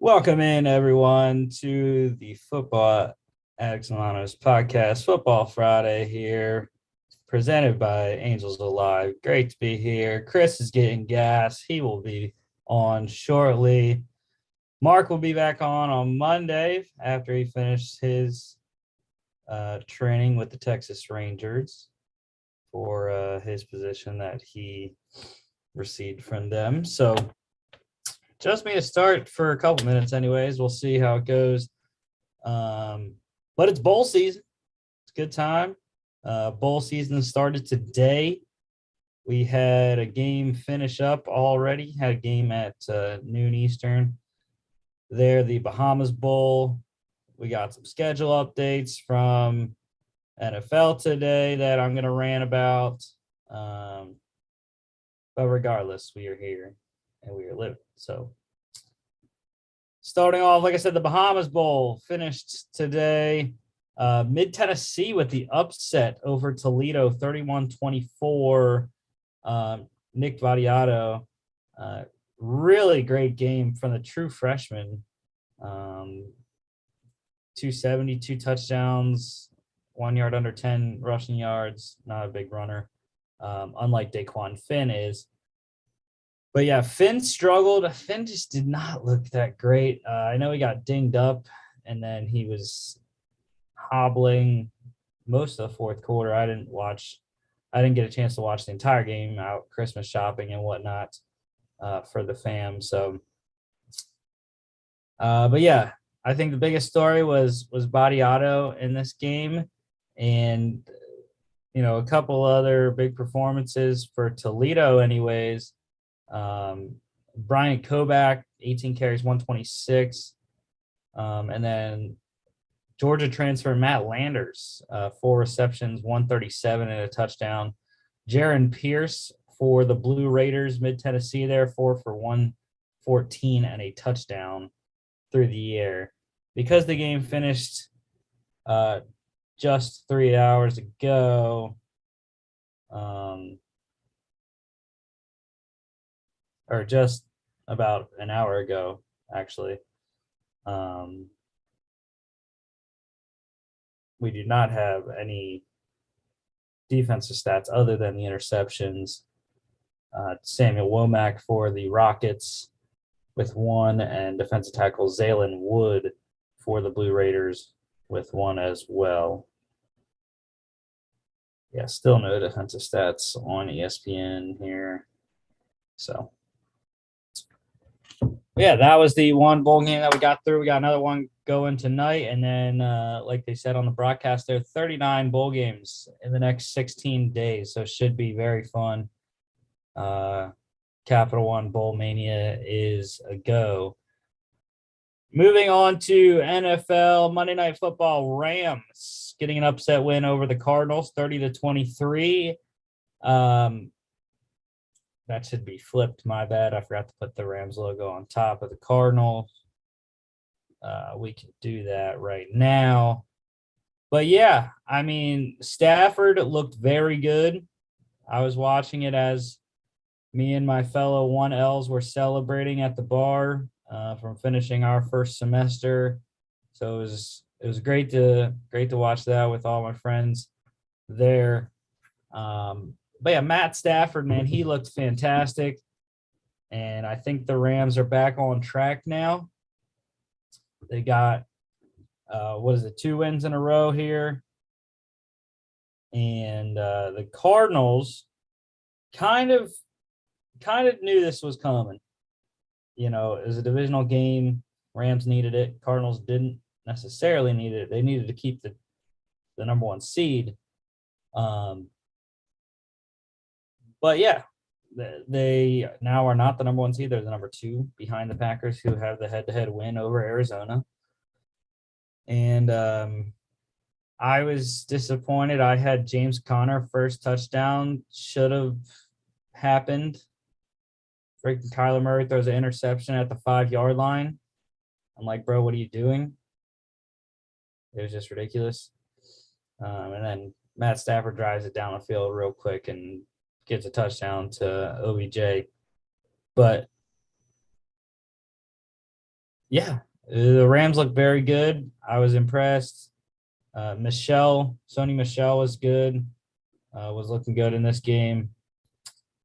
Welcome in, everyone, to the Football Addicts Anonymous podcast. Football Friday here, presented by Angels Alive. Great to be here. Chris is getting gas. He will be on shortly. Mark will be back on Monday after he finished his training with the Texas Rangers for his position that he received from them. So, just me to start for a couple minutes anyways. We'll see how it goes. But it's bowl season. It's a good time. Bowl season started today. We had a game finish up already. Had a game at noon Eastern. There, the Bahamas Bowl. We got some schedule updates from NFL today that I'm going to rant about. But regardless, we are here and we are living. So starting off, like I said, the Bahamas Bowl finished today. Mid-Tennessee with the upset over Toledo, 31-24. Nick Vadiato, really great game from the true freshman. 270, 2 touchdowns, 1 yard under 10 rushing yards, not a big runner, unlike Daquan Finn is. But yeah, Finn struggled. Finn just did not look that great. I know he got dinged up, and then he was hobbling most of the fourth quarter. I didn't get a chance to watch the entire game, out Christmas shopping and whatnot for the fam. So, but yeah, I think the biggest story was Badiato in this game, and a couple other big performances for Toledo, anyways. Bryant Koback, 18 carries, 126. And then Georgia transfer Matt Landers, 4 receptions, 137 and a touchdown. Jaron Pierce for the Blue Raiders, Mid-Tennessee there, 4 for 114 and a touchdown through the air. Because the game finished just 3 hours ago, or just about an hour ago, actually. We do not have any defensive stats other than the interceptions. Samuel Womack for the Rockets with 1, and defensive tackle Zaylen Wood for the Blue Raiders with 1 as well. Yeah, still no defensive stats on ESPN here. So, yeah, that was the one bowl game that we got through. We got another one going tonight. And then, like they said on the broadcast, there are 39 bowl games in the next 16 days. So it should be very fun. Capital One Bowl Mania is a go. Moving on to NFL Monday Night Football, Rams getting an upset win over the Cardinals, 30-23. That should be flipped. My bad. I forgot to put the Rams logo on top of the Cardinals. We can do that right now. But yeah, I mean, Stafford looked very good. I was watching it as me and my fellow 1Ls were celebrating at the bar from finishing our first semester. So it was great to watch that with all my friends there. But yeah, Matt Stafford, man, he looked fantastic. And I think the Rams are back on track now. They got, 2 wins in a row here. And the Cardinals kind of knew this was coming. It was a divisional game. Rams needed it. Cardinals didn't necessarily need it. They needed to keep the number 1 seed. But yeah, they now are not the number 1 seed. They're the number 2 behind the Packers, who have the head-to-head win over Arizona. And I was disappointed. I had James Conner first touchdown. Should have happened. Freaking Kyler Murray throws an interception at the 5-yard line. I'm like, bro, what are you doing? It was just ridiculous. And then Matt Stafford drives it down the field real quick and gets a touchdown to OBJ. But Yeah, the Rams look very good. I was impressed. Sony Michelle was good. Was looking good in this game.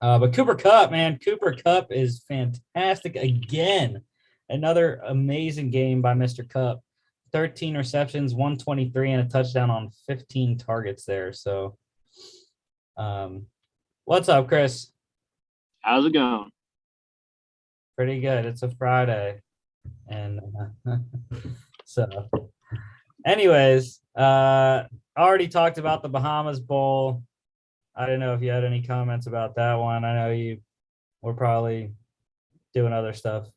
But Cooper Kupp, man, Cooper Kupp is fantastic again. Another amazing game by Mr. Kupp. 13 receptions, 123, and a touchdown on 15 targets there. So, what's up, Chris? How's it going? Pretty good. It's a Friday. And so, anyways, already talked about the Bahamas Bowl. I didn't know if you had any comments about that one. I know you were probably doing other stuff.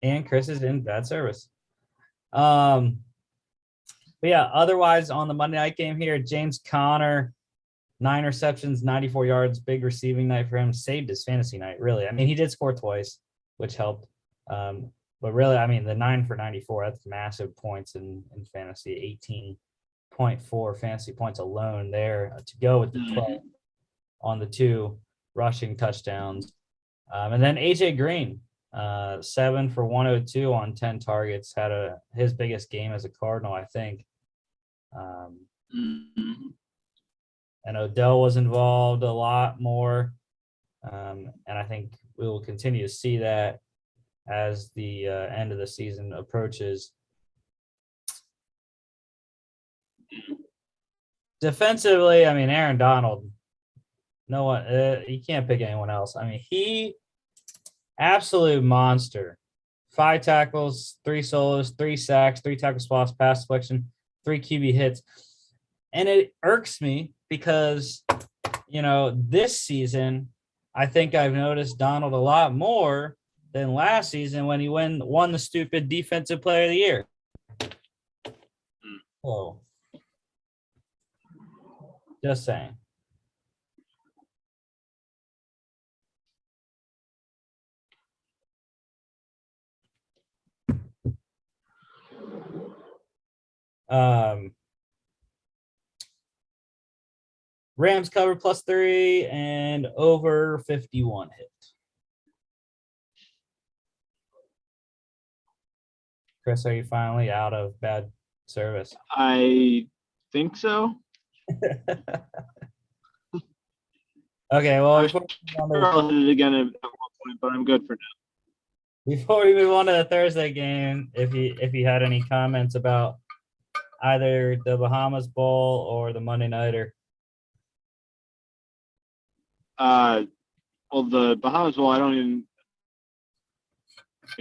And Chris is in bad service. But yeah, otherwise on the Monday night game here, James Conner, 9 receptions, 94 yards, big receiving night for him, saved his fantasy night, really. I mean, he did score twice, which helped. But really, I mean, the 9 for 94, that's massive points in fantasy, 18.4 fantasy points alone there to go with the 12 on the 2 rushing touchdowns. And then AJ Green, 7 for 102 on 10 targets, had his biggest game as a Cardinal, I think. And Odell was involved a lot more. And I think we will continue to see that as the end of the season approaches. Defensively, I mean, Aaron Donald, no one, you can't pick anyone else. I mean, he absolute monster. 5 tackles, 3 solos, 3 sacks, 3 tackle spots, pass deflection, 3 QB hits. And it irks me because, this season, I think I've noticed Donald a lot more than last season when he won the stupid defensive player of the year. Oh, just saying. Rams cover +3 and over 51 hit. Chris, are you finally out of bad service? I think so. Okay, well, I'm sure I'll hit it again at one point, but I'm good for now. Before we move on to the Thursday game, if you had any comments about either the Bahamas Bowl or the Monday Nighter. Well, the Bahamas Bowl, I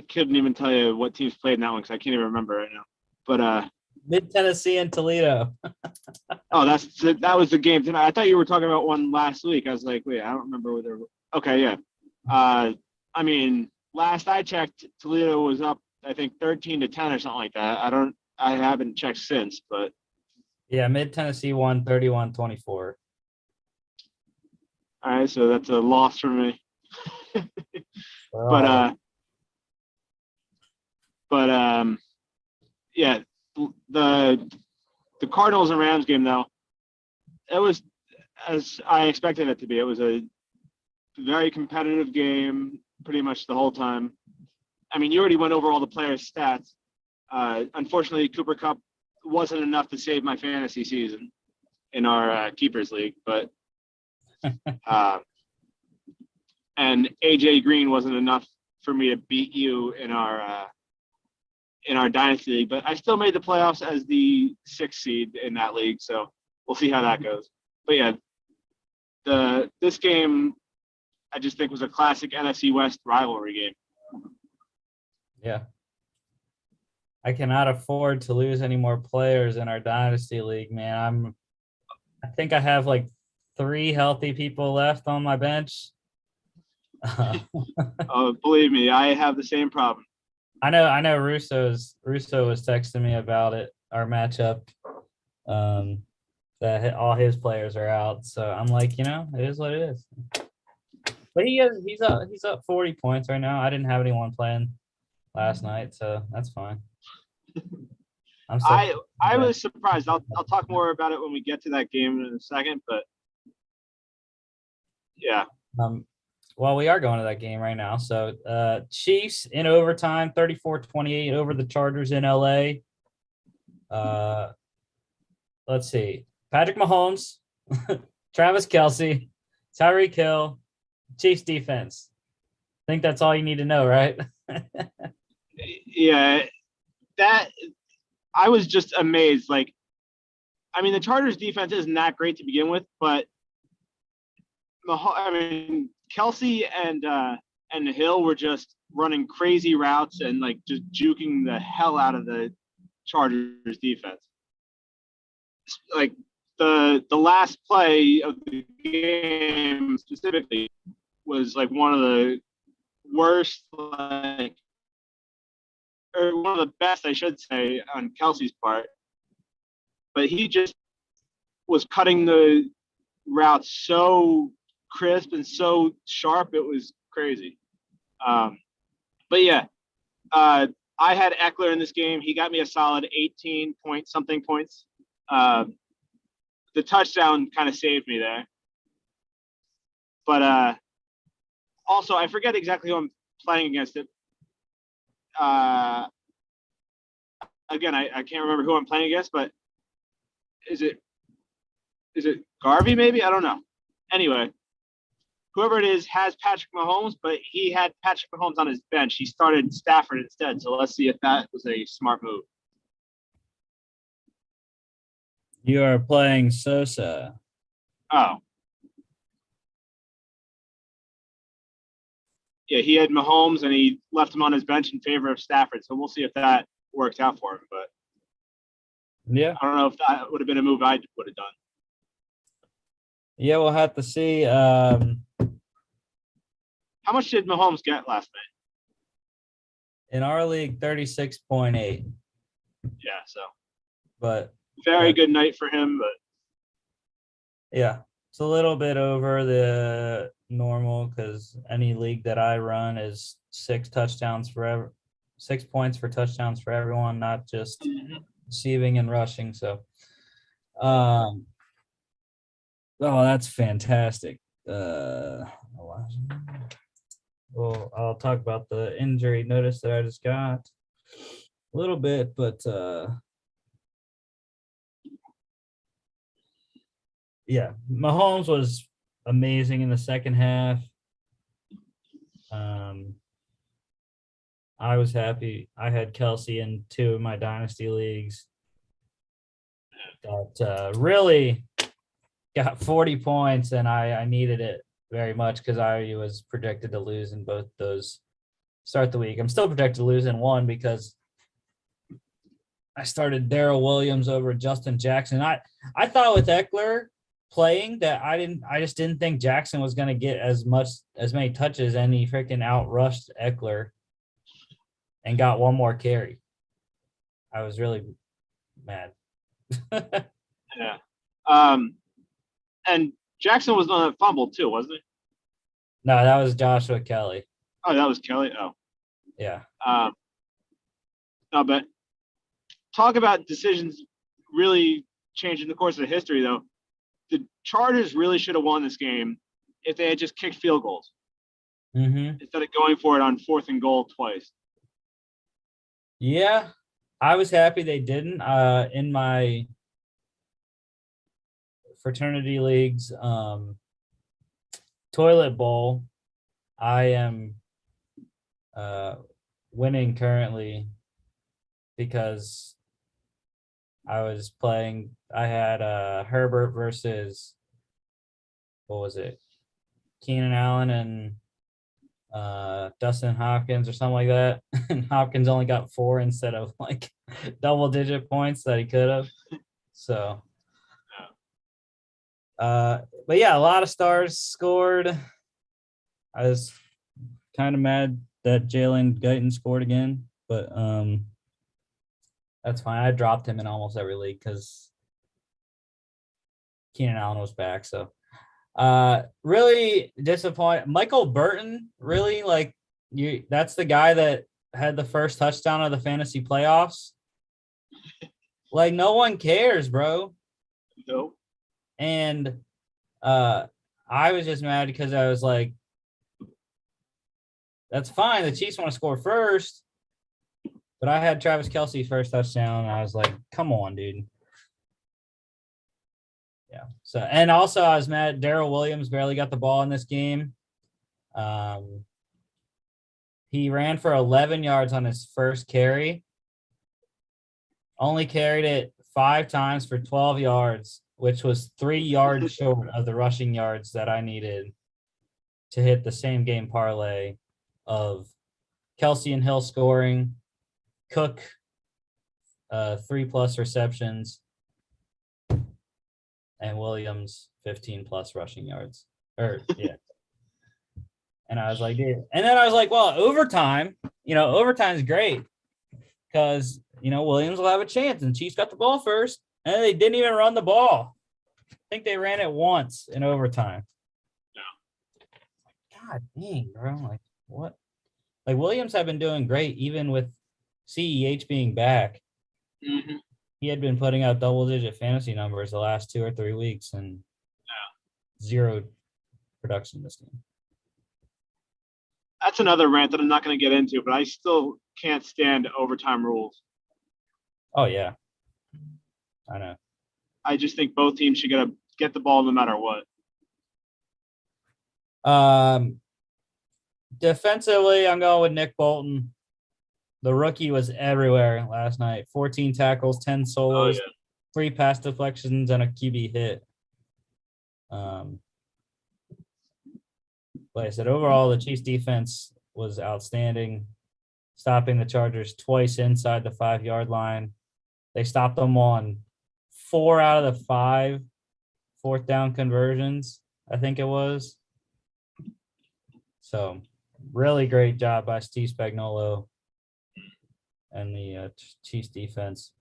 couldn't even tell you what teams played in that one because I can't even remember right now. But Mid Tennessee and Toledo. Oh, that was the game tonight. I thought you were talking about one last week. I was like, wait, I don't remember whether. Okay, yeah. I mean, last I checked, Toledo was up, I think 13-10 or something like that. I haven't checked since, but yeah, Mid Tennessee won 31-24. All right, so that's a loss for me. Yeah, the Cardinals and Rams game though, it was as I expected it to be. It was a very competitive game pretty much the whole time. I mean, you already went over all the players' stats. Unfortunately, Cooper Kupp wasn't enough to save my fantasy season in our Keepers League, but and AJ Green wasn't enough for me to beat you in our Dynasty League. But I still made the playoffs as the 6th seed in that league, so we'll see how that goes. But yeah, this game I just think was a classic NFC West rivalry game. Yeah. I cannot afford to lose any more players in our Dynasty League, man. I think I have like 3 healthy people left on my bench. Believe me, I have the same problem. I know Russo was texting me about it, our matchup. That all his players are out. So I'm like, it is what it is. But he's up 40 points right now. I didn't have anyone playing last night, so that's fine. I'm so I was surprised. I'll talk more about it when we get to that game in a second, but yeah. Well, we are going to that game right now. So Chiefs in overtime, 34-28 over the Chargers in LA. Let's see. Patrick Mahomes, Travis Kelce, Tyreek Hill, Chiefs defense. I think that's all you need to know, right? Yeah, that I was just amazed. Like, I mean, the Chargers defense isn't that great to begin with, but Kelce and Hill were just running crazy routes and like just juking the hell out of the Chargers defense. Like the last play of the game specifically was like one of the worst, like, or one of the best, I should say, on Kelce's part. But he just was cutting the route so crisp and so sharp, it was crazy. But yeah, I had Eckler in this game. He got me a solid 18 point something points. The touchdown kind of saved me there. But also, I forget exactly who I'm playing against it. Again, I can't remember who I'm playing against, but is it Garvey maybe? I don't know. Anyway, whoever it is has Patrick Mahomes, but he had Patrick Mahomes on his bench. He started Stafford instead, so let's see if that was a smart move. You are playing Sosa. Oh. Yeah, he had Mahomes, and he left him on his bench in favor of Stafford, so we'll see if that worked out for him. But yeah, I don't know if that would have been a move I would have done. Yeah, we'll have to see. How much did Mahomes get last night? In our league, 36.8. Yeah, so. But very good night for him, but yeah, it's a little bit over the normal because any league that I run is 6 touchdowns forever, 6 points for touchdowns for everyone, not just receiving and rushing. So, oh, that's fantastic. Well, I'll talk about the injury notice that I just got a little bit, but yeah, Mahomes was amazing in the second half. I was happy. I had Kelce in 2 of my dynasty leagues. That really got 40 points, and I needed it very much because I was projected to lose in both those start the week. I'm still projected to lose in one because I started Darrell Williams over Justin Jackson. I thought with Eckler playing that I just didn't think Jackson was going to get as many touches, and he freaking outrushed Eckler and got one more carry. I was really mad. Yeah. And Jackson was on a fumble too, wasn't it? No, that was Joshua Kelly. Oh, that was Kelly. Oh, yeah. No, but talk about decisions really changing the course of history, though. The Chargers really should have won this game if they had just kicked field goals instead of going for it on 4th and goal twice. Yeah, I was happy they didn't. In my fraternity leagues, Toilet Bowl, I am winning currently because I had Herbert versus, what was it? Keenan Allen and Dustin Hopkins or something like that. And Hopkins only got 4 instead of like double-digit points that he could have. So, but yeah, a lot of stars scored. I was kind of mad that Jalen Guyton scored again, but that's fine. I dropped him in almost every league because Keenan Allen was back. So really disappointed. Michael Burton, really, like, that's the guy that had the first touchdown of the fantasy playoffs. Like, no one cares, bro. Nope. And I was just mad because I was like, that's fine. The Chiefs want to score first. But I had Travis Kelce's first touchdown. And I was like, come on, dude. Yeah. So, and also I was mad. Darrell Williams barely got the ball in this game. He ran for 11 yards on his first carry. Only carried it 5 times for 12 yards, which was 3 yards short of the rushing yards that I needed to hit the same game parlay of Kelce and Hill scoring, Cook 3+ receptions, and Williams 15+ rushing yards. And I was like, dude. And then I was like, well, overtime, overtime's great because, Williams will have a chance. And Chiefs got the ball first, and they didn't even run the ball. I think they ran it once in overtime. No. God dang, bro. Like, what? Like, Williams had been doing great even with CEH being back. Mm-hmm. He had been putting out double-digit fantasy numbers the last 2 or 3 weeks and zero production this game. That's another rant that I'm not going to get into, but I still can't stand overtime rules. Oh, yeah. I know. I just think both teams should get the ball no matter what. Defensively, I'm going with Nick Bolton. The rookie was everywhere last night. 14 tackles, 10 solos, 3 pass deflections, and a QB hit. Like I said, overall, the Chiefs defense was outstanding, stopping the Chargers twice inside the 5-yard line. They stopped them on 4 out of the 5 fourth down conversions, I think it was. So, really great job by Steve Spagnuolo and the Chiefs defense.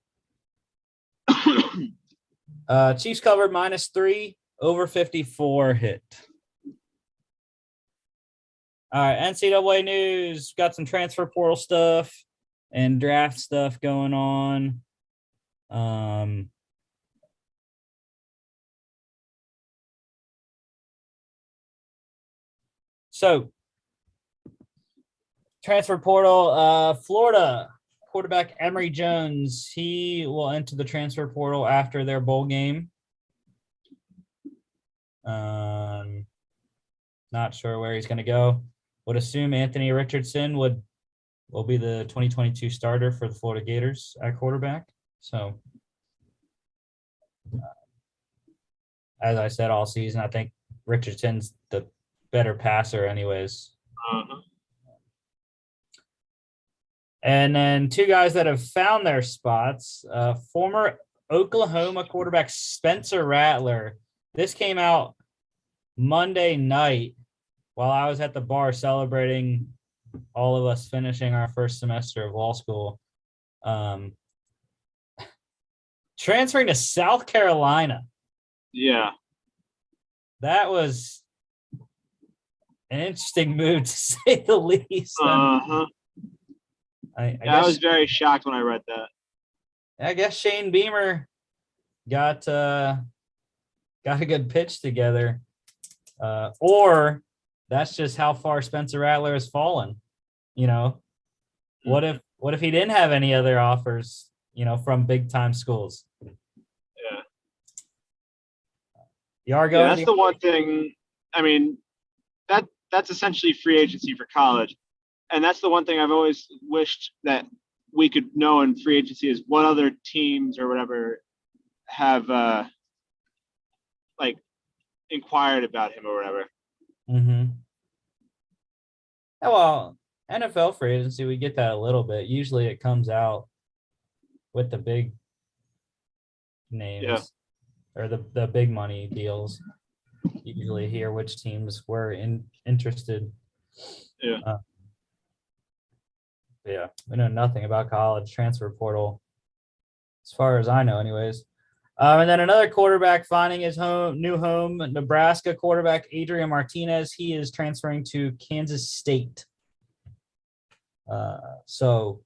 Chiefs covered -3, over 54 hit. All right, NCAA news. Got some transfer portal stuff and draft stuff going on. So, transfer portal, Florida quarterback Emory Jones, he will enter the transfer portal after their bowl game. Not sure where he's going to go. Would assume Anthony Richardson will be the 2022 starter for the Florida Gators at quarterback. So, as I said all season, I think Richardson's the better passer anyways. Uh-huh. And then 2 guys that have found their spots, former Oklahoma quarterback Spencer Rattler. This came out Monday night while I was at the bar celebrating all of us finishing our first semester of law school. Transferring to South Carolina. Yeah. That was an interesting move, to say the least. Uh-huh. I was very shocked when I read that. I guess Shane Beamer got a good pitch together. Or that's just how far Spencer Rattler has fallen. What if he didn't have any other offers, from big time schools? Yeah. You are going. Yeah, that's the one thing. I mean, that's essentially free agency for college. And that's the one thing I've always wished that we could know in free agency is what other teams or whatever have inquired about him or whatever. Mm-hmm. Well, NFL free agency, we get that a little bit. Usually it comes out with the big names or the big money deals. Usually hear which teams were interested. Yeah. Yeah, we know nothing about college transfer portal, as far as I know, anyways. And then another quarterback finding his new home, Nebraska quarterback Adrian Martinez. He is transferring to Kansas State. So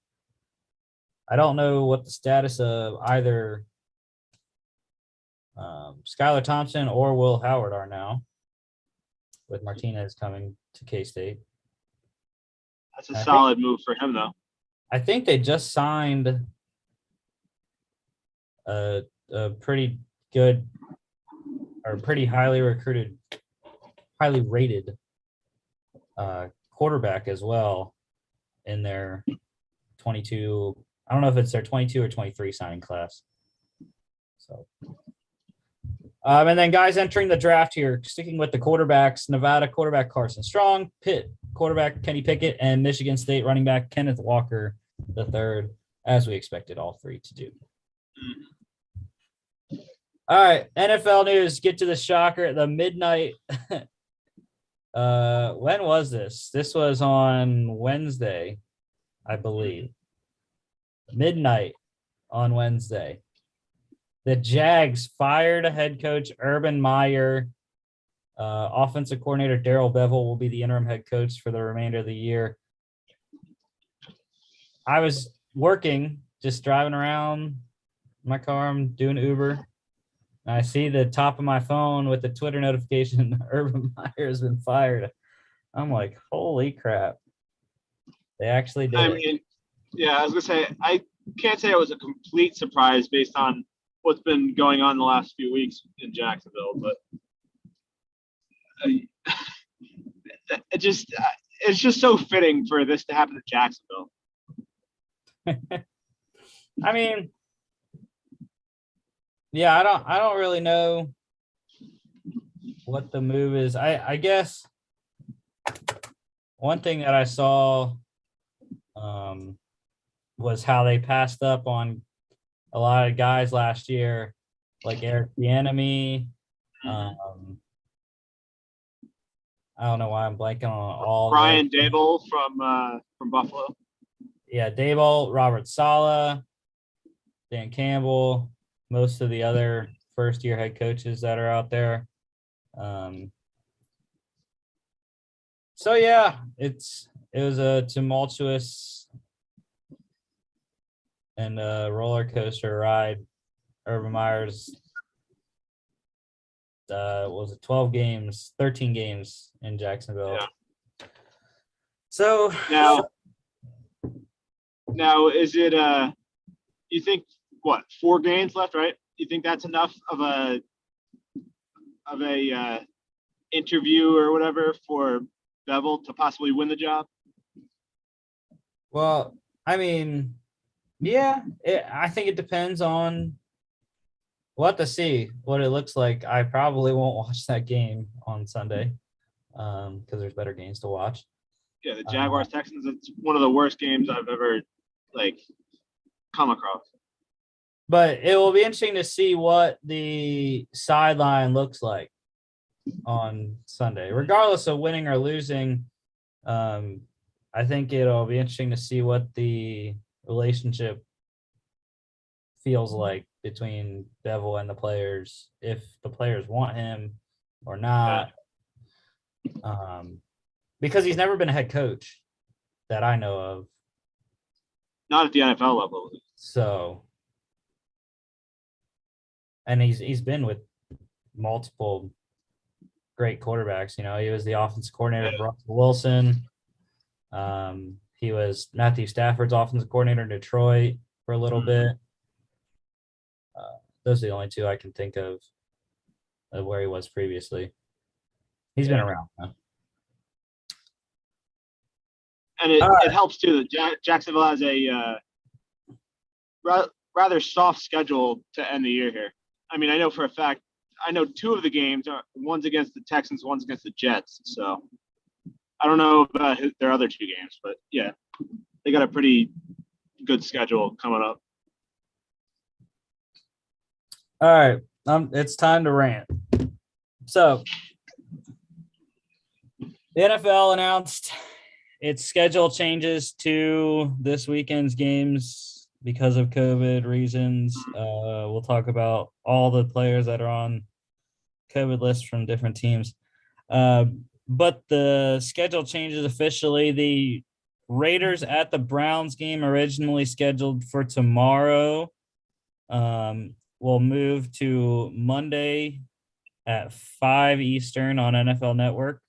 I don't know what the status of either Skylar Thompson or Will Howard are now, with Martinez coming to K-State. That's a solid move for him, though. I think they just signed a pretty good or pretty highly recruited, highly rated quarterback as well in their 22. I don't know if it's their 22 or 23 signing class. So, and then guys entering the draft here, sticking with the quarterbacks: Nevada quarterback Carson Strong, Pitt quarterback Kenny Pickett, and Michigan State running back Kenneth Walker III, as we expected all three to do. All right, NFL news. Get to the shocker. The midnight. When was this? This was on Wednesday, I believe. Midnight on Wednesday. The Jags fired head coach Urban Meyer. Offensive coordinator Darrell Bevell will be the interim head coach for the remainder of the year. I was working, just driving around my car. I'm doing Uber. And I see the top of my phone with the Twitter notification, Urban Meyer has been fired. I'm like, holy crap. They actually did. I mean, yeah, I was going to say, I can't say it was a complete surprise based on what's been going on the last few weeks in Jacksonville, but it's just so fitting for this to happen to Jacksonville. I mean, yeah, I don't really know what the move is. I guess one thing that I saw was how they passed up on a lot of guys last year, like Eric Bieniemy. I don't know why I'm blanking on all. Brian Daboll from Buffalo. Yeah, Daboll, Robert Saleh, Dan Campbell, most of the other first-year head coaches that are out there. So yeah, it was a tumultuous and a roller coaster ride. Urban Meyer's was it 13 games in Jacksonville. Yeah. So now is it you think what, 4 games left, right? You think that's enough of a interview or whatever for Bevell to possibly win the job? Well, I mean, yeah, I think it depends on. We'll have to see what it looks like. I probably won't watch that game on Sunday because there's better games to watch. Yeah, the Jaguars-Texans, it's one of the worst games I've ever, come across. But it will be interesting to see what the sideline looks like on Sunday. Regardless of winning or losing, I think it'll be interesting to see what the relationship feels like between Bevell and the players, if the players want him or not. Because he's never been a head coach that I know of. Not at the NFL level. So, and he's been with multiple great quarterbacks. You know, he was the offensive coordinator for Russell Wilson. He was Matthew Stafford's offensive coordinator in Detroit for a little bit. Those are the only two I can think of where he was previously. He's been around now. And it helps too that Jacksonville has a rather soft schedule to end the year here. I mean, I know for a fact, 2 of the games one's against the Texans, one's against the Jets. So I don't know about their other 2 games, but yeah, they got a pretty good schedule coming up. All right, it's time to rant. So the NFL announced its schedule changes to this weekend's games because of COVID reasons. We'll talk about all the players that are on COVID lists from different teams. But the schedule changes officially. The Raiders at the Browns game, originally scheduled for tomorrow, will move to Monday at 5 Eastern on NFL Network.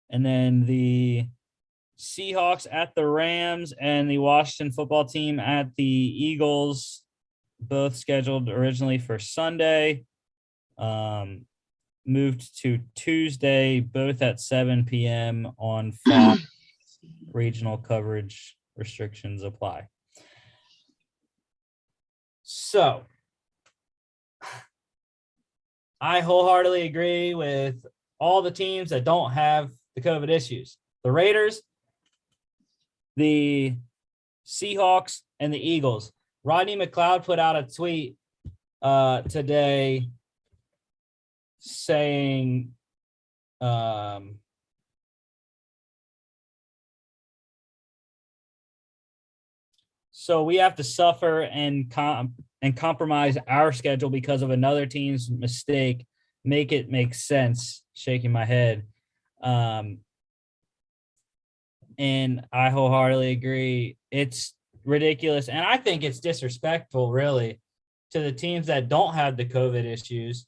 And then the Seahawks at the Rams and the Washington football team at the Eagles, both scheduled originally for Sunday, moved to Tuesday, both at 7 p.m. on Fox. Regional coverage restrictions apply. So I wholeheartedly agree with all the teams that don't have the COVID issues. The Raiders, the Seahawks, and the Eagles. Rodney McLeod put out a tweet today saying so we have to suffer and compromise our schedule because of another team's mistake. Make it make sense. Shaking my head. And I wholeheartedly agree. It's ridiculous. And I think it's disrespectful, really, to the teams that don't have the COVID issues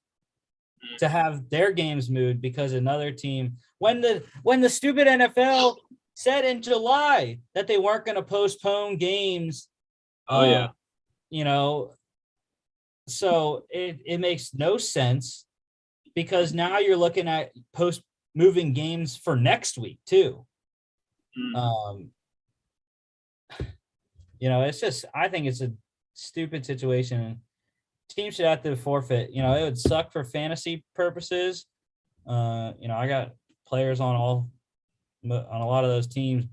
to have their games moved because another team, when the stupid NFL said in July that they weren't going to postpone games. So it makes no sense because now you're looking at moving games for next week too. It's just, I think it's a stupid situation. Teams should have to forfeit. It would suck for fantasy purposes. I got players on a lot of those teams,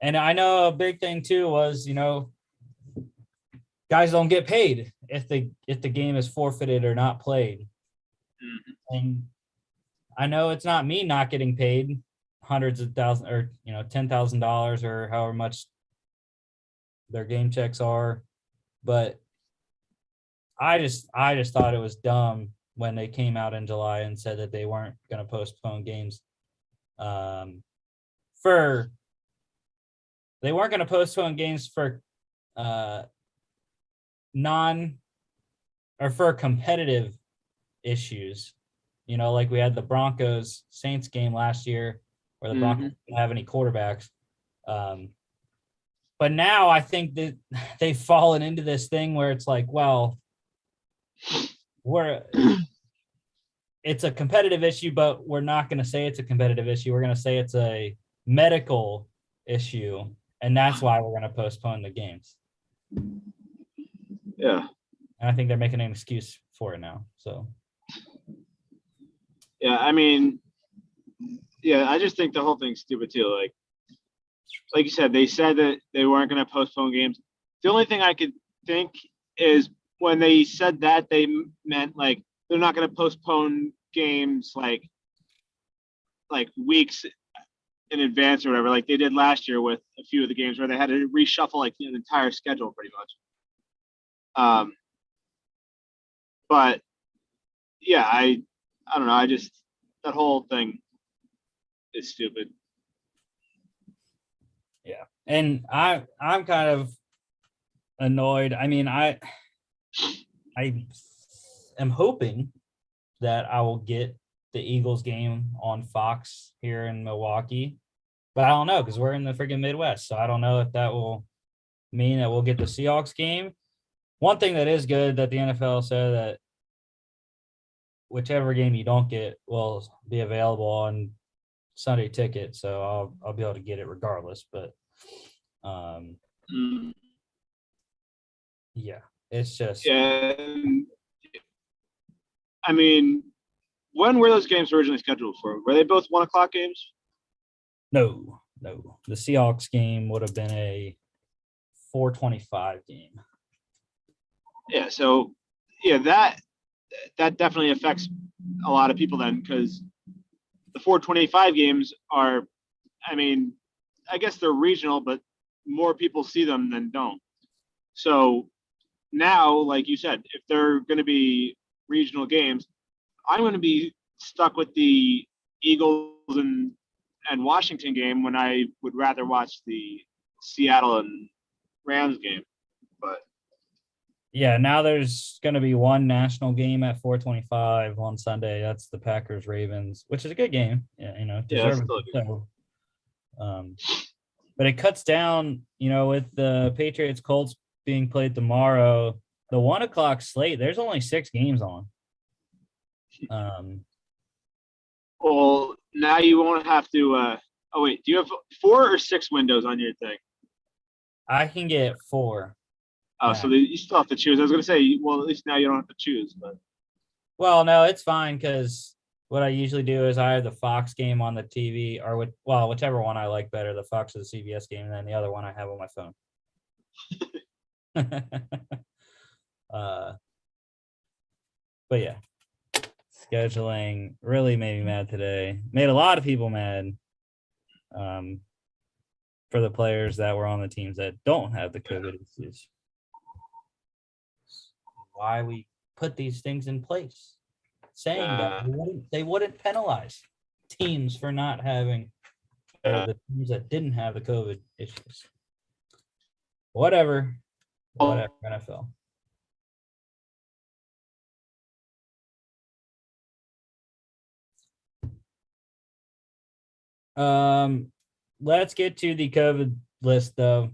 and I know a big thing too was, guys don't get paid if the game is forfeited or not played. And I know it's not me not getting paid hundreds of thousands or $10,000 or however much their game checks are, but I just thought it was dumb when they came out in July and said that they weren't going to postpone games. They weren't going to postpone games for for competitive issues. Like we had the Broncos Saints game last year where the Broncos didn't have any quarterbacks. But now I think that they've fallen into this thing where it's like, well, it's a competitive issue, but we're not going to say it's a competitive issue. We're going to say it's a medical issue, and that's why we're going to postpone the games. Yeah. And I think they're making an excuse for it now. So. Yeah, I mean, I just think the whole thing's stupid too. Like you said, they said that they weren't going to postpone games. The only thing I could think is when they said that, they meant like they're not going to postpone games like weeks in advance or whatever, like they did last year with a few of the games where they had to reshuffle like the entire schedule pretty much. But yeah, I don't know. That whole thing is stupid. Yeah. And I'm kind of annoyed. I mean, I am hoping that I will get the Eagles game on Fox here in Milwaukee, but I don't know because we're in the freaking Midwest. So I don't know if that will mean that we'll get the Seahawks game. One thing that is good that the NFL said that whichever game you don't get will be available on Sunday Ticket. So I'll be able to get it regardless. But yeah, it's just. Yeah. I mean, when were those games originally scheduled for? Were they both 1:00 games? No. The Seahawks game would have been a 4:25 game. Yeah. So, yeah, that definitely affects a lot of people then, because the 4:25 games are, I mean, I guess they're regional, but more people see them than don't. So now, like you said, if they're going to be regional games, I'm going to be stuck with the Eagles and and Washington game when I would rather watch the Seattle and Rams game. But Yeah, now there's going to be one national game at 4:25 on Sunday. That's the Packers Ravens, which is a good game. Yeah, deservedly so. But it cuts down, with the Patriots Colts being played tomorrow, the 1:00 slate. There's only 6 games on. Well, now you won't have to. Oh wait, do you have 4 or 6 windows on your thing? I can get 4. Oh, so you still have to choose. I was going to say, well, at least now you don't have to choose. But well, no, it's fine because what I usually do is I have the Fox game on the TV, or whichever one I like better, the Fox or the CBS game, and then the other one I have on my phone. But yeah, scheduling really made me mad today. Made a lot of people mad. For the players that were on the teams that don't have the COVID issues. Why we put these things in place, saying that they wouldn't penalize teams for not having, or the teams that didn't have the COVID issues. Whatever, NFL. Let's get to the COVID list, though.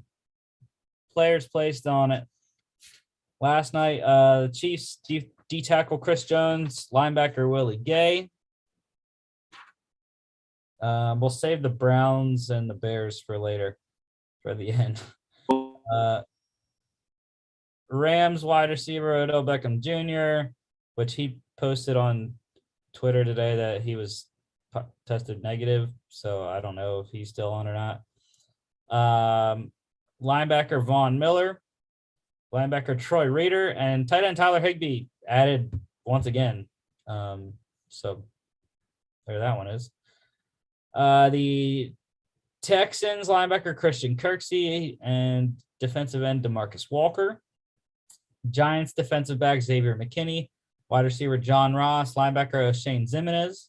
Players placed on it. Last night, the Chiefs D tackle Chris Jones, linebacker Willie Gay. We'll save the Browns and the Bears for later, for the end. Rams wide receiver Odell Beckham Jr., which he posted on Twitter today that he was tested negative, so I don't know if he's still on or not. Linebacker Von Miller, linebacker Troy Reader, and tight end Tyler Higbee added once again. So there that one is. The Texans linebacker Christian Kirksey and defensive end DeMarcus Walker. Giants defensive back Xavier McKinney, wide receiver John Ross, linebacker Shane Zimenez.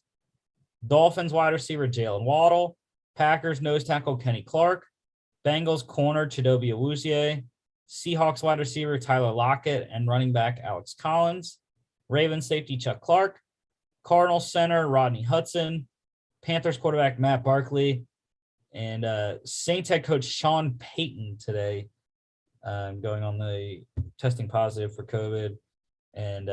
Dolphins wide receiver Jalen Waddle. Packers nose tackle Kenny Clark. Bengals corner Chidobe Awuzie. Seahawks wide receiver Tyler Lockett and running back Alex Collins. Ravens safety Chuck Clark. Cardinals center Rodney Hudson. Panthers quarterback Matt Barkley. And Saints head coach Sean Payton today going on the testing positive for COVID. And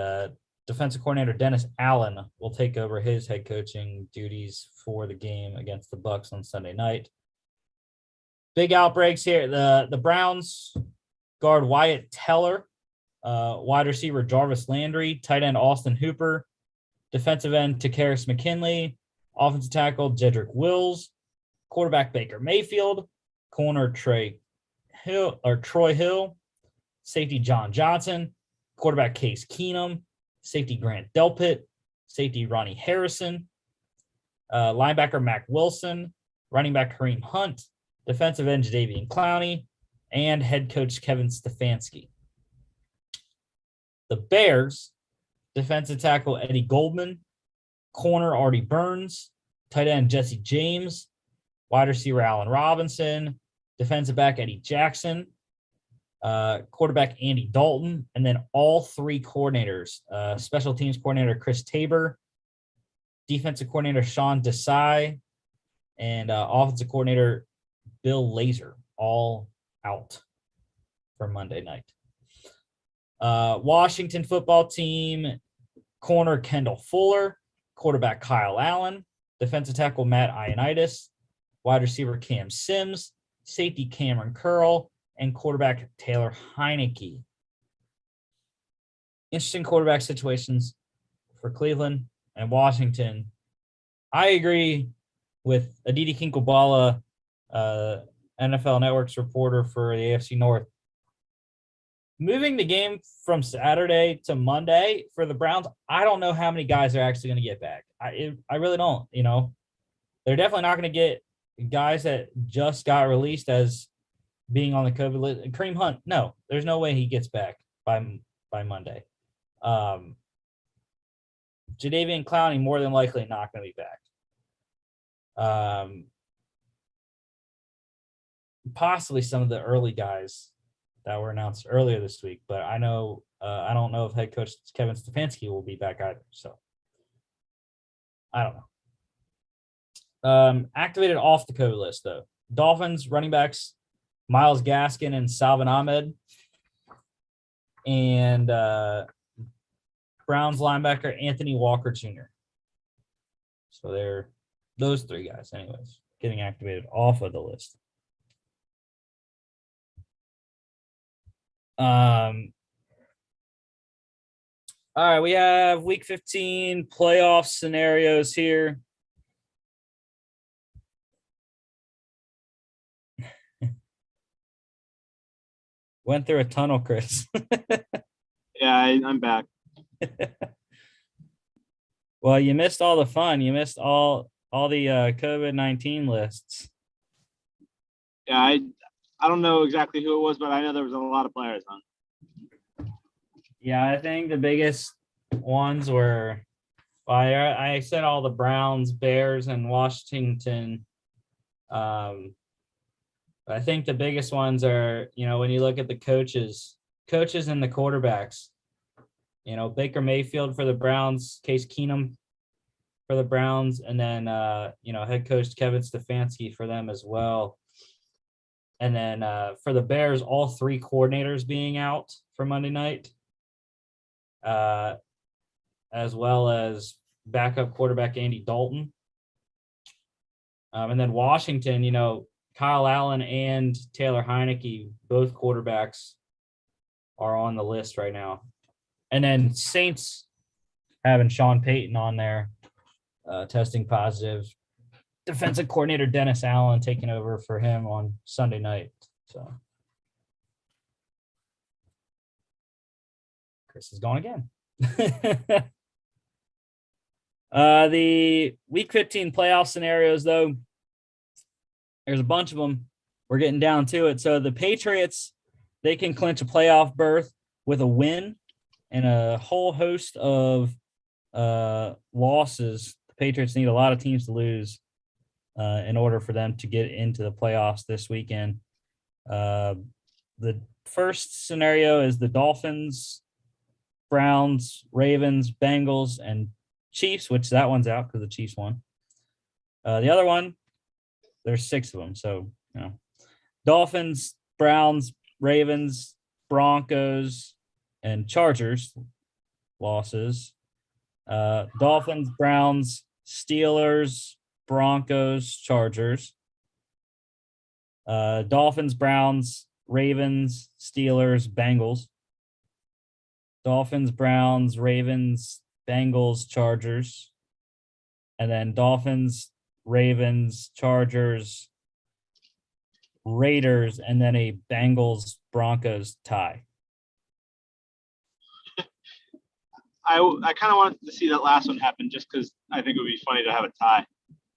defensive coordinator Dennis Allen will take over his head coaching duties for the game against the Bucs on Sunday night. Big outbreaks here. The Browns guard Wyatt Teller, wide receiver Jarvis Landry, tight end Austin Hooper, defensive end Takaris McKinley, offensive tackle Jedrick Wills, quarterback Baker Mayfield, corner Troy Hill, safety John Johnson, quarterback Case Keenum, safety Grant Delpit, safety Ronnie Harrison, linebacker Mac Wilson, running back Kareem Hunt, defensive end Jadeveon Clowney, and head coach Kevin Stefanski. The Bears, defensive tackle Eddie Goldman, corner Artie Burns, tight end Jesse James, wide receiver Allen Robinson, defensive back Eddie Jackson, quarterback Andy Dalton, and then all 3 coordinators, special teams coordinator Chris Tabor, defensive coordinator Sean Desai, and offensive coordinator Bill Lazor, all out for Monday night. Washington football team, corner Kendall Fuller, quarterback Kyle Allen, defensive tackle Matt Ioannidis, wide receiver Cam Sims, safety Cameron Curl, and quarterback Taylor Heineke. Interesting quarterback situations for Cleveland and Washington. I agree with Aditi Kinkhabwala, NFL Network's reporter for the AFC North. Moving the game from Saturday to Monday for the Browns, I don't know how many guys are actually going to get back. I really don't. They're definitely not going to get guys that just got released as being on the COVID list. Kareem Hunt, no, there's no way he gets back by Monday. Jadeveon Clowney more than likely not going to be back. possibly some of the early guys that were announced earlier this week. But I know I don't know if head coach Kevin Stefanski will be back either. So I don't know. Activated off the COVID list though. Dolphins running backs Myles Gaskin and Salvin Ahmed, and Browns linebacker Anthony Walker Jr. So they're those three guys, anyways, getting activated off of the list. All right, we have week 15 playoff scenarios here. Went through a tunnel, Chris. Yeah, I'm back. Well, you missed all the fun. You missed all the COVID-19 lists. Yeah, I don't know exactly who it was, but I know there was a lot of players on. Yeah, I think the biggest ones were, I said all the Browns, Bears, and Washington. I think the biggest ones are, when you look at the coaches and the quarterbacks, Baker Mayfield for the Browns, Case Keenum for the Browns, and then, head coach Kevin Stefanski for them as well. And then for the Bears, all three coordinators being out for Monday night, as well as backup quarterback Andy Dalton. And then Washington, Kyle Allen and Taylor Heineke, both quarterbacks, are on the list right now. And then Saints having Sean Payton on there, testing positive. Defensive coordinator Dennis Allen taking over for him on Sunday night. So Chris is gone again. The week 15 playoff scenarios, though, there's a bunch of them. We're getting down to it. So the Patriots, they can clinch a playoff berth with a win and a whole host of losses. The Patriots need a lot of teams to lose in order for them to get into the playoffs this weekend. The first scenario is the Dolphins, Browns, Ravens, Bengals, and Chiefs, which that one's out because the Chiefs won. The other one, there's 6 of them. So, Dolphins, Browns, Ravens, Broncos, and Chargers losses. Dolphins, Browns, Steelers, Broncos, Chargers. Dolphins, Browns, Ravens, Steelers, Bengals. Dolphins, Browns, Ravens, Bengals, Chargers. And then Dolphins, Ravens, Chargers, Raiders, and then a Bengals, Broncos tie. I kind of wanted to see that last one happen just because I think it would be funny to have a tie.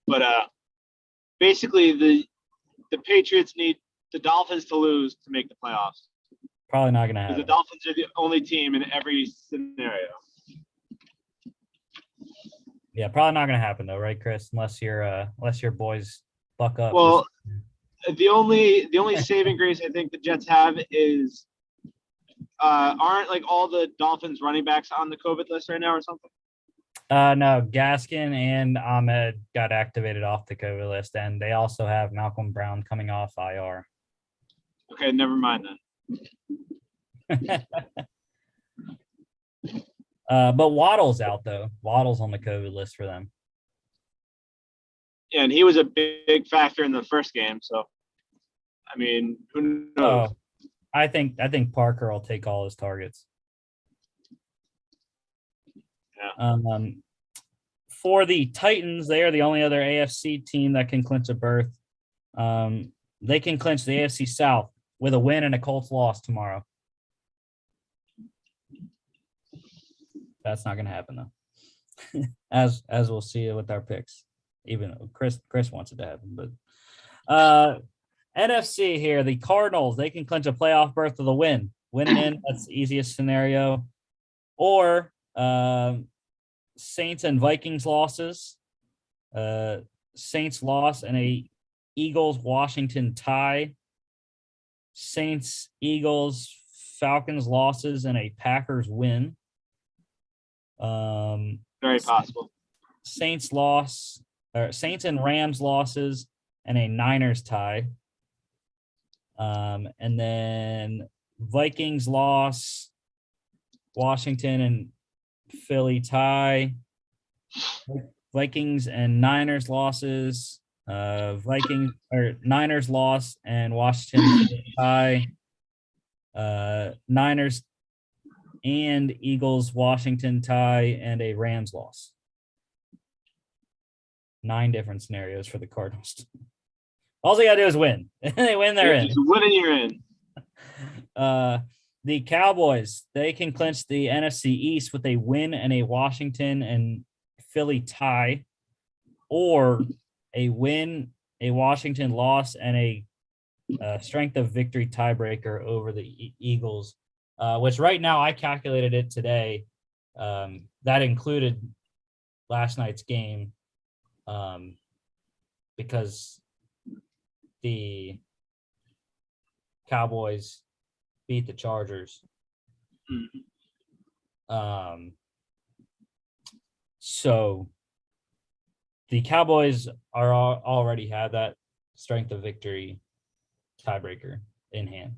But basically, the Patriots need the Dolphins to lose to make the playoffs. Probably not going to happen. The Dolphins are the only team in every scenario. Yeah, probably not going to happen though, right, Chris? Unless your boys buck up. Well, the only saving grace I think the Jets have is aren't like all the Dolphins running backs on the COVID list right now or something? No, Gaskin and Ahmed got activated off the COVID list, and they also have Malcolm Brown coming off IR. Okay, never mind then. But Waddle's out though. Waddle's on the COVID list for them. Yeah, and he was a big factor in the first game. So, I mean, who knows? I think Parker will take all his targets. Yeah. For the Titans, they are the only other AFC team that can clinch a berth. They can clinch the AFC South with a win and a Colts loss tomorrow. That's not going to happen though, as we'll see with our picks. Even Chris wants it to happen, but NFC here, the Cardinals, they can clinch a playoff berth with a win. Winning in, that's the easiest scenario. Or Saints and Vikings losses. Saints loss and a Eagles-Washington tie Saints, Eagles, Falcons losses, and a Packers win. Very possible. Saints and Rams losses, and a Niners tie. And then Vikings loss, Washington and Philly tie. Vikings and Niners losses. Niners loss and Washington tie. Niners and Eagles Washington tie and a Rams loss. 9 different scenarios for the Cardinals. All they gotta do is win. They win, they're in. Just win and you're in. The Cowboys, they can clinch the NFC East with a win and a Washington and Philly tie, or a win, a Washington loss, and a strength of victory tiebreaker over the Eagles, which right now I calculated it today. That included last night's game, because the Cowboys beat the Chargers. So the Cowboys already have that strength of victory tiebreaker in hand.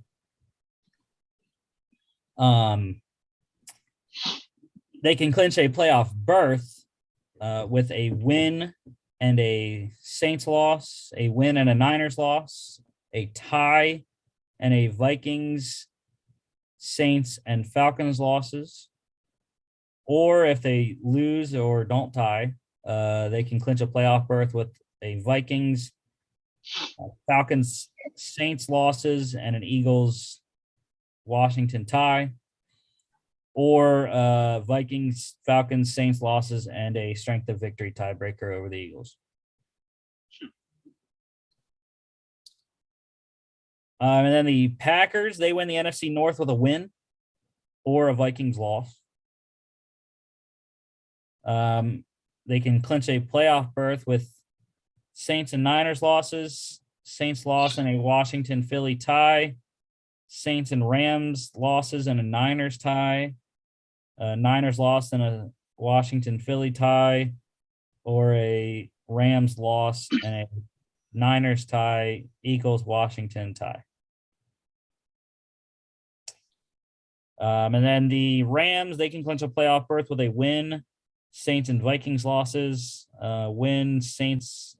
They can clinch a playoff berth with a win and a Saints loss, a win and a Niners loss, a tie and a Vikings, Saints, and Falcons losses. Or if they lose or don't tie, they can clinch a playoff berth with a Vikings, Falcons, Saints losses, and an Eagles, Washington tie. Or Vikings, Falcons, Saints losses, and a strength of victory tiebreaker over the Eagles. And then the Packers, they win the NFC North with a win or a Vikings loss. They can clinch a playoff berth with Saints and Niners losses, Saints loss and a Washington Philly tie, Saints and Rams losses and a Niners tie, Niners loss and a Washington Philly tie, or a Rams loss and a Niners tie, Eagles Washington tie. And then the Rams, they can clinch a playoff berth with a win, Saints and Vikings losses, win, Saints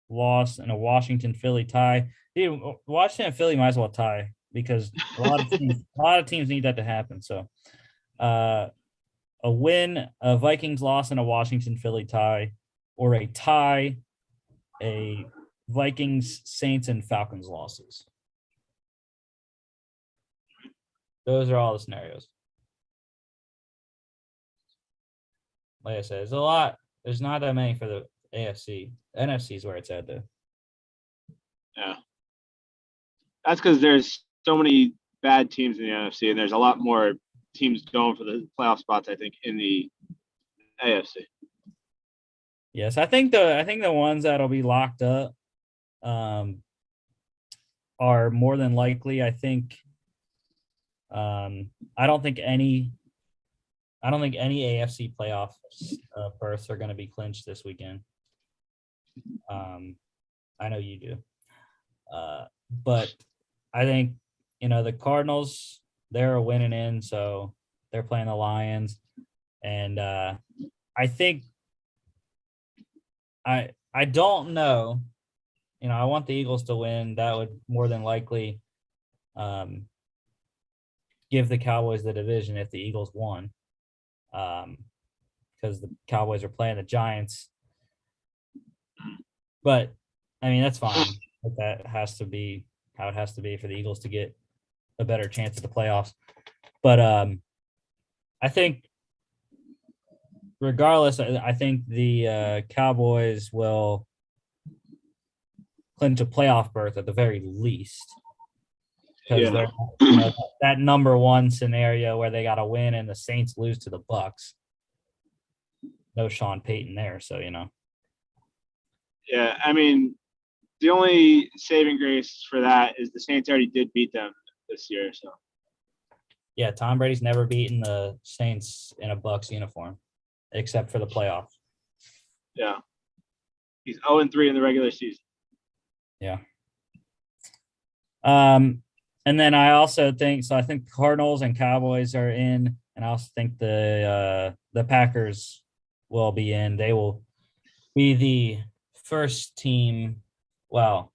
loss, and a Washington Philly tie. Dude, Washington and Philly might as well tie because a lot of teams need that to happen. So a win, a Vikings loss, and a Washington Philly tie, or a tie, a Vikings, Saints, and Falcons losses. Those are all the scenarios. Like I said, there's a lot. There's not that many for the AFC. NFC is where it's at, though. Yeah. That's because there's so many bad teams in the NFC, and there's a lot more teams going for the playoff spots, I think, in the AFC. Yes, I think the ones that'll be locked up are more than likely. I think I don't think any AFC playoff berths are going to be clinched this weekend. I know you do, but I think the Cardinals, they're winning in, so they're playing the Lions, and I think I don't know. I want the Eagles to win. That would more than likely give the Cowboys the division if the Eagles won, because the Cowboys are playing the Giants. But I mean, that's fine. But that has to be how it has to be for the Eagles to get a better chance at the playoffs. But I think regardless, I think the Cowboys will clinch a playoff berth at the very least. Because they're that number one scenario where they got to win and the Saints lose to the Bucks. No Sean Payton there, so Yeah, I mean, The only saving grace for that is the Saints already did beat them this year. So Yeah, Tom Brady's never beaten the Saints in a Bucs uniform, except for the playoffs. yeah, he's 0-3 in the regular season. Yeah. And then I also think I think Cardinals and Cowboys are in, and I also think the Packers will be in. They will be the first team. Well,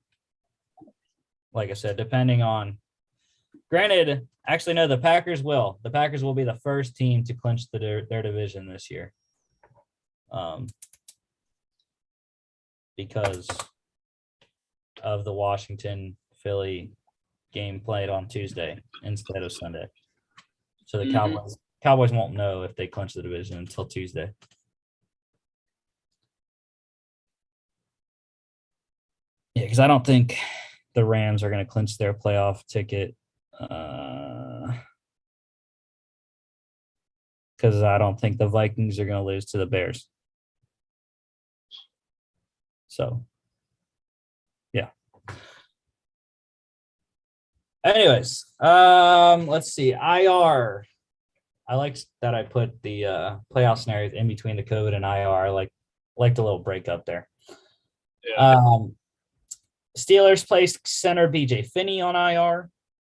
like I said, depending on. Granted, actually, no, the Packers will. The Packers will be the first team to clinch their division this year. Because of the Washington-Philly game played on Tuesday instead of Sunday. So the Cowboys won't know if they clinch the division until Tuesday. Yeah, because I don't think the Rams are going to clinch their playoff ticket. Because I don't think the Vikings are going to lose to the Bears. So, yeah. Anyways, let's see. IR. I like that I put the playoff scenarios in between the COVID and IR. I liked a little break up there. Yeah. Steelers placed center BJ Finney on IR.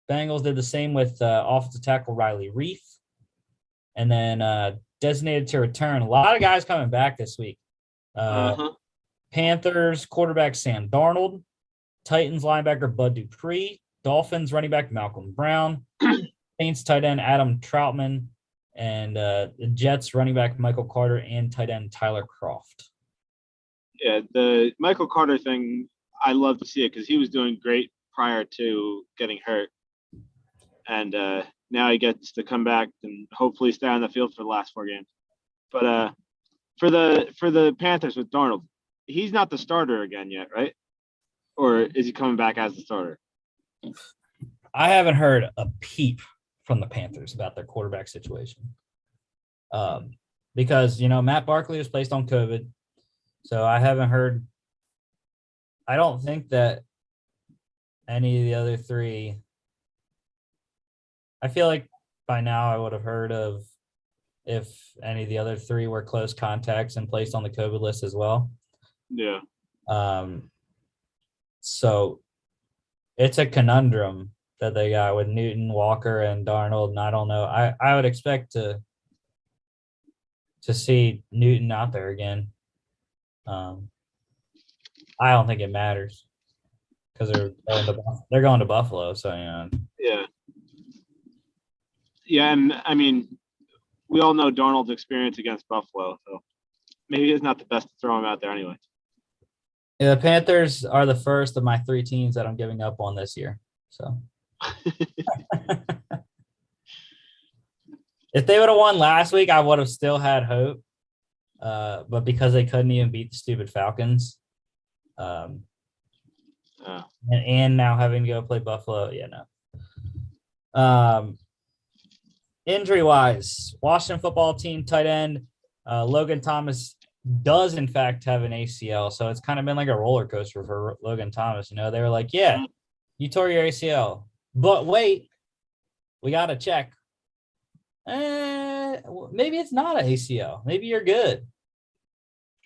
Bengals did the same with offensive tackle Riley Reef. And then designated to return. A lot of guys coming back this week. Panthers quarterback Sam Darnold. Titans linebacker Bud Dupree. Dolphins running back Malcolm Brown. Saints tight end Adam Troutman. And the Jets running back Michael Carter and tight end Tyler Kroft. Yeah, the Michael Carter thing, I love to see it because he was doing great prior to getting hurt. And now he gets to come back and hopefully stay on the field for the last 4 games. But for the Panthers with Darnold, he's not the starter again yet, right? Or is he coming back as the starter? I haven't heard a peep from the Panthers about their quarterback situation. Because, Matt Barkley was placed on COVID. So I haven't heard. I don't think that any of the other 3. I feel like by now I would have heard of if any of the other 3 were close contacts and placed on the COVID list as well. Yeah. So it's a conundrum that they got with Newton, Walker, and Darnold, and I don't know. I would expect to see Newton out there again. I don't think it matters because they're going to Buffalo. So Yeah. Yeah, and I mean, we all know Darnold's experience against Buffalo, so maybe it's not the best to throw him out there anyway. Yeah, the Panthers are the first of my 3 teams that I'm giving up on this year. So if they would have won last week, I would have still had hope. But because they couldn't even beat the stupid Falcons, and now having to go play Buffalo, no. Injury-wise, Washington football team tight end Logan Thomas does in fact have an ACL, so it's kind of been like a roller coaster for Logan Thomas. They were like, "Yeah, you tore your ACL, but wait, we got to check. Maybe it's not an ACL. Maybe you're good."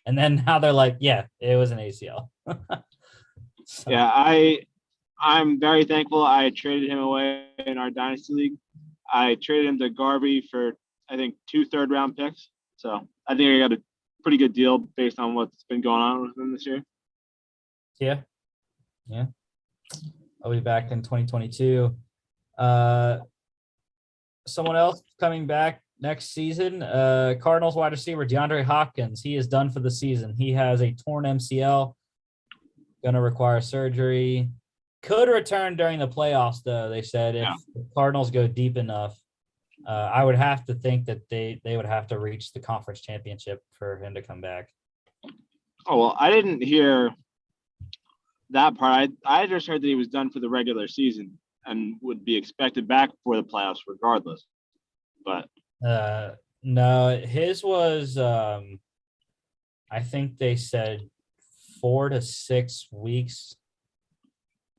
And then now they're like, "Yeah, it was an ACL." So. Yeah, I'm very thankful I traded him away in our Dynasty League. I traded him to Garvey for, I think, 2 third-round picks. So I think I got a pretty good deal based on what's been going on with him this year. Yeah. I'll be back in 2022. Someone else coming back next season, Cardinals wide receiver DeAndre Hopkins. He is done for the season. He has a torn MCL, going to require surgery. Could return during the playoffs, though, they said, if the Cardinals go deep enough. I would have to think that they would have to reach the conference championship for him to come back. Oh, well, I didn't hear that part. I just heard that he was done for the regular season and would be expected back for the playoffs regardless. But no, his was I think they said 4 to 6 weeks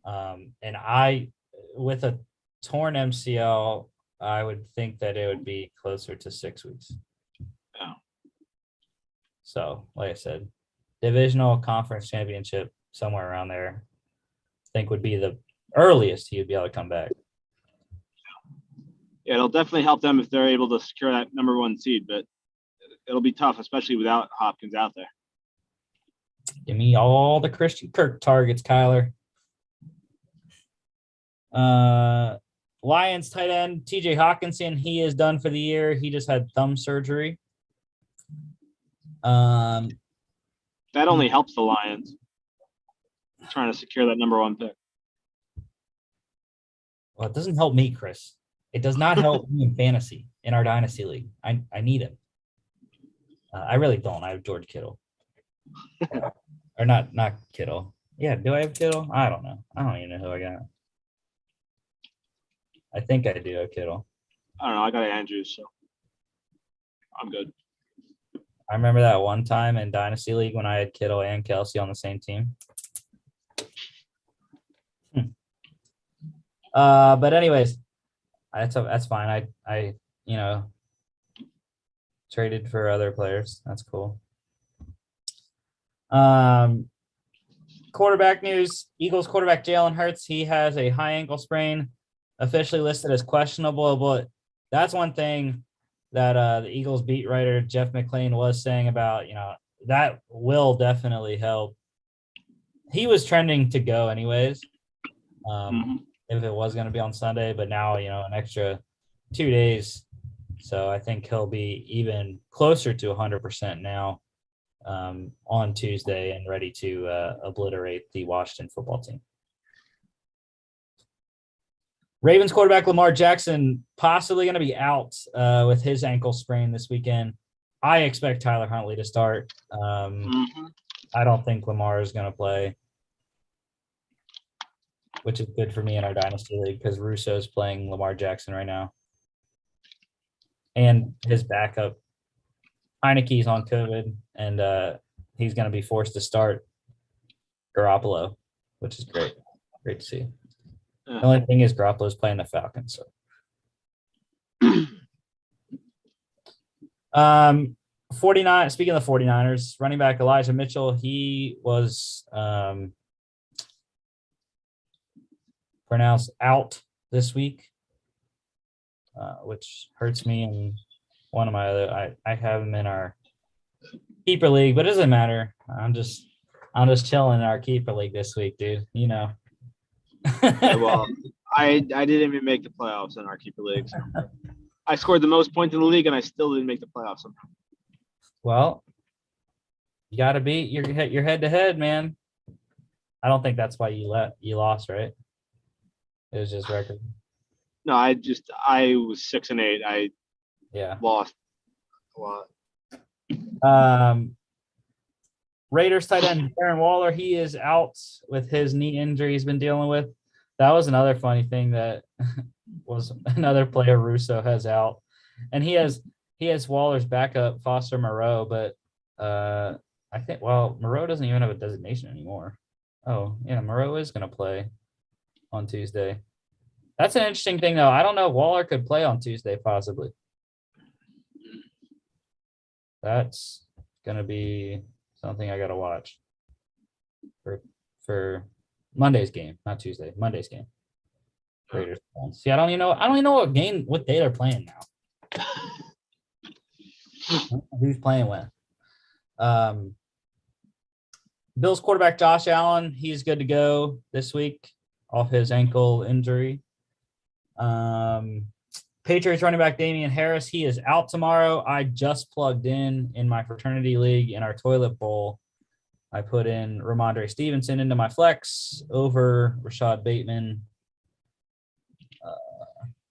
And with a torn MCL, I would think that it would be closer to 6 weeks. Oh. So, like I said, divisional conference championship, somewhere around there, I think would be the earliest he would be able to come back. Yeah, it'll definitely help them if they're able to secure that number 1 seed, but it'll be tough, especially without Hopkins out there. Give me all the Christian Kirk targets, Kyler. Lions tight end TJ Hawkinson, he is done for the year. He just had thumb surgery. That only helps the Lions trying to secure that number 1 pick. Well, it doesn't help me, Chris. It does not help me in fantasy in our dynasty league. I need him. I really don't. I have George Kittle. Or not Kittle. Yeah, do I have Kittle? I don't know. I don't even know who I got. I think I do have Kittle. I don't know. I got Andrews, so I'm good. I remember that one time in Dynasty League when I had Kittle and Kelsey on the same team. But anyways, that's fine. I traded for other players. That's cool. Quarterback news: Eagles quarterback Jalen Hurts. He has a high ankle sprain, officially listed as questionable. But that's one thing that the Eagles beat writer Jeff McClain was saying about, that will definitely help. He was trending to go anyways, if it was going to be on Sunday, but now, an extra 2 days. So I think he'll be even closer to 100% now on Tuesday and ready to obliterate the Washington football team. Ravens quarterback Lamar Jackson possibly going to be out with his ankle sprain this weekend. I expect Tyler Huntley to start. I don't think Lamar is going to play, which is good for me in our Dynasty League because Russo's playing Lamar Jackson right now. And his backup, Heineke's on COVID, and he's going to be forced to start Garoppolo, which is great. Great to see. The only thing is Garoppolo's playing the Falcons. So. 49. Speaking of the 49ers, running back Elijah Mitchell, he was pronounced out this week, which hurts me. And one of my other, I have him in our keeper league, but it doesn't matter. I'm just chilling in our keeper league this week, dude. Well, I didn't even make the playoffs in our keeper league. So. I scored the most points in the league, and I still didn't make the playoffs. Well, you got to beat your head-to-head, man. I don't think that's why you lost, right? It was just record. No, I was 6-8. I lost a lot. Raiders tight end Darren Waller, he is out with his knee injury he's been dealing with. That was another funny thing that was another player Russo has out. And he has Waller's backup, Foster Moreau, but I think, Moreau doesn't even have a designation anymore. Oh, yeah, Moreau is going to play on Tuesday. That's an interesting thing, though. I don't know. Waller could play on Tuesday, possibly. That's going to be something I got to watch for Monday's game, not Tuesday. Monday's game. Raiders. See, I don't even know what day they're playing now. Who's playing when? Bills quarterback Josh Allen, he's good to go this week off his ankle injury. Patriots running back Damian Harris, he is out tomorrow. I just plugged in my fraternity league in our toilet bowl. I put in Ramondre Stevenson into my flex over Rashad Bateman.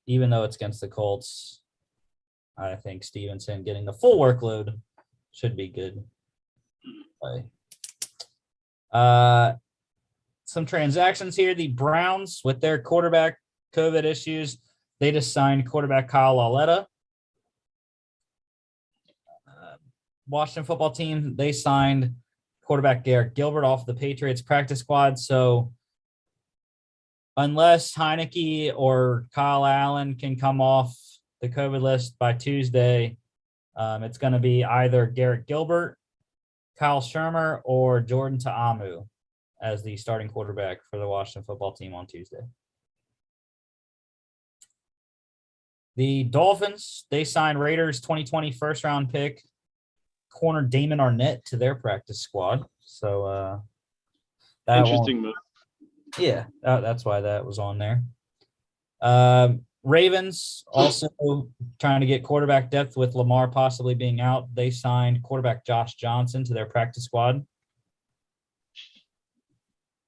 Even though it's against the Colts, I think Stevenson getting the full workload should be good. Some transactions here. The Browns, with their quarterback COVID issues, they just signed quarterback Kyle Lauletta. Washington football team, they signed quarterback Garrett Gilbert off the Patriots practice squad. So unless Heineke or Kyle Allen can come off the COVID list by Tuesday, it's going to be either Garrett Gilbert, Kyle Shermer, or Jordan Ta'amu as the starting quarterback for the Washington football team on Tuesday. The Dolphins, they signed Raiders 2020 first-round pick corner Damon Arnett to their practice squad. So that Interesting move. Yeah, that's why that was on there. Ravens also trying to get quarterback depth with Lamar possibly being out. They signed quarterback Josh Johnson to their practice squad.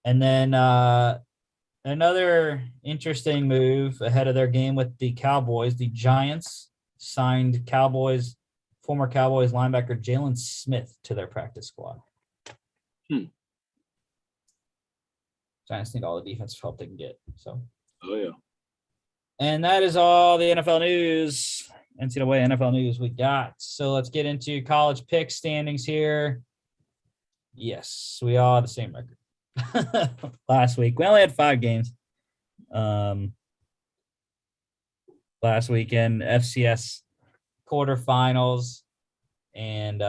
And then another interesting move ahead of their game with the Cowboys. The Giants signed former Cowboys linebacker Jalen Smith to their practice squad. Giants need all the defensive help they can get. So. Oh, yeah. And that is all the NFL news, NCAA NFL news we got. So let's get into college pick standings here. Yes, we all have the same record. Last week, we only had 5 games. Last weekend, FCS quarterfinals, and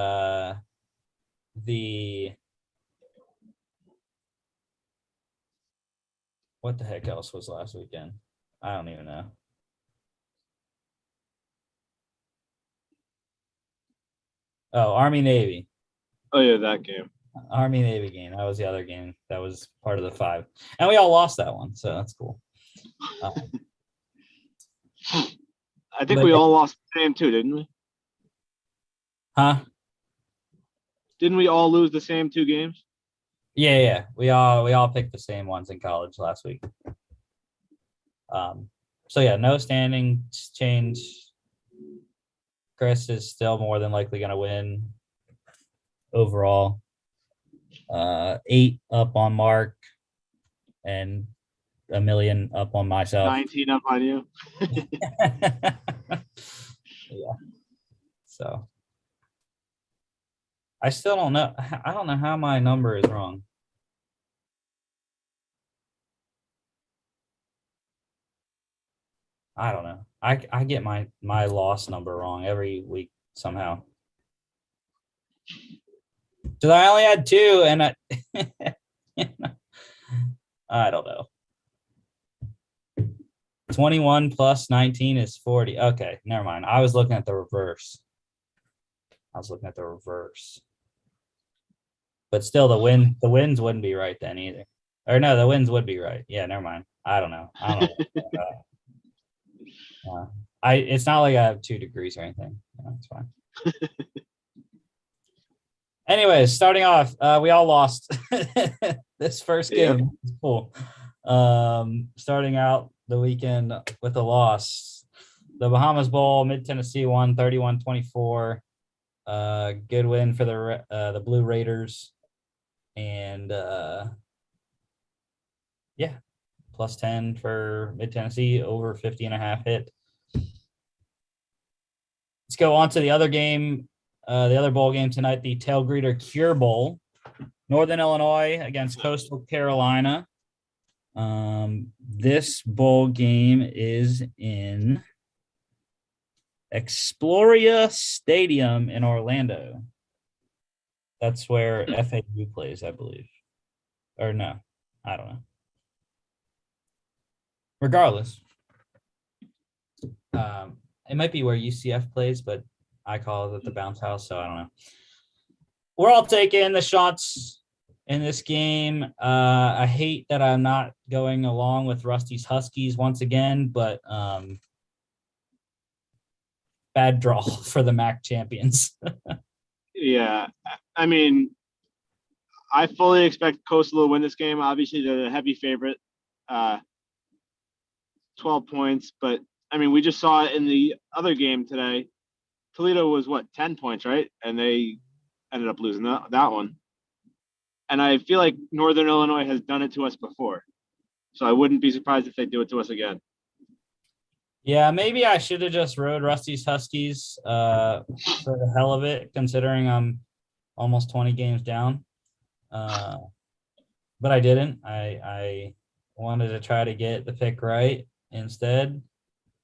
what the heck else was last weekend? I don't even know. Oh, Army-Navy. Oh, yeah, that game. Army-Navy game. That was the other game. That was part of the 5. And we all lost that one, so that's cool. I think we all lost the same too, didn't we? Huh? Didn't we all lose the same 2 games? Yeah. We all picked the same ones in college last week. So yeah, no standings change. Chris is still more than likely going to win overall. 8 up on Mark and a million up on myself. 19 up on you. Yeah. So I still don't know. I don't know how my number is wrong. I don't know. I get my loss number wrong every week somehow. Because I only had 2, and I don't know. 21 plus 19 is 40. Okay, never mind. I was looking at the reverse. But still, the wins wouldn't be right then either. Or no, the wins would be right. Yeah, never mind. I don't know. It's not like I have 2 degrees or anything. It's fine. Anyways, starting off, we all lost this first game. Yep. Cool. Starting out the weekend with a loss. The Bahamas Bowl, Mid-Tennessee won 31-24. Good win for the Blue Raiders. And plus 10 for Mid-Tennessee, over 50.5 hit. Let's go on to the other game. The other bowl game tonight, the Tail Greeter Cure Bowl, Northern Illinois against Coastal Carolina. This bowl game is in Exploria Stadium in Orlando. That's where FAU plays, I believe. Or no, I don't know. Regardless, it might be where UCF plays, but I call it the bounce house, so I don't know. We're all taking the shots in this game. I hate that I'm not going along with Rusty's Huskies once again, but bad draw for the MAC champions. Yeah, I mean, I fully expect Coastal to win this game. Obviously, they're the heavy favorite, 12 points. But, I mean, we just saw it in the other game today. Toledo was, 10 points, right? And they ended up losing that one. And I feel like Northern Illinois has done it to us before. So I wouldn't be surprised if they do it to us again. Yeah, maybe I should have just rode Rusty's Huskies for the hell of it, considering I'm almost 20 games down. But I didn't. I wanted to try to get the pick right instead.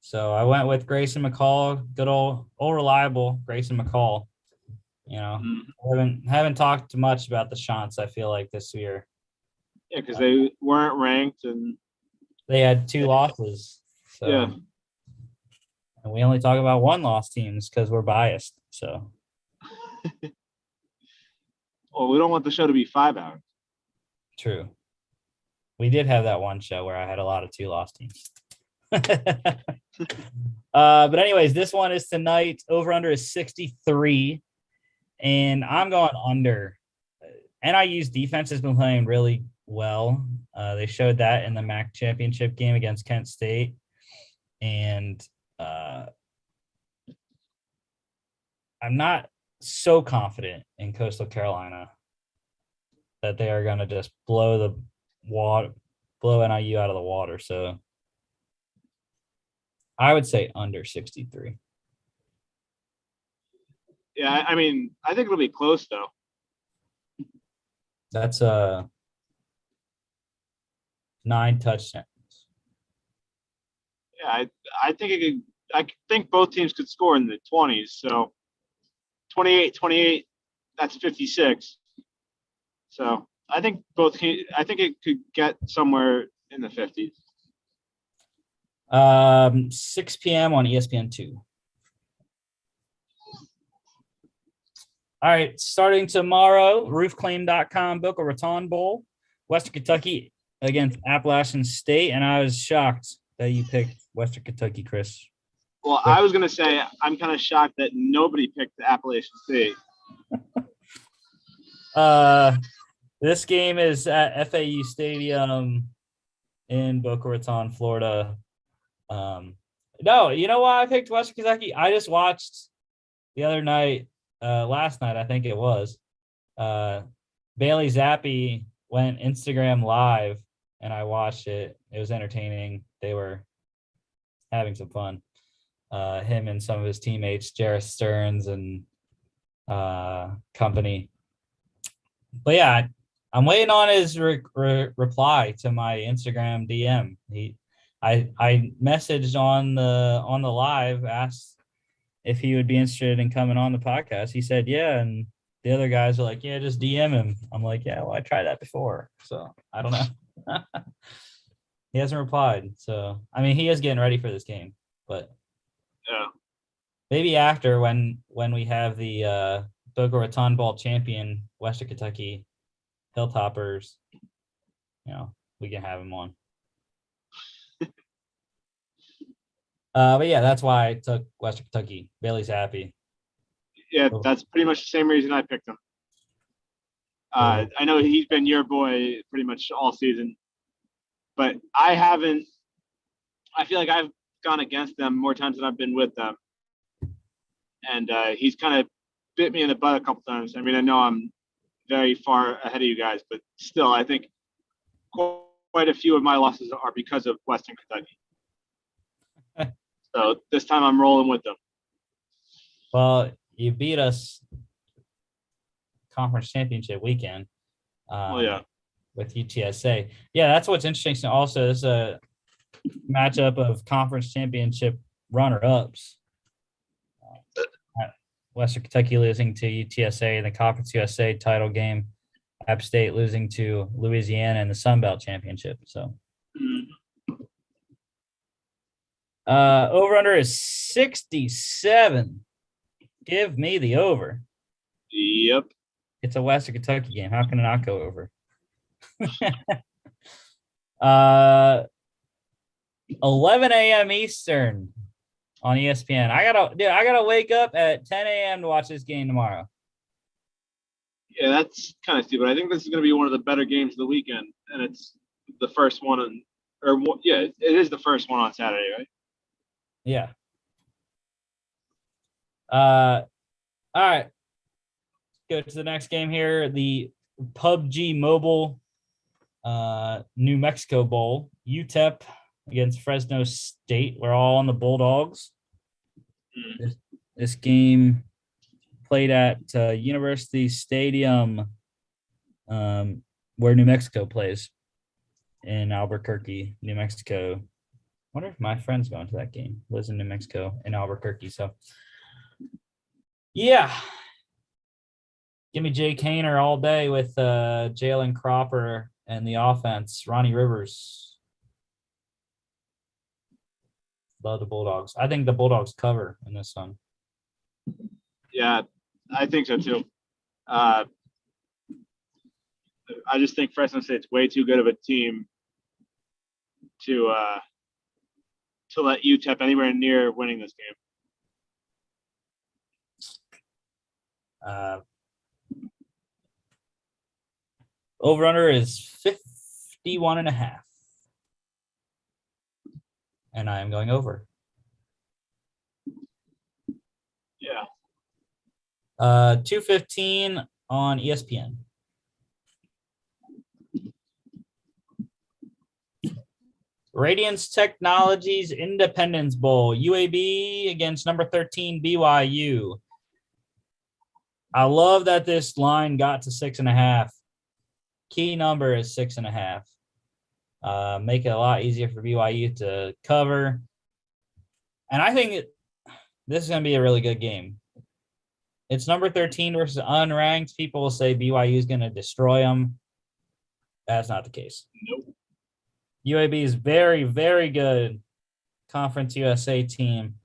So I went with Grayson McCall, good old reliable Grayson McCall. Haven't talked much about the Shants, I feel like, this year. Yeah, because they weren't ranked and they had 2 losses. So yeah. And we only talk about 1-loss teams because we're biased. So well, we don't want the show to be 5 hours. True. We did have that one show where I had a lot of 2-loss teams. But anyways, this one is tonight. Over under is 63. And I'm going under. NIU's defense has been playing really well. They showed that in the MAC championship game against Kent State. And I'm not so confident in Coastal Carolina that they are going to just blow NIU out of the water. So I would say under 63. Yeah, I mean, I think it'll be close though. That's 9 touchdowns. Yeah, I think it could. I think both teams could score in the 20s. So 28, that's 56. So I think it could get somewhere in the 50s. 6 p.m. on ESPN2. All right, starting tomorrow, roofclaim.com, Boca Raton Bowl, Western Kentucky against Appalachian State, and I was shocked that you picked Western Kentucky, Chris. Well, I was going to say I'm kind of shocked that nobody picked the Appalachian State. This game is at FAU Stadium in Boca Raton, Florida. No, you know why I picked Western Kentucky? I just watched the other night. Last night, I think it was, Bailey Zappi went Instagram live and I watched it. It was entertaining. They were having some fun. Him and some of his teammates, Jarrett Stearns and company. But yeah, I'm waiting on his reply to my Instagram DM. I messaged on the live, asked if he would be interested in coming on the podcast. He said, yeah. And the other guys are like, yeah, just DM him. I'm like, yeah, well, I tried that before. So I don't know. He hasn't replied. So, I mean, he is getting ready for this game, but yeah, maybe after when we have the Boca Raton Bowl champion, Western Kentucky Hilltoppers, we can have him on. But yeah, that's why I took Western Kentucky. Bailey's happy. Yeah, that's pretty much the same reason I picked him. I know he's been your boy pretty much all season, but I haven't. I feel like I've gone against them more times than I've been with them, and he's kind of bit me in the butt a couple times. I mean, I know I'm very far ahead of you guys, but still, I think quite a few of my losses are because of Western Kentucky. So this time I'm rolling with them. Well, you beat us conference championship weekend. Yeah. With UTSA. Yeah, that's what's interesting. So also, this is a matchup of conference championship runner-ups. Western Kentucky losing to UTSA in the Conference USA title game. App State losing to Louisiana in the Sun Belt Championship. So. Over under is 67. Give me the over. Yep. It's a Western Kentucky game. How can it not go over? 11 a.m. Eastern on ESPN. I gotta wake up at 10 a.m. to watch this game tomorrow. Yeah, that's kind of stupid. I think this is going to be one of the better games of the weekend, and it's the first one it is the first one on Saturday, right? Yeah. All right. Go to the next game here. The PUBG Mobile New Mexico Bowl. UTEP against Fresno State. We're all on the Bulldogs. This game played at University Stadium, where New Mexico plays. in Albuquerque, New Mexico. Wonder if my friend's going to that game. Lives in New Mexico in Albuquerque. So, yeah. Give me Jay Kaner all day with Jalen Cropper and the offense. Ronnie Rivers. Love the Bulldogs. I think the Bulldogs cover in this one. Yeah, I think so too. I just think Fresno State's way too good of a team to let UTEP anywhere near winning this game. Over-under is 51.5. And I am going over. Yeah. 2:15 on ESPN. Radiance Technologies Independence Bowl. UAB against number 13 BYU. I love that this line got to 6.5. Key number is 6.5. Make it a lot easier for BYU to cover. And I think this is going to be a really good game. It's number 13 versus unranked. People will say BYU is going to destroy them. That's not the case. Nope. UAB is very, very good Conference USA team.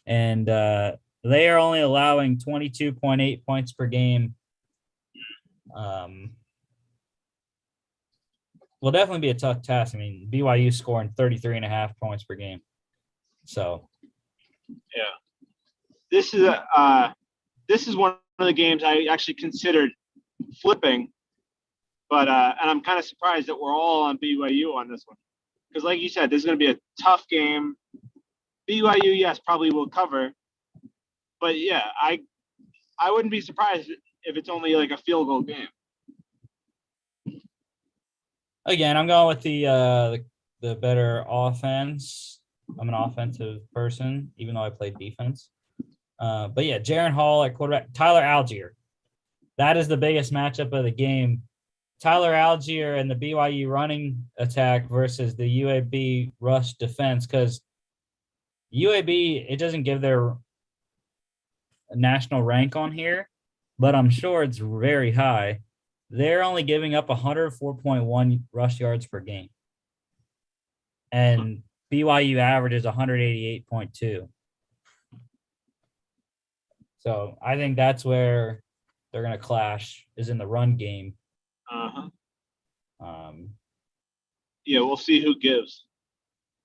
And they are only allowing 22.8 points per game. Will definitely be a tough task. I mean, BYU scoring 33.5 points per game. So, yeah, this is one of the games I actually considered flipping, but and I'm kind of surprised that we're all on BYU on this one because, like you said, this is going to be a tough game. BYU, yes, probably will cover, but yeah, I wouldn't be surprised if it's only like a field goal game. Again, I'm going with the better offense. I'm an offensive person, even though I played defense. But yeah, Jaron Hall at quarterback, Tyler Algier. That is the biggest matchup of the game. Tyler Algier and the BYU running attack versus the UAB rush defense, because UAB, it doesn't give their national rank on here, but I'm sure it's very high. They're only giving up 104.1 rush yards per game. And BYU average is 188.2. So I think that's where they're going to clash, is in the run game. Uh-huh. Yeah, we'll see who gives.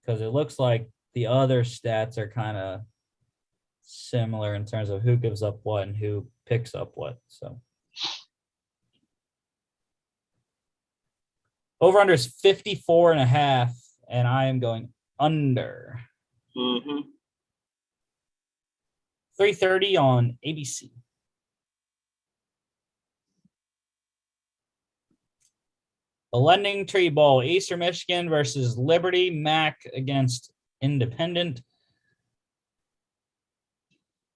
Because it looks like the other stats are kind of similar in terms of who gives up what and who picks up what. So over under is 54.5, and I am going under. 3:30 on ABC. The Lending Tree Bowl, Eastern Michigan versus Liberty. Mac against Independent.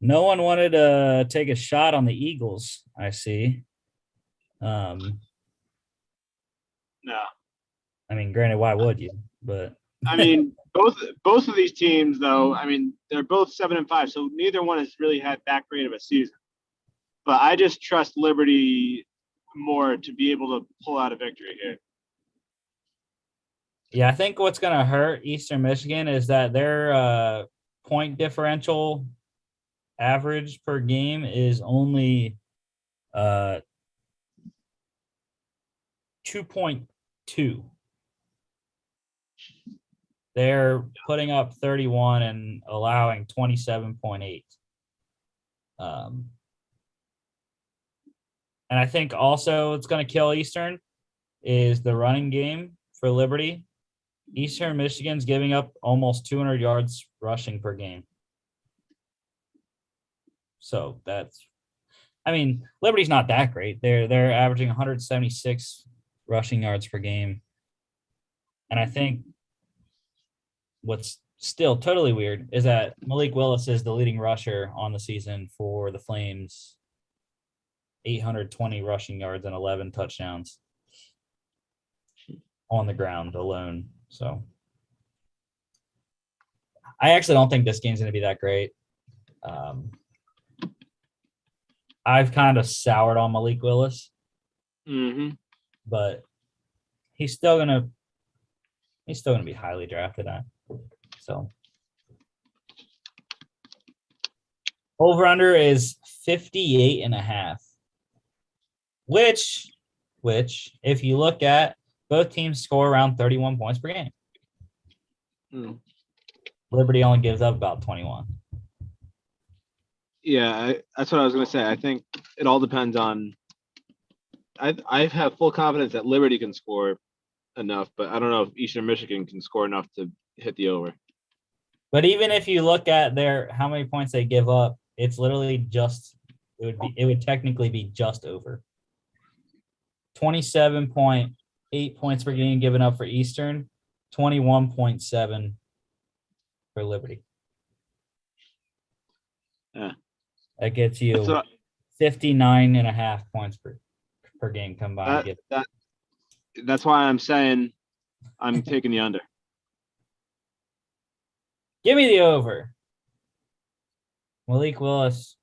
No one wanted to take a shot on the Eagles, I see. No. I mean, granted, why would you? But I mean, both of these teams, though, I mean, they're both 7-5, so neither one has really had that great of a season. But I just trust Liberty more to be able to pull out a victory here. Yeah, I think what's going to hurt Eastern Michigan is that their point differential average per game is only 2.2. They're putting up 31 and allowing 27.8. And I think also it's going to kill Eastern is the running game for Liberty. Eastern Michigan's giving up almost 200 yards rushing per game. So that's, I mean, Liberty's not that great. They're averaging 176 rushing yards per game. And I think what's still totally weird is that Malik Willis is the leading rusher on the season for the Flames. 820 rushing yards and 11 touchdowns. on the ground alone. So I actually don't think this game's going to be that great. I've kind of soured on Malik Willis, but he's still gonna be highly drafted at. So over under is 58.5, which if you look at, both teams score around 31 points per game. Liberty only gives up about 21. Yeah, that's what I was going to say. I think it all depends on. I have full confidence that Liberty can score enough, but I don't know if Eastern Michigan can score enough to hit the over. But even if you look at how many points they give up, it's literally it would technically be just over. 27.8 points per game given up for Eastern, 21.7 for Liberty. Yeah. That gets you 59.5 points per game combined. That's why I'm saying I'm taking the under. Give me the over. Malik Willis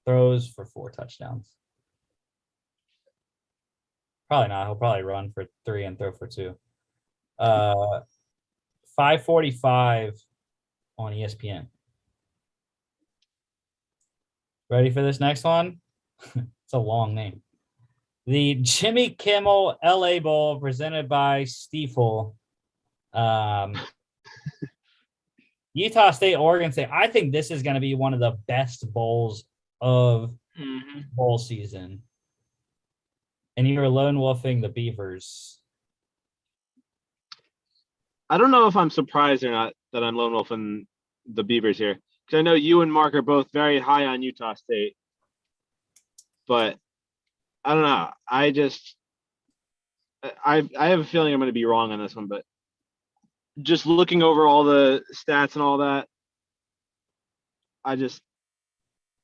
throws for 4 touchdowns. Probably not. He'll probably run for 3 and throw for 2. 5:45 on ESPN. Ready for this next one? It's a long name. The Jimmy Kimmel LA Bowl presented by Stiefel. Utah State, Oregon State. I think this is going to be one of the best bowls of bowl season. And you're lone wolfing the Beavers. I don't know if I'm surprised or not that I'm lone wolfing the Beavers here, because I know you and Mark are both very high on Utah State. But I don't know. I have a feeling I'm going to be wrong on this one, but just looking over all the stats and all that, the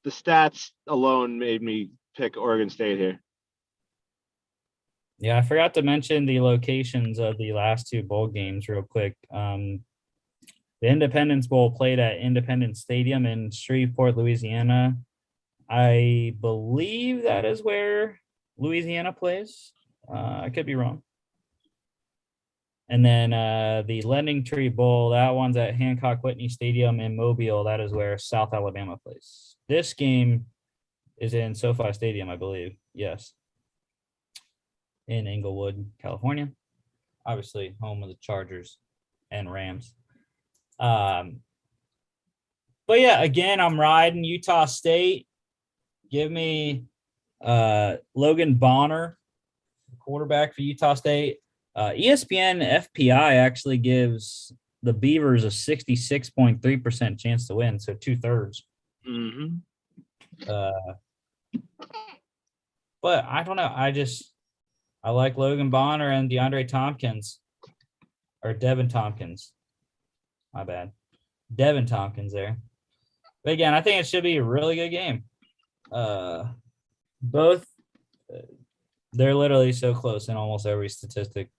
stats alone made me pick Oregon State here. Yeah, I forgot to mention the locations of the last 2 bowl games real quick. The Independence Bowl played at Independence Stadium in Shreveport, Louisiana. I believe that is where Louisiana plays. I could be wrong. And then the Lending Tree Bowl, that one's at Hancock Whitney Stadium in Mobile. That is where South Alabama plays. This game is in SoFi Stadium, I believe. Yes. In Inglewood, California. Obviously, home of the Chargers and Rams. But yeah, again, I'm riding Utah State. Give me Logan Bonner, quarterback for Utah State. ESPN FPI actually gives the Beavers a 66.3% chance to win, so 2/3. But I don't know. I like Logan Bonner and DeAndre Tompkins, or Devin Tompkins. My bad. Devin Tompkins there. But again, I think it should be a really good game. Both, they're literally so close in almost every statistic,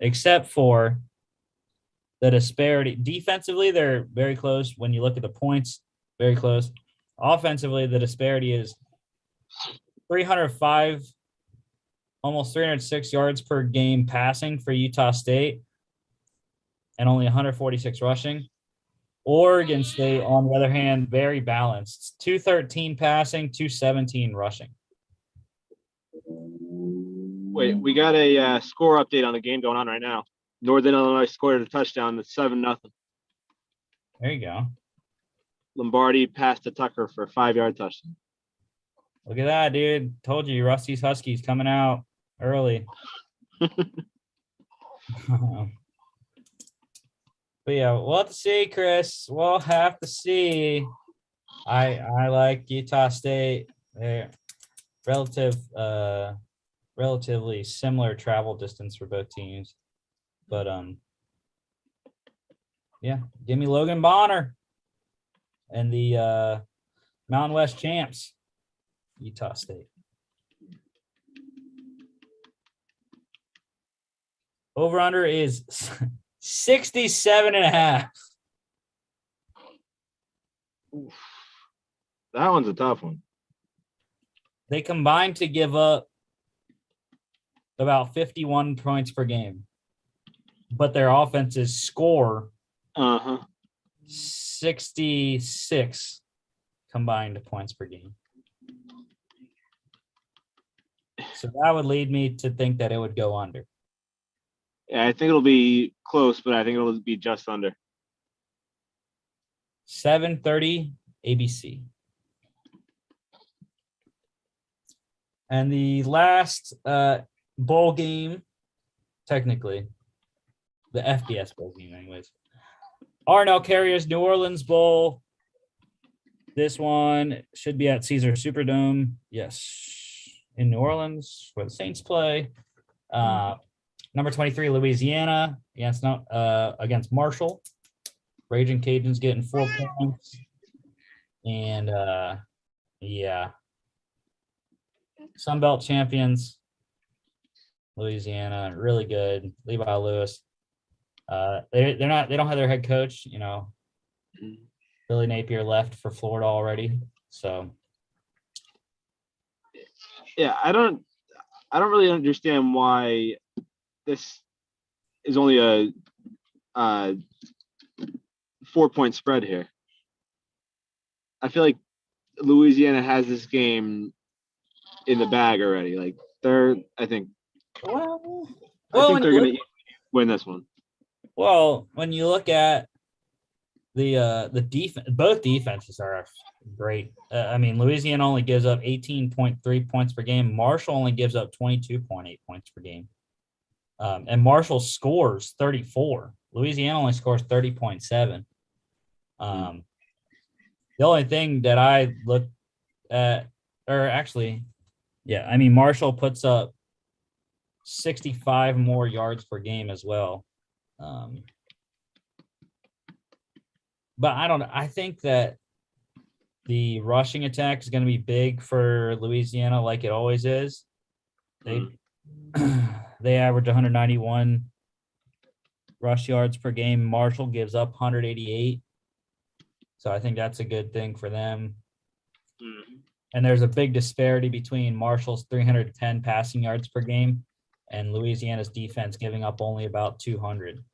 except for the disparity. Defensively, they're very close. When you look at the points, very close. Offensively, the disparity is 305, almost 306 yards per game passing for Utah State, and only 146 rushing. Oregon State, on the other hand, very balanced. 213 passing, 217 rushing. Wait, we got a score update on the game going on right now. Northern Illinois scored a touchdown. It's 7-0. There you go. Lombardi passed to Tucker for a 5-yard touchdown. Look at that, dude. Told you, Rusty's Huskies coming out early. But yeah, we'll have to see, Chris. We'll have to see. I like Utah State. They're relatively similar travel distance for both teams. But yeah, give me Logan Bonner and the Mountain West champs, Utah State. Over-under is 67.5. That one's a tough one. They combined to give up about 51 points per game, but their offenses score 66 combined points per game. So that would lead me to think that it would go under. Yeah, I think it'll be close, but I think it'll be just under. 7:30 ABC. And the last bowl game, technically, the FBS bowl game, anyways. Arnold Carriers New Orleans Bowl. This one should be at Caesar Superdome. Yes, in New Orleans where the Saints play. Number 23, Louisiana against Marshall. Raging Cajuns getting 4 points. And Sunbelt champions, Louisiana, really good. Levi Lewis. They don't have their head coach. Billy Napier left for Florida already. So yeah, I don't really understand why this is only a 4-point spread here. I feel like Louisiana has this game in the bag already. Like I think they're going to win this one. Well, when you look at the defense, both defenses are great. Louisiana only gives up 18.3 points per game. Marshall only gives up 22.8 points per game. And Marshall scores 34. Louisiana only scores 30.7. The only thing that I look at, Marshall puts up 65 more yards per game as well. But I think that the rushing attack is going to be big for Louisiana, like it always is. They average 191 rush yards per game. Marshall gives up 188. So I think that's a good thing for them. And there's a big disparity between Marshall's 310 passing yards per game and Louisiana's defense giving up only about 200.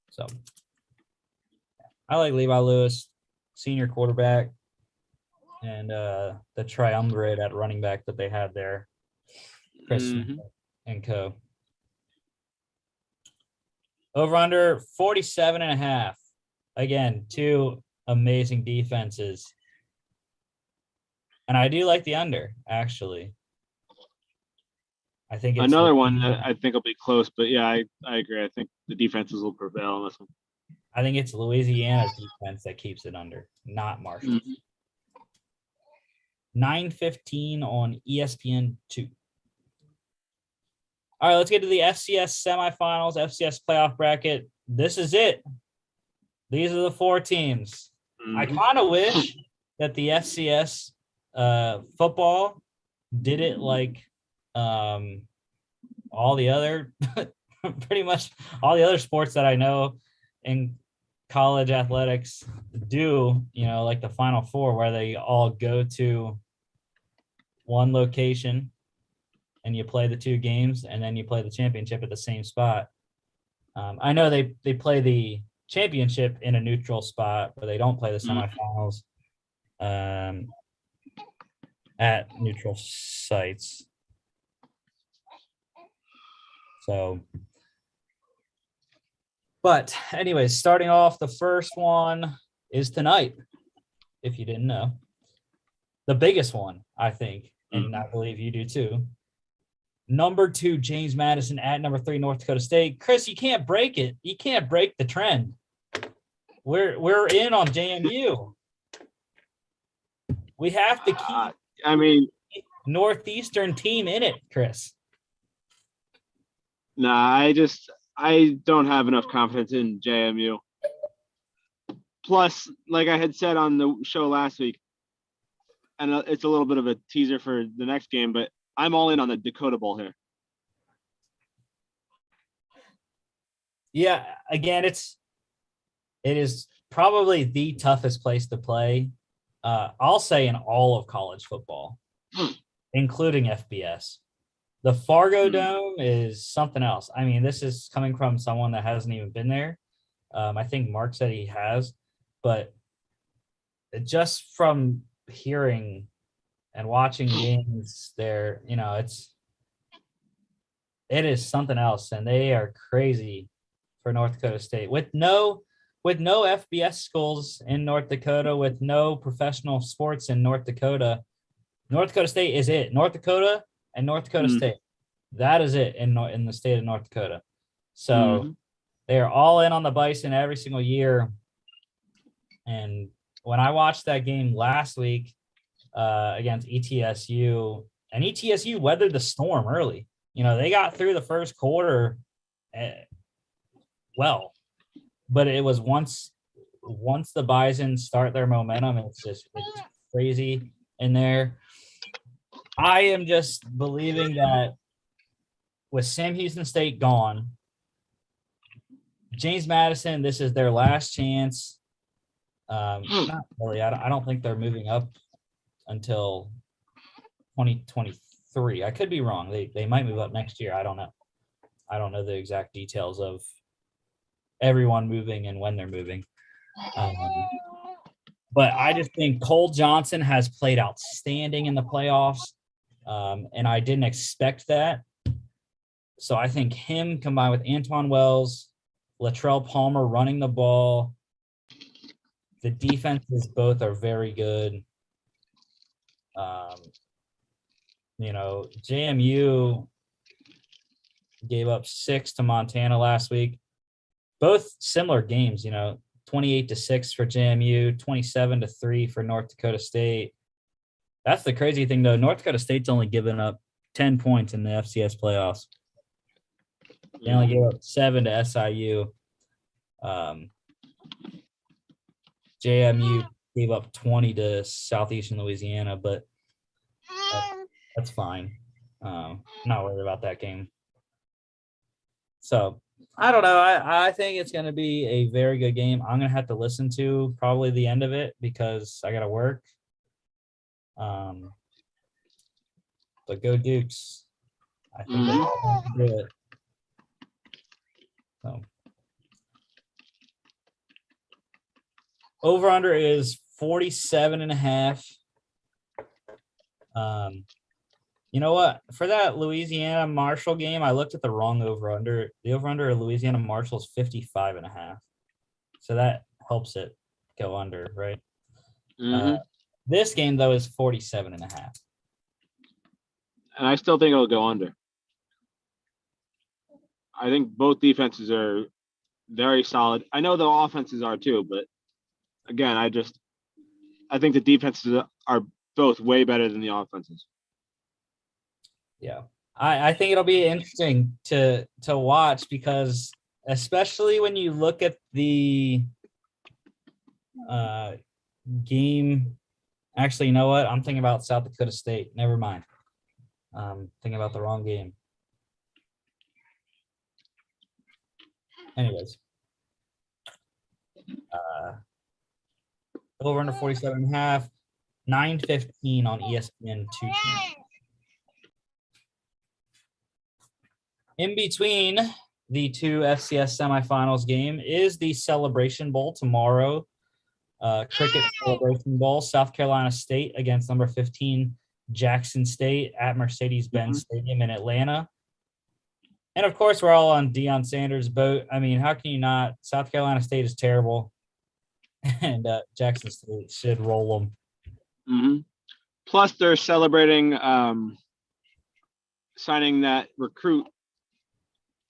So I like Levi Lewis, senior quarterback, and the triumvirate at running back that they had there, Chris and co. Over under 47.5. Again, two amazing defenses. And I do like the under, actually. I think it's another one that I think will be close, but yeah, I agree. I think the defenses will prevail on this one. I think it's Louisiana's defense that keeps it under, not Marshall's. 9:15 on ESPN2. All right, let's get to the FCS semifinals, FCS playoff bracket. This is it. These are the 4 teams. I kind of wish that the FCS football did it like all the other, pretty much all the other sports that I know in college athletics do, like the Final Four, where they all go to one location and you play the 2 games and then you play the championship at the same spot. I know they play the championship in a neutral spot, but they don't play the semifinals at neutral sites. So, but anyways, starting off, the first one is tonight, if you didn't know. The biggest one, I think, and I believe you do too. Number 2, James Madison at number 3, North Dakota State. Chris, you can't break it. You can't break the trend. We're in on JMU. We have to keep Northeastern team in it, Chris. Nah, I don't have enough confidence in JMU. Plus, like I had said on the show last week, and it's a little bit of a teaser for the next game, but I'm all in on the Dakota Bowl here. Yeah, again, it is probably the toughest place to play. I'll say in all of college football, including FBS. The Fargo Dome is something else. I mean, this is coming from someone that hasn't even been there. I think Mark said he has, but just from hearing and watching games there, it is something else, and they are crazy for North Dakota State with no FBS schools in North Dakota, with no professional sports in North Dakota. North Dakota State is it. North Dakota and North Dakota State. That is it in the state of North Dakota. So they are all in on the Bison every single year. And when I watched that game last week against ETSU, and ETSU weathered the storm early. They got through the first quarter well, but it was once the Bison start their momentum, it's crazy in there. I am just believing that with Sam Houston State gone, James Madison, this is their last chance. Not really. I don't think they're moving up until 2023. I could be wrong. They might move up next year. I don't know. I don't know the exact details of everyone moving and when they're moving. But I just think Cole Johnson has played outstanding in the playoffs, and I didn't expect that. So I think him combined with Antoine Wells, Latrell Palmer running the ball, the defenses both are very good. JMU gave up 6 to Montana last week. Both similar games, 28-6 for JMU, 27-3 for North Dakota State. That's the crazy thing, though. North Dakota State's only given up 10 points in the FCS playoffs. They only gave up 7 to SIU. JMU gave up 20 to Southeastern Louisiana, but that's fine. Not worried about that game. So I don't know. I think it's going to be a very good game. I'm going to have to listen to probably the end of it because I got to work. But go Dukes. I think they're all going to do it. So. Over under is 47.5. You know what? For that Louisiana Marshall game, I looked at the wrong over under. The over under of Louisiana Marshall is 55.5. So that helps it go under, right? This game though is 47.5. And I still think it'll go under. I think both defenses are very solid. I know the offenses are too, but again, I think the defenses are both way better than the offenses. Yeah. I think it'll be interesting to watch because especially when you look at the game. Actually, you know what? I'm thinking about South Dakota State. Never mind. Thinking about the wrong game. Anyways. Over under 47.5, 9:15 on ESPN 2. In between the two FCS semifinals game is the Celebration Bowl tomorrow. Cricket Celebration Bowl, South Carolina State against number 15 Jackson State at Mercedes-Benz Stadium in Atlanta. And of course, we're all on Deion Sanders' boat. I mean, how can you not? South Carolina State is terrible. And Jackson State should roll them. Plus, they're celebrating signing that recruit.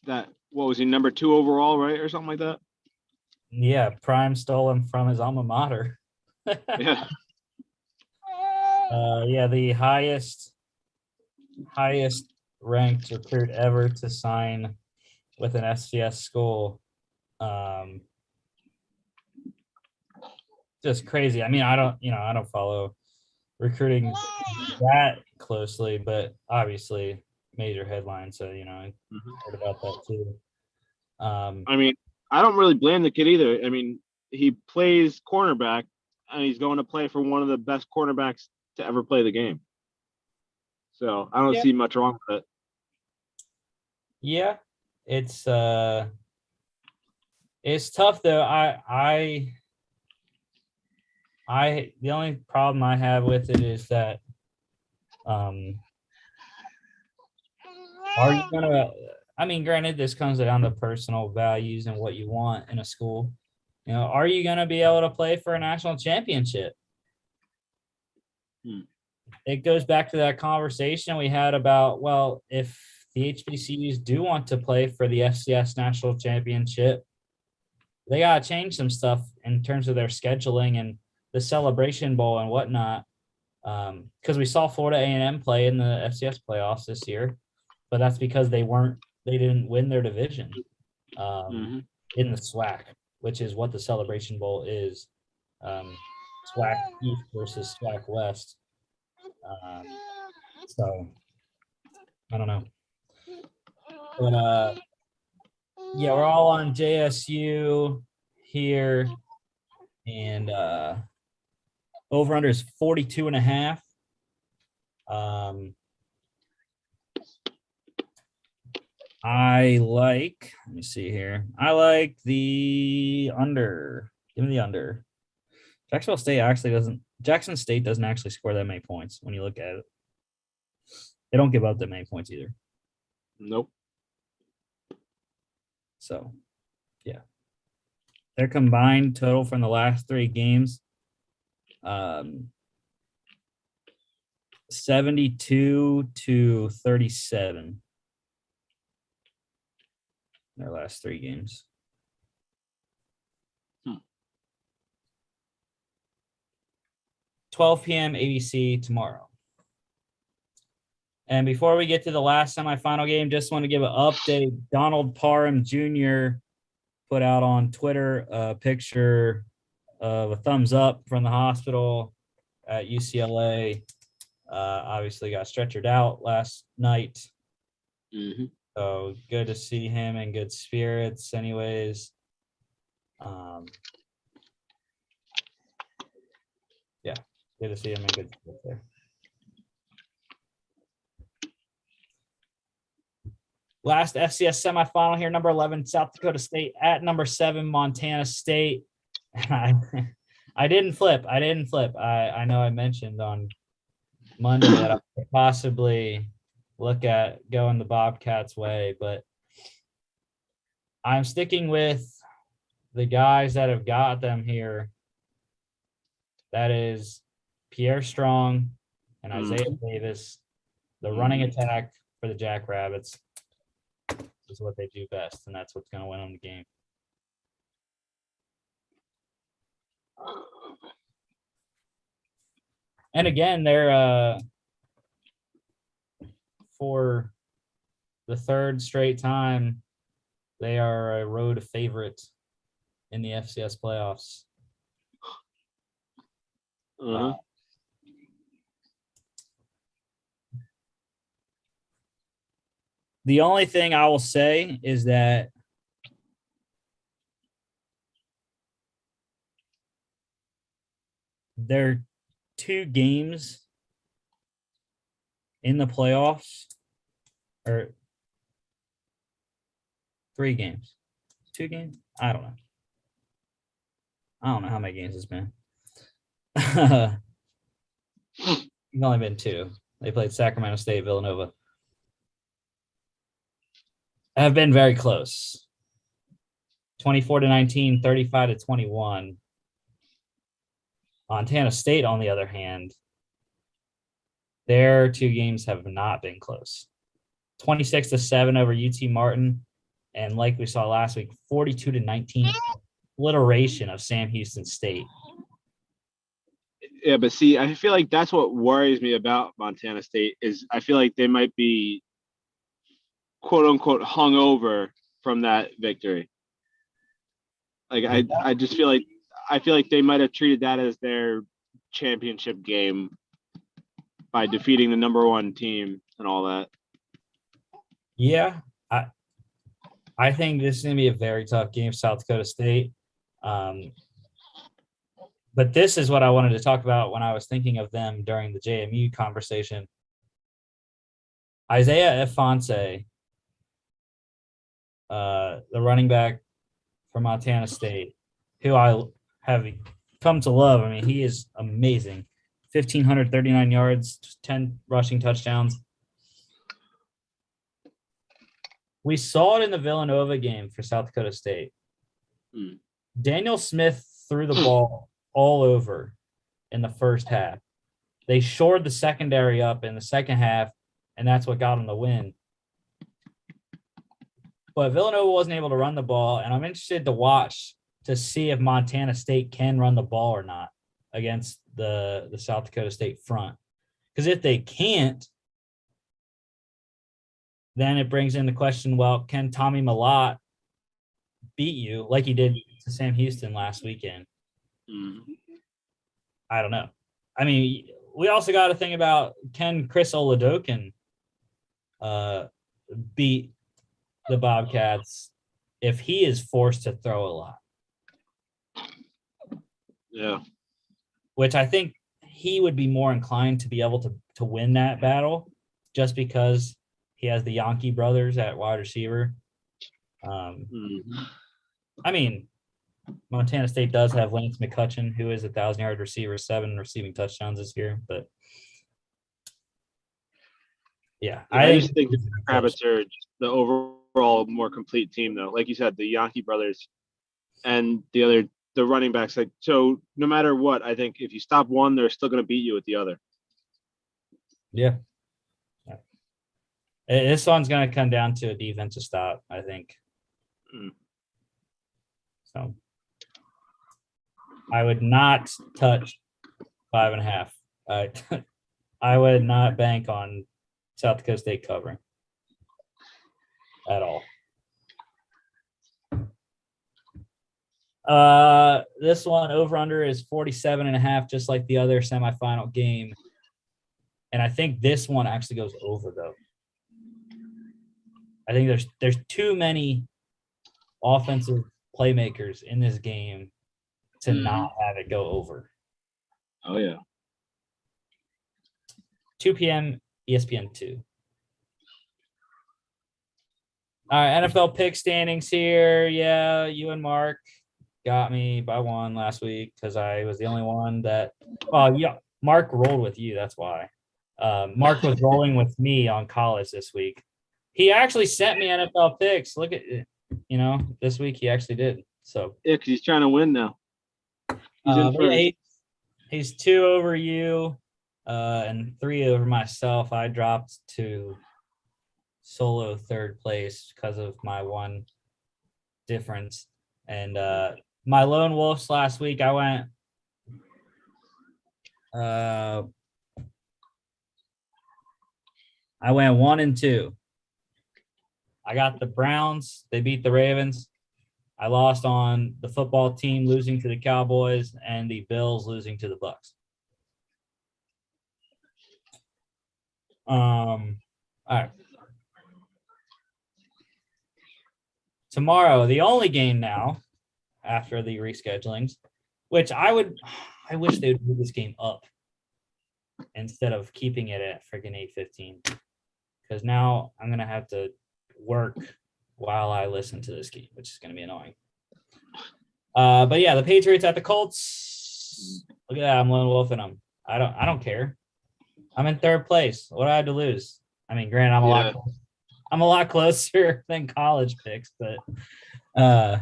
That what was he, number 2 overall, right, or something like that? Yeah, Prime stole him from his alma mater. Yeah. The highest ranked recruit ever to sign with an FCS school. Just crazy. I mean, I don't follow recruiting that closely, but obviously major headline. So, I heard about that too. I mean, I don't really blame the kid either. I mean, he plays cornerback, and he's going to play for one of the best cornerbacks to ever play the game. So I don't Yeah. see much wrong with it. Yeah, it's tough though. The only problem I have with it is that are you gonna I mean, granted, this comes down to personal values and what you want in a school. Are you gonna be able to play for a national championship? It goes back to that conversation we had about, well, if the HBCUs do want to play for the FCS national championship, they got to change some stuff in terms of their scheduling and the Celebration Bowl and whatnot. Because we saw Florida A&M play in the FCS playoffs this year, but that's because they didn't win their division in the SWAC, which is what the Celebration Bowl is. SWAC East versus SWAC West. So I don't know. But yeah, we're all on JSU here, and over under is 42.5. Let me see here. I like the under. Give me the under. Jackson State doesn't actually score that many points when you look at it. They don't give up that many points either. Nope. So, yeah. Their combined total from the last 3 games, 72-37. Their last 3 games. 12 p.m. ABC tomorrow. And before we get to the last semifinal game, just want to give an update. Donald Parham Jr. put out on Twitter a picture of a thumbs up from the hospital at UCLA. Obviously got stretchered out last night. So good to see him in good spirits anyways. Yeah, good to see him in good spirits there. Last FCS semifinal here, number 11, South Dakota State at number 7, Montana State. I didn't flip. I know I mentioned on Monday that I could possibly look at going the Bobcats way, but I'm sticking with the guys that have got them here. That is Pierre Strong and Isaiah Davis, the running attack for the Jackrabbits. Is what they do best, and that's what's going to win them the game. And again, they're for the 3rd straight time, they are a road favorite in the FCS playoffs. The only thing I will say is that there are 2 games in the playoffs, or 3 games. 2 games? I don't know how many games it's been. It's only been 2. They played Sacramento State, Villanova. Have been very close. 24-19, 35-21. Montana State, on the other hand, their 2 games have not been close. 26-7 over UT Martin, and like we saw last week, 42-19 obliteration of Sam Houston State. Yeah, but see, I feel like that's what worries me about Montana State is I feel like they might be quote unquote hungover from that victory. Like I just feel like they might have treated that as their championship game by defeating the number 1 team and all that. Yeah, I think this is going to be a very tough game for South Dakota State. But this is what I wanted to talk about when I was thinking of them during the JMU conversation. Isaiah Ifanse, the running back for Montana State, who I have come to love. I mean, he is amazing. 1,539 yards, 10 rushing touchdowns. We saw it in the Villanova game for South Dakota State. Daniel Smith threw the ball all over in the first half. They shored the secondary up in the second half, and that's what got them the win. But Villanova wasn't able to run the ball, and I'm interested to watch to see if Montana State can run the ball or not against the South Dakota State front. Because if they can't, then it brings in the question, well, can Tommy Mellott beat you like he did to Sam Houston last weekend? I don't know. I mean, we also got to think about, can Chris Oladokin beat the Bobcats if he is forced to throw a lot? Yeah. Which I think he would be more inclined to be able to win that battle just because he has the Yankee brothers at wide receiver. I mean, Montana State does have Lance McCutcheon, who is a 1,000-yard receiver, 7 receiving touchdowns this year. But yeah, I just think the Rabbits are the overall more complete team, though. Like you said, the Yankee brothers and the running backs. Like, so no matter what, I think if you stop one, they're still going to beat you with the other. Yeah. This one's going to come down to a defensive stop, I think. So I would not touch 5.5. I would not bank on South Dakota State covering at all. This one over under is 47.5, just like the other semifinal game. And I think this one actually goes over, though. I think there's too many offensive playmakers in this game to not have it go over. Oh, yeah. 2 p.m. ESPN 2. All right, NFL pick standings here. Yeah, you and Mark got me by 1 last week because I was the only one that – yeah, Mark rolled with you. That's why. Mark was rolling with me on college this week. He actually sent me NFL picks. Look at it. This week he actually did. So yeah, because he's trying to win now. He's in first. Yeah, he's 2 over you and 3 over myself. I dropped to solo third place because of my 1 difference. And my lone wolves last week, I went 1-2. I got the Browns. They beat the Ravens. I lost on the football team losing to the Cowboys and the Bills losing to the Bucs. All right. Tomorrow, the only game now after the reschedulings, which I wish they would move this game up instead of keeping it at freaking 8:15. Because now I'm going to have to work while I listen to this game, which is going to be annoying. But yeah, the Patriots at the Colts. Look at that. I'm lone wolfing them. I don't care. I'm in third place. What do I have to lose? I mean, granted, I'm a lot closer than college picks, but dude,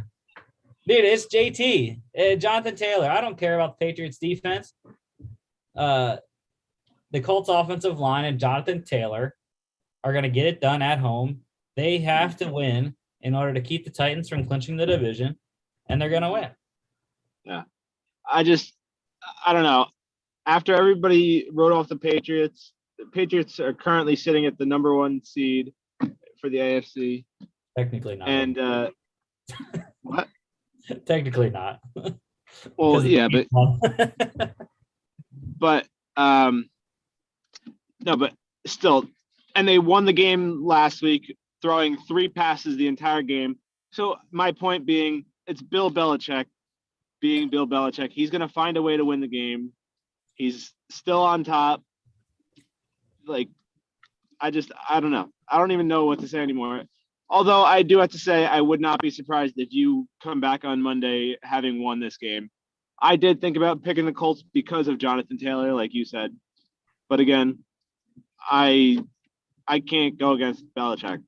it's JT, Jonathan Taylor. I don't care about the Patriots defense. The Colts offensive line and Jonathan Taylor are going to get it done at home. They have to win in order to keep the Titans from clinching the division, and they're going to win. Yeah. I don't know. After everybody wrote off the Patriots are currently sitting at the number 1 seed for the AFC. Technically not. And what? Technically not. Well, yeah, but no, but still, and they won the game last week, throwing 3 passes the entire game. So my point being, it's Bill Belichick being Bill Belichick. He's going to find a way to win the game. He's still on top. Like, I don't know. I don't even know what to say anymore. Although I do have to say, I would not be surprised if you come back on Monday having won this game. I did think about picking the Colts because of Jonathan Taylor, like you said. But again, I can't go against Belichick.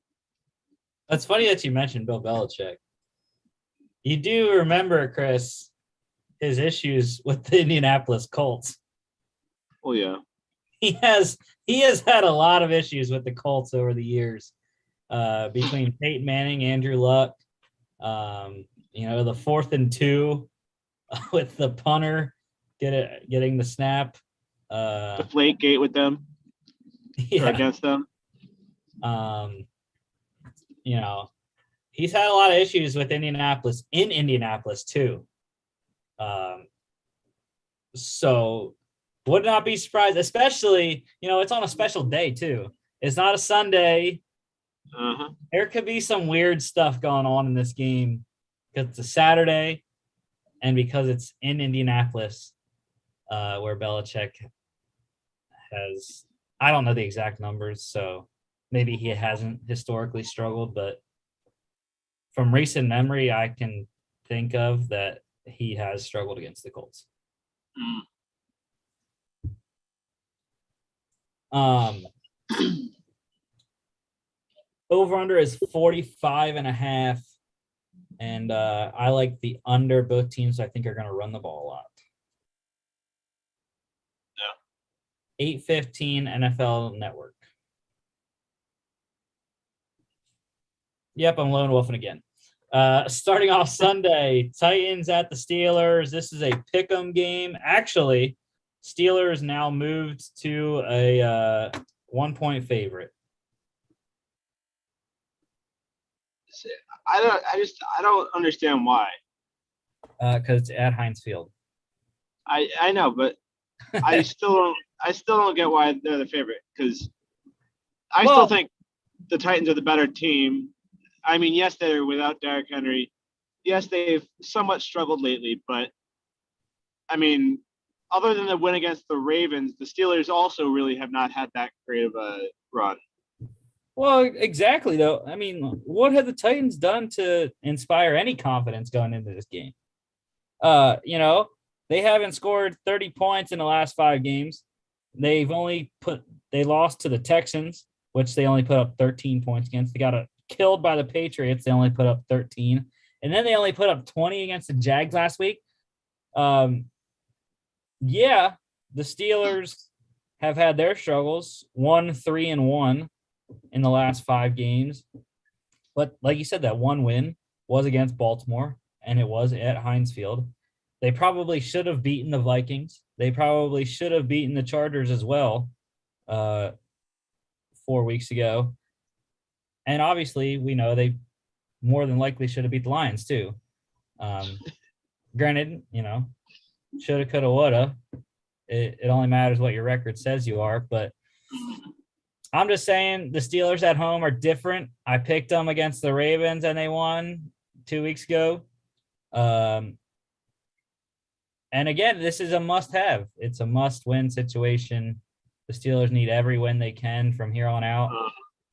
That's funny that you mentioned Bill Belichick. You do remember, Chris, his issues with the Indianapolis Colts. Oh yeah. He has had a lot of issues with the Colts over the years, between Peyton Manning, Andrew Luck, the 4th and 2 with the punter getting the snap. Deflate gate with them or against them. He's had a lot of issues with Indianapolis too. So would not be surprised, especially, it's on a special day too. It's not a Sunday. Uh-huh. There could be some weird stuff going on in this game because it's a Saturday and because it's in Indianapolis, where Belichick has, I don't know the exact numbers, so maybe he hasn't historically struggled, but from recent memory, I can think of that he has struggled against the Colts. Over under is 45.5. And I like the under. Both teams, I think, are going to run the ball a lot. Yeah. 8:15 NFL Network. Yep, I'm lone wolfing again. Starting off Sunday, Titans at the Steelers. This is a pick'em game. Actually, Steelers now moved to a 1-point favorite. I don't understand why. Because it's at Heinz Field. I know, but I still don't get why they're the favorite, because I still think the Titans are the better team. I mean, yes, they're without Derrick Henry. Yes, they've somewhat struggled lately, but I mean, other than the win against the Ravens, the Steelers also really have not had that great of a run. Well, exactly, though. I mean, what have the Titans done to inspire any confidence going into this game? They haven't scored 30 points in the last 5 games. They lost to the Texans, which they only put up 13 points against. They got killed by the Patriots. They only put up 13. And then they only put up 20 against the Jags last week. The Steelers have had their struggles, 3-1 in the last 5 games. But like you said, that one win was against Baltimore, and it was at Heinz Field. They probably should have beaten the Vikings. They probably should have beaten the Chargers as well 4 weeks ago. And obviously, we know they more than likely should have beat the Lions too. Granted, shoulda, coulda, woulda. It only matters what your record says you are. But I'm just saying the Steelers at home are different. I picked them against the Ravens, and they won 2 weeks ago. And again, this is a must-have. It's a must-win situation. The Steelers need every win they can from here on out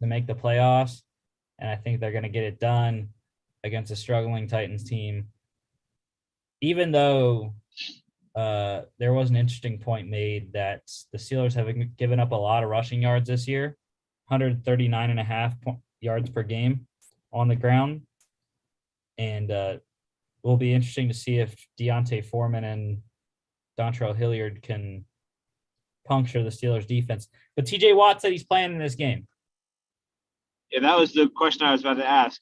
to make the playoffs, and I think they're going to get it done against a struggling Titans team. Even though there was an interesting point made that the Steelers have given up a lot of rushing yards this year, 139.5 yards per game on the ground, and will be interesting to see if Deontay Foreman and Dontrell Hilliard can puncture the Steelers defense. But TJ Watt said he's playing in this game. Yeah, that was the question I was about to ask.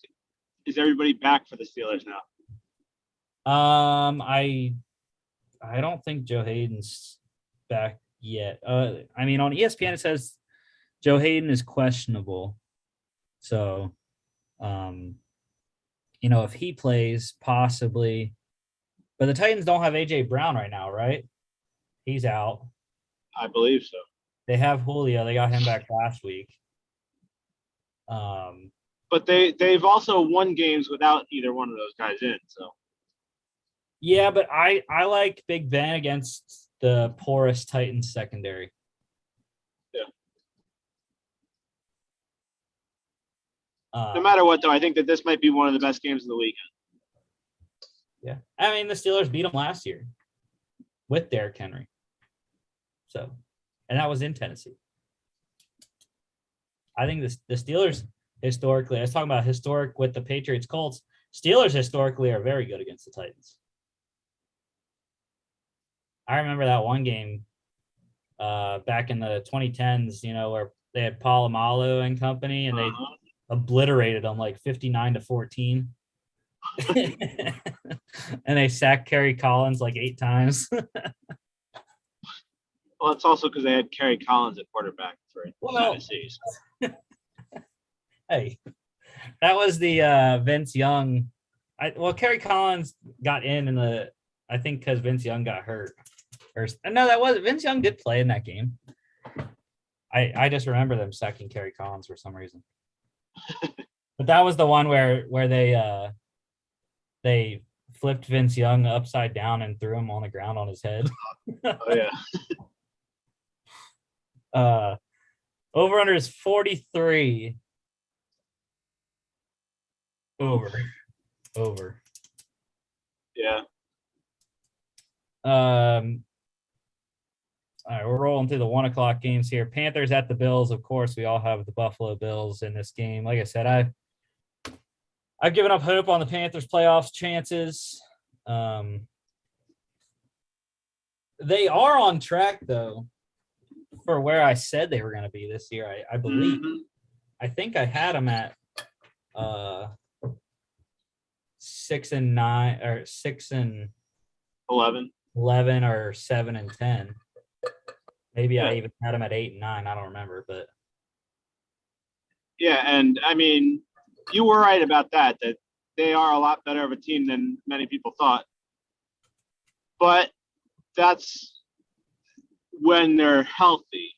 Is everybody back for the Steelers now? I don't think Joe Hayden's back yet. On ESPN it says Joe Hayden is questionable. So, if he plays, possibly. But the Titans don't have A.J. Brown right now, right? He's out. I believe so. They have Julio. They got him back last week. But they've also won games without either one of those guys in. So Yeah, but I like Big Ben against the porous Titans secondary. yeah. No No matter what, though, I think that this might be one of the best games of the weekend. Yeah, I mean the Steelers beat them last year with Derrick Henry. So, and that was in Tennessee. I think the Steelers historically, I was talking about historic with the Patriots Colts. Steelers historically are very good against the Titans. I remember that one game back in the 2010s, where they had Polamalu and company, and they obliterated them like 59-14. And they sacked Kerry Collins like 8 times. Well, it's also because they had Kerry Collins at quarterback for Tennessee. Hey, that was the Vince Young. Kerry Collins got in the, I think because Vince Young got hurt. No, that was Vince Young did play in that game. I just remember them sacking Kerry Collins for some reason. But that was the one where they flipped Vince Young upside down and threw him on the ground on his head. Oh yeah. Over under is 43. Over. Yeah. All right, we're rolling through the 1:00 games here. Panthers at the Bills. Of course, we all have the Buffalo Bills in this game. Like I said, I've given up hope on the Panthers' playoffs chances. They are on track, though, for where I said they were going to be this year. I believe. Mm-hmm. I think I had them at 6-9 or 6-11 or 7-10. Maybe I even had them at 8-9. I don't remember, but yeah, and I mean, you were right about that they are a lot better of a team than many people thought. But that's when they're healthy.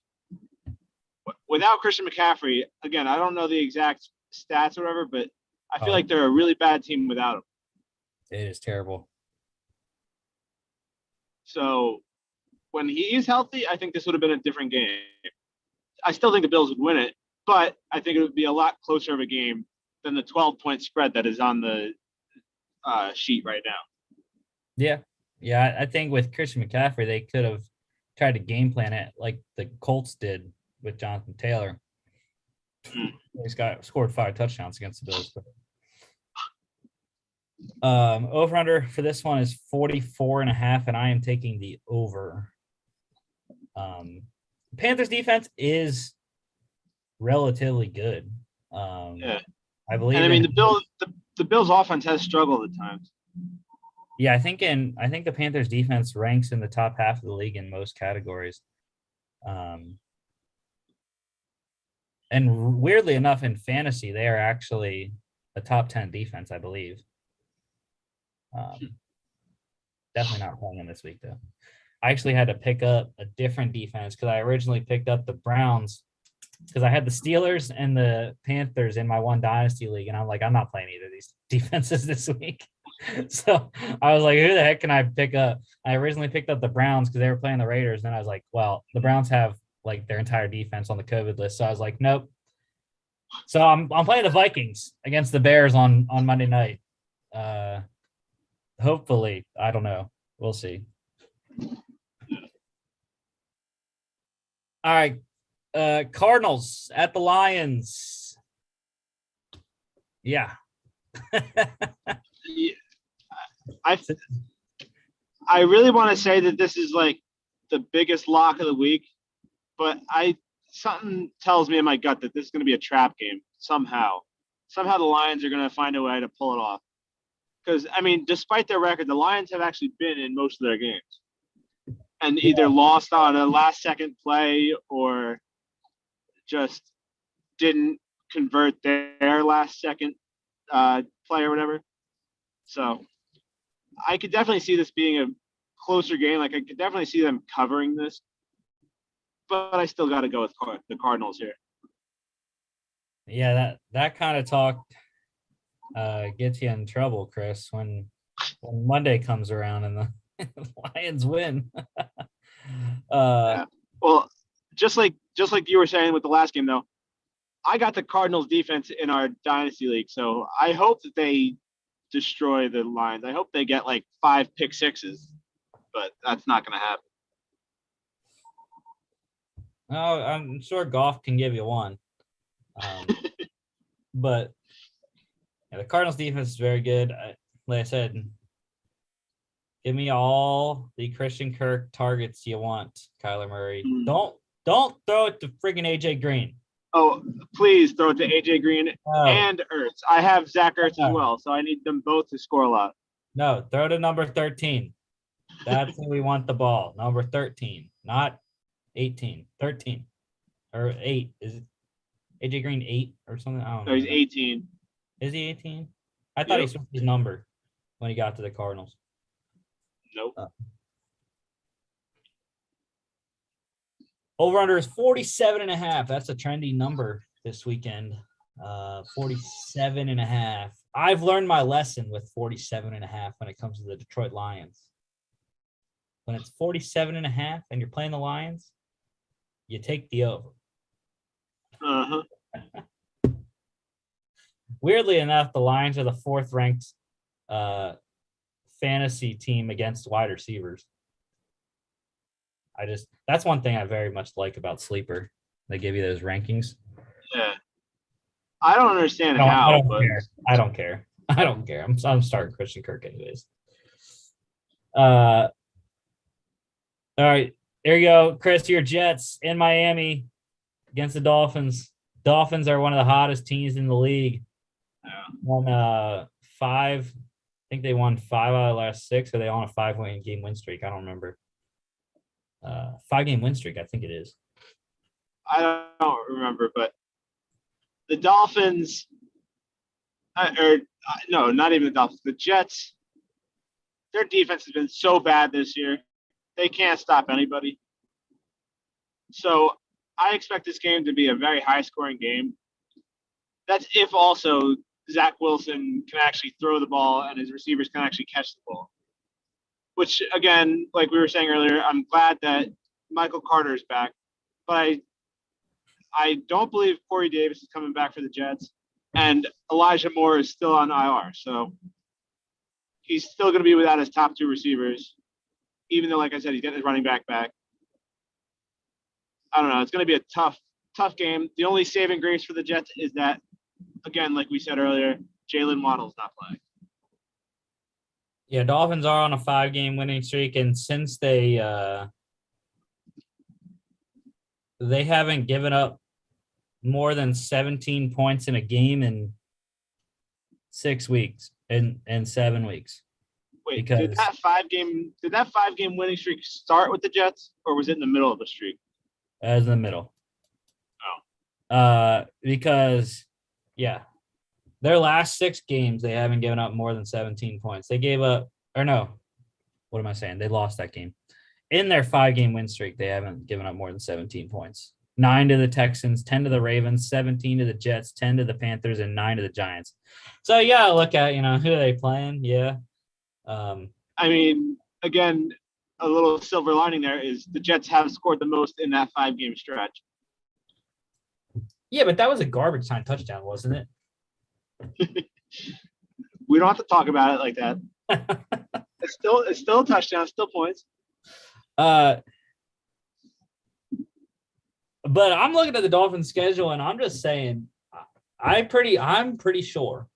Without Christian McCaffrey, again, I don't know the exact stats or whatever, but I feel like they're a really bad team without him. It is terrible. So when he's healthy, I think this would have been a different game. I still think the Bills would win it, but I think it would be a lot closer of a game than the 12-point spread that is on the sheet right now. Yeah. I think with Christian McCaffrey, they could have tried to game plan it like the Colts did with Jonathan Taylor. He's scored 5 touchdowns against the Bills. Over under for this one is 44.5, and I am taking the over. Panthers defense is relatively good. I believe. And I mean, the Bills offense has struggled at times. Yeah, I think the Panthers defense ranks in the top half of the league in most categories. And weirdly enough, in fantasy, they are actually a top 10 defense, I believe. Definitely not playing in this week, though. I actually had to pick up a different defense because I originally picked up the Browns because I had the Steelers and the Panthers in my one dynasty league, and I'm like, I'm not playing either of these defenses this week. So I was like, who the heck can I pick up? I originally picked up the Browns because they were playing the Raiders. Then I was like, well, the Browns have like their entire defense on the COVID list. So I was like, nope. So I'm playing the Vikings against the Bears on Monday night. Hopefully, I don't know. We'll see. All right. Cardinals at the Lions. Yeah. I really want to say that this is like the biggest lock of the week, but something tells me in my gut that this is going to be a trap game somehow. Somehow the Lions are going to find a way to pull it off. Because, I mean, despite their record, the Lions have actually been in most of their games and either lost on a last-second play or just didn't convert their last-second play or whatever. So I could definitely see this being a closer game. Like, I could definitely see them covering this. But I still got to go with the Cardinals here. Yeah, that kind of talk gets you in trouble, Chris, when Monday comes around and the Lions win. Yeah. Well, just like you were saying with the last game, though, I got the Cardinals defense in our dynasty league, so I hope that they destroy the Lions. I hope they get like 5 pick sixes, but that's not going to happen. Oh, I'm sure Goff can give you one. But yeah, the Cardinals defense is very good. Like I said, give me all the Christian Kirk targets you want, Kyler Murray. Don't throw it to friggin' AJ Green. Oh, please throw it to AJ Green and Ertz. I have Zach Ertz as well, so I need them both to score a lot. No, throw to number 13. That's who we want the ball. Number 13, not 18. 13 or 8. Is it AJ Green 8 or something? I don't know. No, he's 18. Is he 18? I thought he switched his number when he got to the Cardinals. Nope. Over under is 47.5. That's a trendy number this weekend. 47.5. I've learned my lesson with 47.5 when it comes to the Detroit Lions. When it's 47.5 and you're playing the Lions, you take the over. Uh-huh. Weirdly enough, the Lions are the 4th ranked fantasy team against wide receivers. That's one thing I very much like about Sleeper. They give you those rankings. Yeah. I don't understand how. I don't care. I'm starting Christian Kirk anyways. All right. There you go. Chris, your Jets in Miami against the Dolphins. Dolphins are one of the hottest teams in the league. Won 5. I think they won 5 out of the last 6, or they on a 5-game win streak. I don't remember. 5-game win streak, I think it is. I don't remember, but the Dolphins, no, not even the Dolphins. The Jets, their defense has been so bad this year. They can't stop anybody. So I expect this game to be a very high-scoring game. That's if also Zach Wilson can actually throw the ball and his receivers can actually catch the ball. Which, again, like we were saying earlier, I'm glad that Michael Carter is back. But I don't believe Corey Davis is coming back for the Jets. And Elijah Moore is still on IR. So he's still going to be without his top 2 receivers, even though, like I said, he's getting his running back. I don't know. It's going to be a tough game. The only saving grace for the Jets is that, again, like we said earlier, Jalen Waddle's not playing. Yeah, Dolphins are on a 5-game winning streak, and since they haven't given up more than 17 points in a game in 6 weeks and 7 weeks. Wait, did that 5-game winning streak start with the Jets, or was it in the middle of the streak? As in the middle. Because their last 6 games, they haven't given up more than 17 points. They gave up, or no, what am I saying? They lost that game. In their 5-game win streak, they haven't given up more than 17 points. 9 to the Texans, 10 to the Ravens, 17 to the Jets, 10 to the Panthers, and 9 to the Giants. So, look at, who are they playing? Yeah. I mean, again, a little silver lining there is the Jets have scored the most in that 5-game stretch. Yeah, but that was a garbage time touchdown, wasn't it? We don't have to talk about it like that. It's still a touchdown, still points. But I'm looking at the Dolphins' schedule, and I'm just saying, I'm pretty sure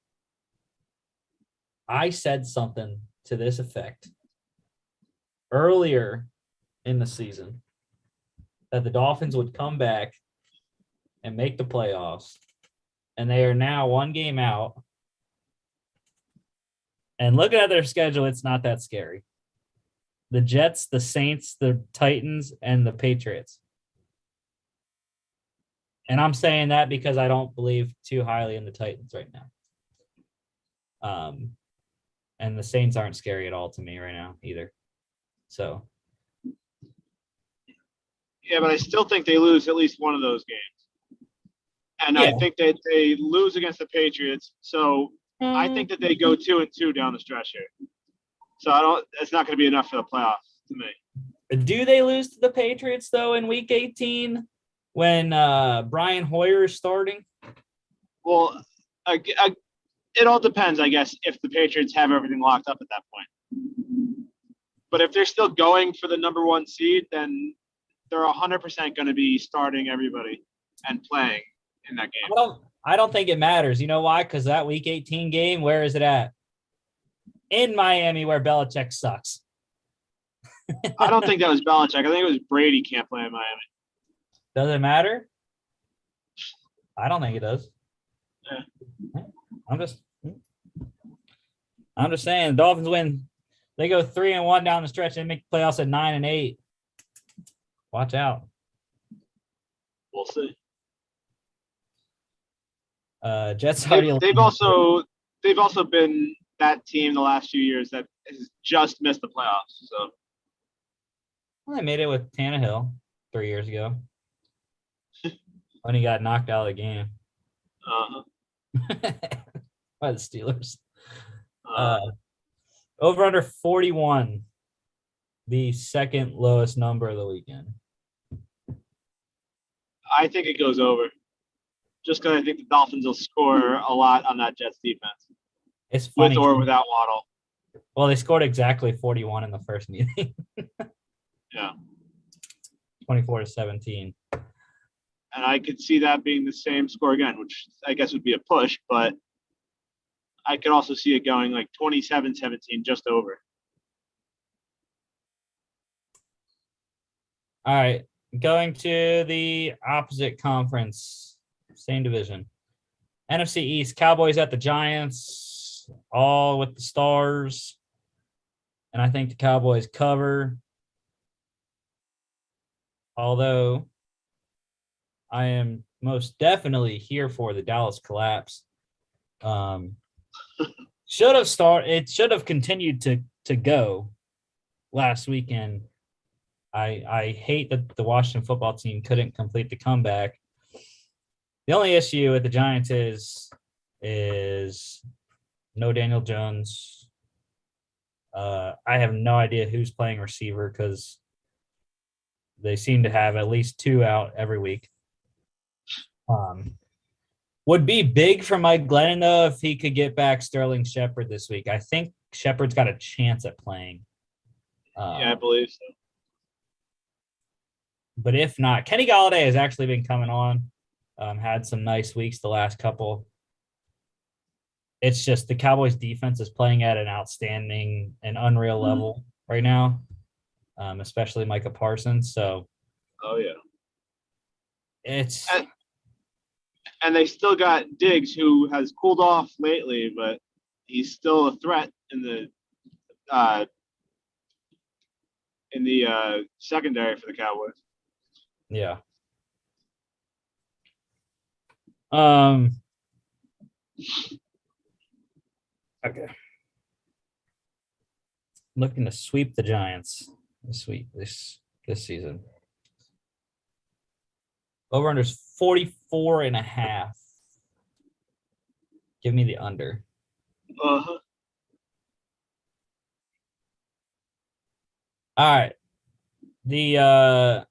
I said something to this effect earlier in the season that the Dolphins would come back and make the playoffs, and they are now 1 game out. And looking at their schedule, it's not that scary. The Jets, the Saints, the Titans, and the Patriots. And I'm saying that because I don't believe too highly in the Titans right now. And the Saints aren't scary at all to me right now either. So. Yeah, but I still think they lose at least one of those games. And Yeah. I think that they lose against the Patriots. So I think that they go 2-2 down the stretch here. So it's not going to be enough for the playoffs to me. Do they lose to the Patriots though in Week 18 when Brian Hoyer is starting? Well, it all depends, I guess, if the Patriots have everything locked up at that point. But if they're still going for the number 1 seed, then they're 100% going to be starting everybody and playing in that game. I don't think it matters. You know why? Because that Week 18 game, where is it at? In Miami, where Belichick sucks. I don't think that was Belichick. I think it was Brady can't play in Miami. Does it matter? I don't think it does. Yeah. I'm just saying, the Dolphins win. They go 3-1 down the stretch and make playoffs at 9-8. Watch out. We'll see. Jets. They've also been that team the last few years that has just missed the playoffs. So they made it with Tannehill 3 years ago when he got knocked out of the game by the Steelers. Over under 41, the second lowest number of the weekend. I think it goes over. Just because I think the Dolphins will score a lot on that Jets defense. It's funny. With or without Waddle. Well, they scored exactly 41 in the first meeting. Yeah. 24-17. And I could see that being the same score again, which I guess would be a push, but I could also see it going like 27-17, just over. All right. Going to the opposite conference, same division. NFC East, Cowboys at the Giants, all with the stars. And I think the Cowboys cover. Although I am most definitely here for the Dallas collapse. It should have continued to go last weekend. I hate that the Washington football team couldn't complete the comeback. The only issue with the Giants is no Daniel Jones. I have no idea who's playing receiver because they seem to have at least 2 out every week. Would be big for Mike Glennon, though, if he could get back Sterling Shepard this week. I think Shepard's got a chance at playing. Yeah, I believe so. But if not, Kenny Golladay has actually been coming on. Had some nice weeks the last couple. It's just the Cowboys defense is playing at an outstanding and unreal level right now, especially Micah Parsons. So, yeah. It's and they still got Diggs, who has cooled off lately, but he's still a threat in the secondary for the Cowboys. Yeah. Okay. Looking to sweep the Giants this season. Over under is 44.5. Give me the under. Uh-huh. All right. The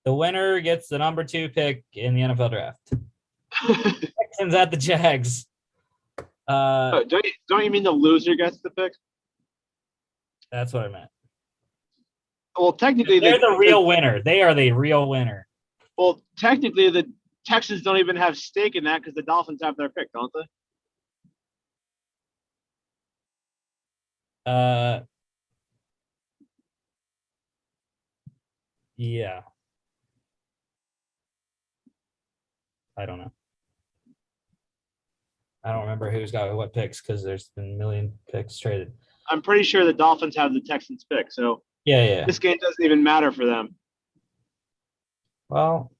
winner gets the number 2 pick in the NFL draft. Texans at the Jags. Don't you mean the loser gets the pick? That's what I meant. Well, technically, they're the real winner. They are the real winner. Well, technically, the Texans don't even have stake in that because the Dolphins have their pick, don't they? Yeah. I don't know. I don't remember who's got what picks because there's been a million picks traded. I'm pretty sure the Dolphins have the Texans pick, so yeah. This game doesn't even matter for them. Well,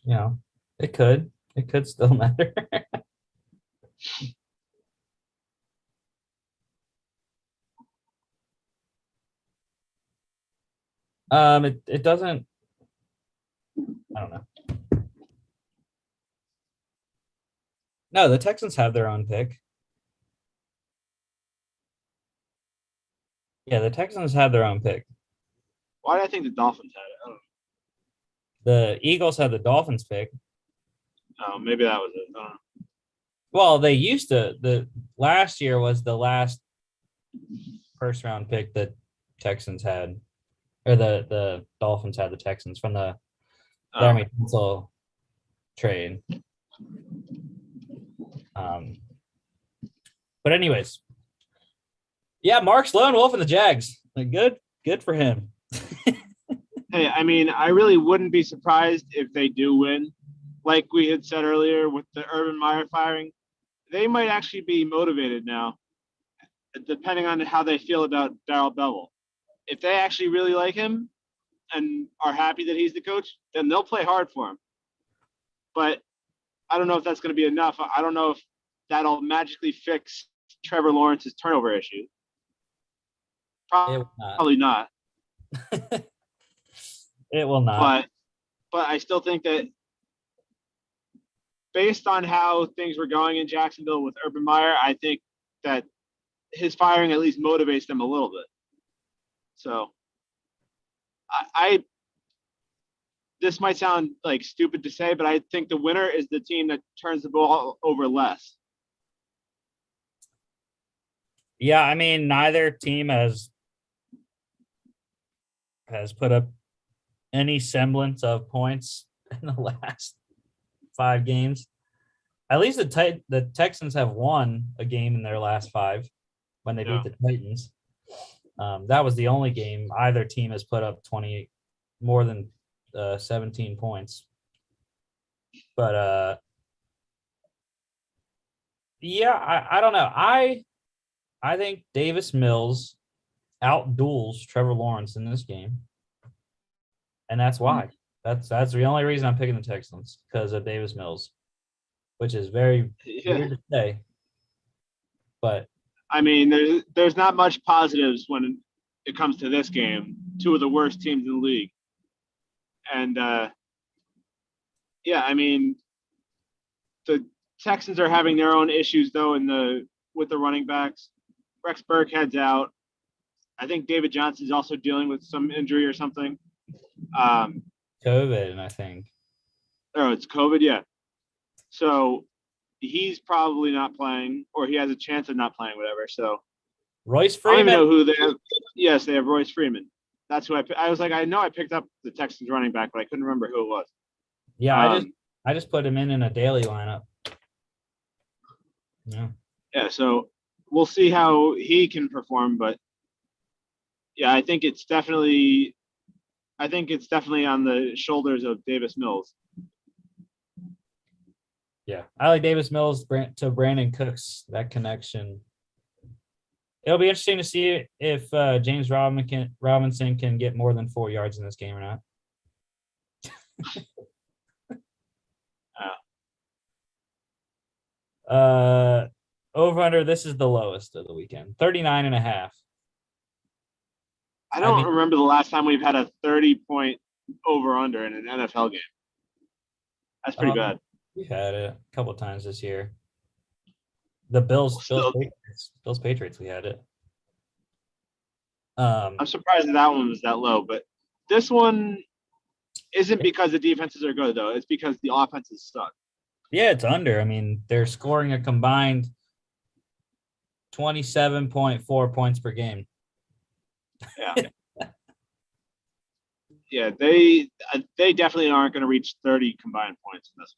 it could still matter. It doesn't. I don't know. No, the Texans have their own pick. Yeah, the Texans have their own pick. Why do I think the Dolphins had it? I don't know. The Eagles have the Dolphins pick. Oh, maybe that was it. I don't know. Well, they used to. The last year was the last first round pick that Texans had, or the Dolphins had the Texans from the Laramie Tunsil trade. But anyways, yeah, Mark's lone wolf in the Jags. Like, good for him. Hey, I mean, I really wouldn't be surprised if they do win. Like we had said earlier with the Urban Meyer firing, they might actually be motivated now, depending on how they feel about Darrell Bevell. If they actually really like him and are happy that he's the coach, then they'll play hard for him. But I don't know if that's going to be enough. I don't know if that'll magically fix Trevor Lawrence's turnover issue. Probably not. It will not. But I still think that based on how things were going in Jacksonville with Urban Meyer, I think that his firing at least motivates them a little bit. So this might sound like stupid to say, but I think the winner is the team that turns the ball over less. Yeah, I mean, neither team has put up any semblance of points in the last 5 games. At least the Texans have won a game in their last 5 when they beat the Titans. That was the only game either team has put up more than 17 points. But yeah, I don't know. I think Davis Mills outduels Trevor Lawrence in this game. And that's why. That's the only reason I'm picking the Texans, because of Davis Mills, which is very weird to say. But I mean, there's not much positives when it comes to this game. 2 of the worst teams in the league. And yeah, I mean, the Texans are having their own issues though with the running backs. Rex Burkhead's out. I think David Johnson's also dealing with some injury or something. COVID, I think. Oh, it's COVID, yeah. So he's probably not playing, or he has a chance of not playing, whatever. So Royce Freeman. I don't even know who they have. Yes, they have Royce Freeman. That's who I was like, I know I picked up the Texans running back, but I couldn't remember who it was. Yeah, I just put him in a daily lineup. Yeah. Yeah, so we'll see how he can perform, but yeah, I think it's definitely on the shoulders of Davis Mills. Yeah, I like Davis Mills to Brandon Cooks, that connection. It'll be interesting to see if James Robinson can get more than 4 yards in this game or not. Over under, this is the lowest of the weekend. 39.5. I don't remember the last time we've had a 30-point over under in an NFL game. That's pretty bad. We've had it a couple of times this year. The Bills Patriots, we had it. I'm surprised that one was that low, but this one isn't because the defenses are good, though. It's because the offenses suck. Yeah, it's under. I mean, they're scoring a combined 27.4 points per game. Yeah. Yeah, they definitely aren't going to reach 30 combined points in this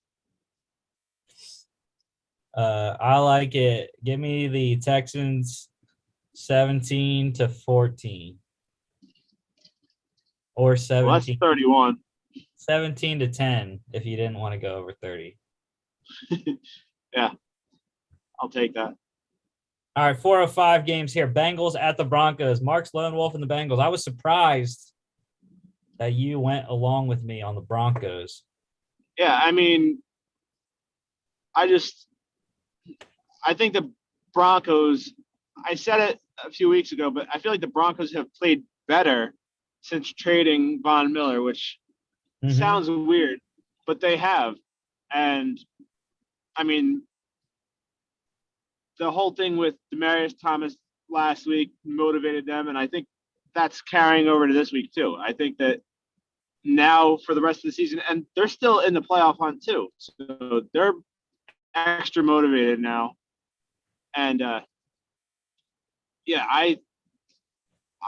one. I like it. Give me the Texans 17-14. Or 17. Well, that's 31. 17-10 if you didn't want to go over 30. Yeah, I'll take that. All right, 4:05 games here. Bengals at the Broncos. Mark's lone wolf in the Bengals. I was surprised that you went along with me on the Broncos. Yeah, I mean, I think the Broncos, I said it a few weeks ago, but I feel like the Broncos have played better since trading Von Miller, which sounds weird. but they have. And, I mean, the whole thing with Demaryius Thomas last week motivated them, and I think that's carrying over to this week too. I think that now for the rest of the season, and they're still in the playoff hunt too, so they're extra motivated now. And I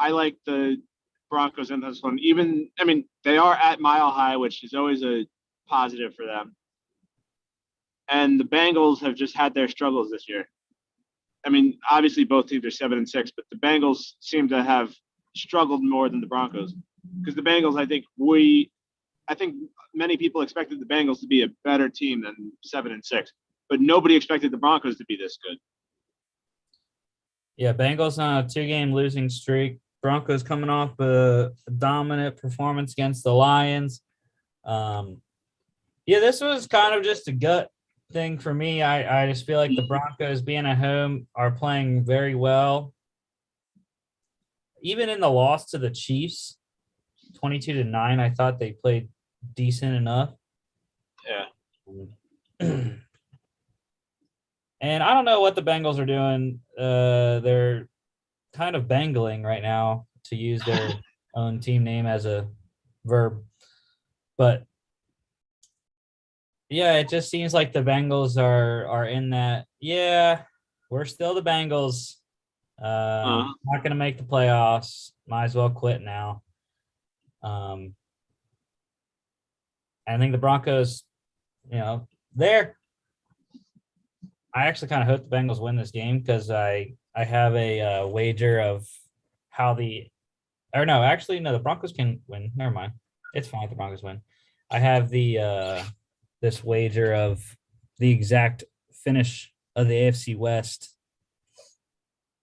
like the Broncos in this one. Even, I mean, they are at Mile High, which is always a positive for them. And the Bengals have just had their struggles this year. I mean, obviously both teams are 7-6, but the Bengals seem to have struggled more than the Broncos. Because the Bengals, I think many people expected the Bengals to be a better team than 7-6, but nobody expected the Broncos to be this good. Yeah, Bengals on a 2-game losing streak. Broncos coming off a dominant performance against the Lions. This was kind of just a gut thing for me. I just feel like the Broncos, being at home, are playing very well. Even in the loss to the Chiefs, 22-9, I thought they played decent enough. Yeah. And I don't know what the Bengals are doing. They're kind of bangling right now, to use their own team name as a verb. But yeah, it just seems like the Bengals are in that. Yeah, we're still the Bengals. Not going to make the playoffs. Might as well quit now. I think the Broncos, I actually kind of hope the Bengals win this game, because I have a wager of how the Broncos can win. Never mind. It's fine if the Broncos win. I have the this wager of the exact finish of the AFC West,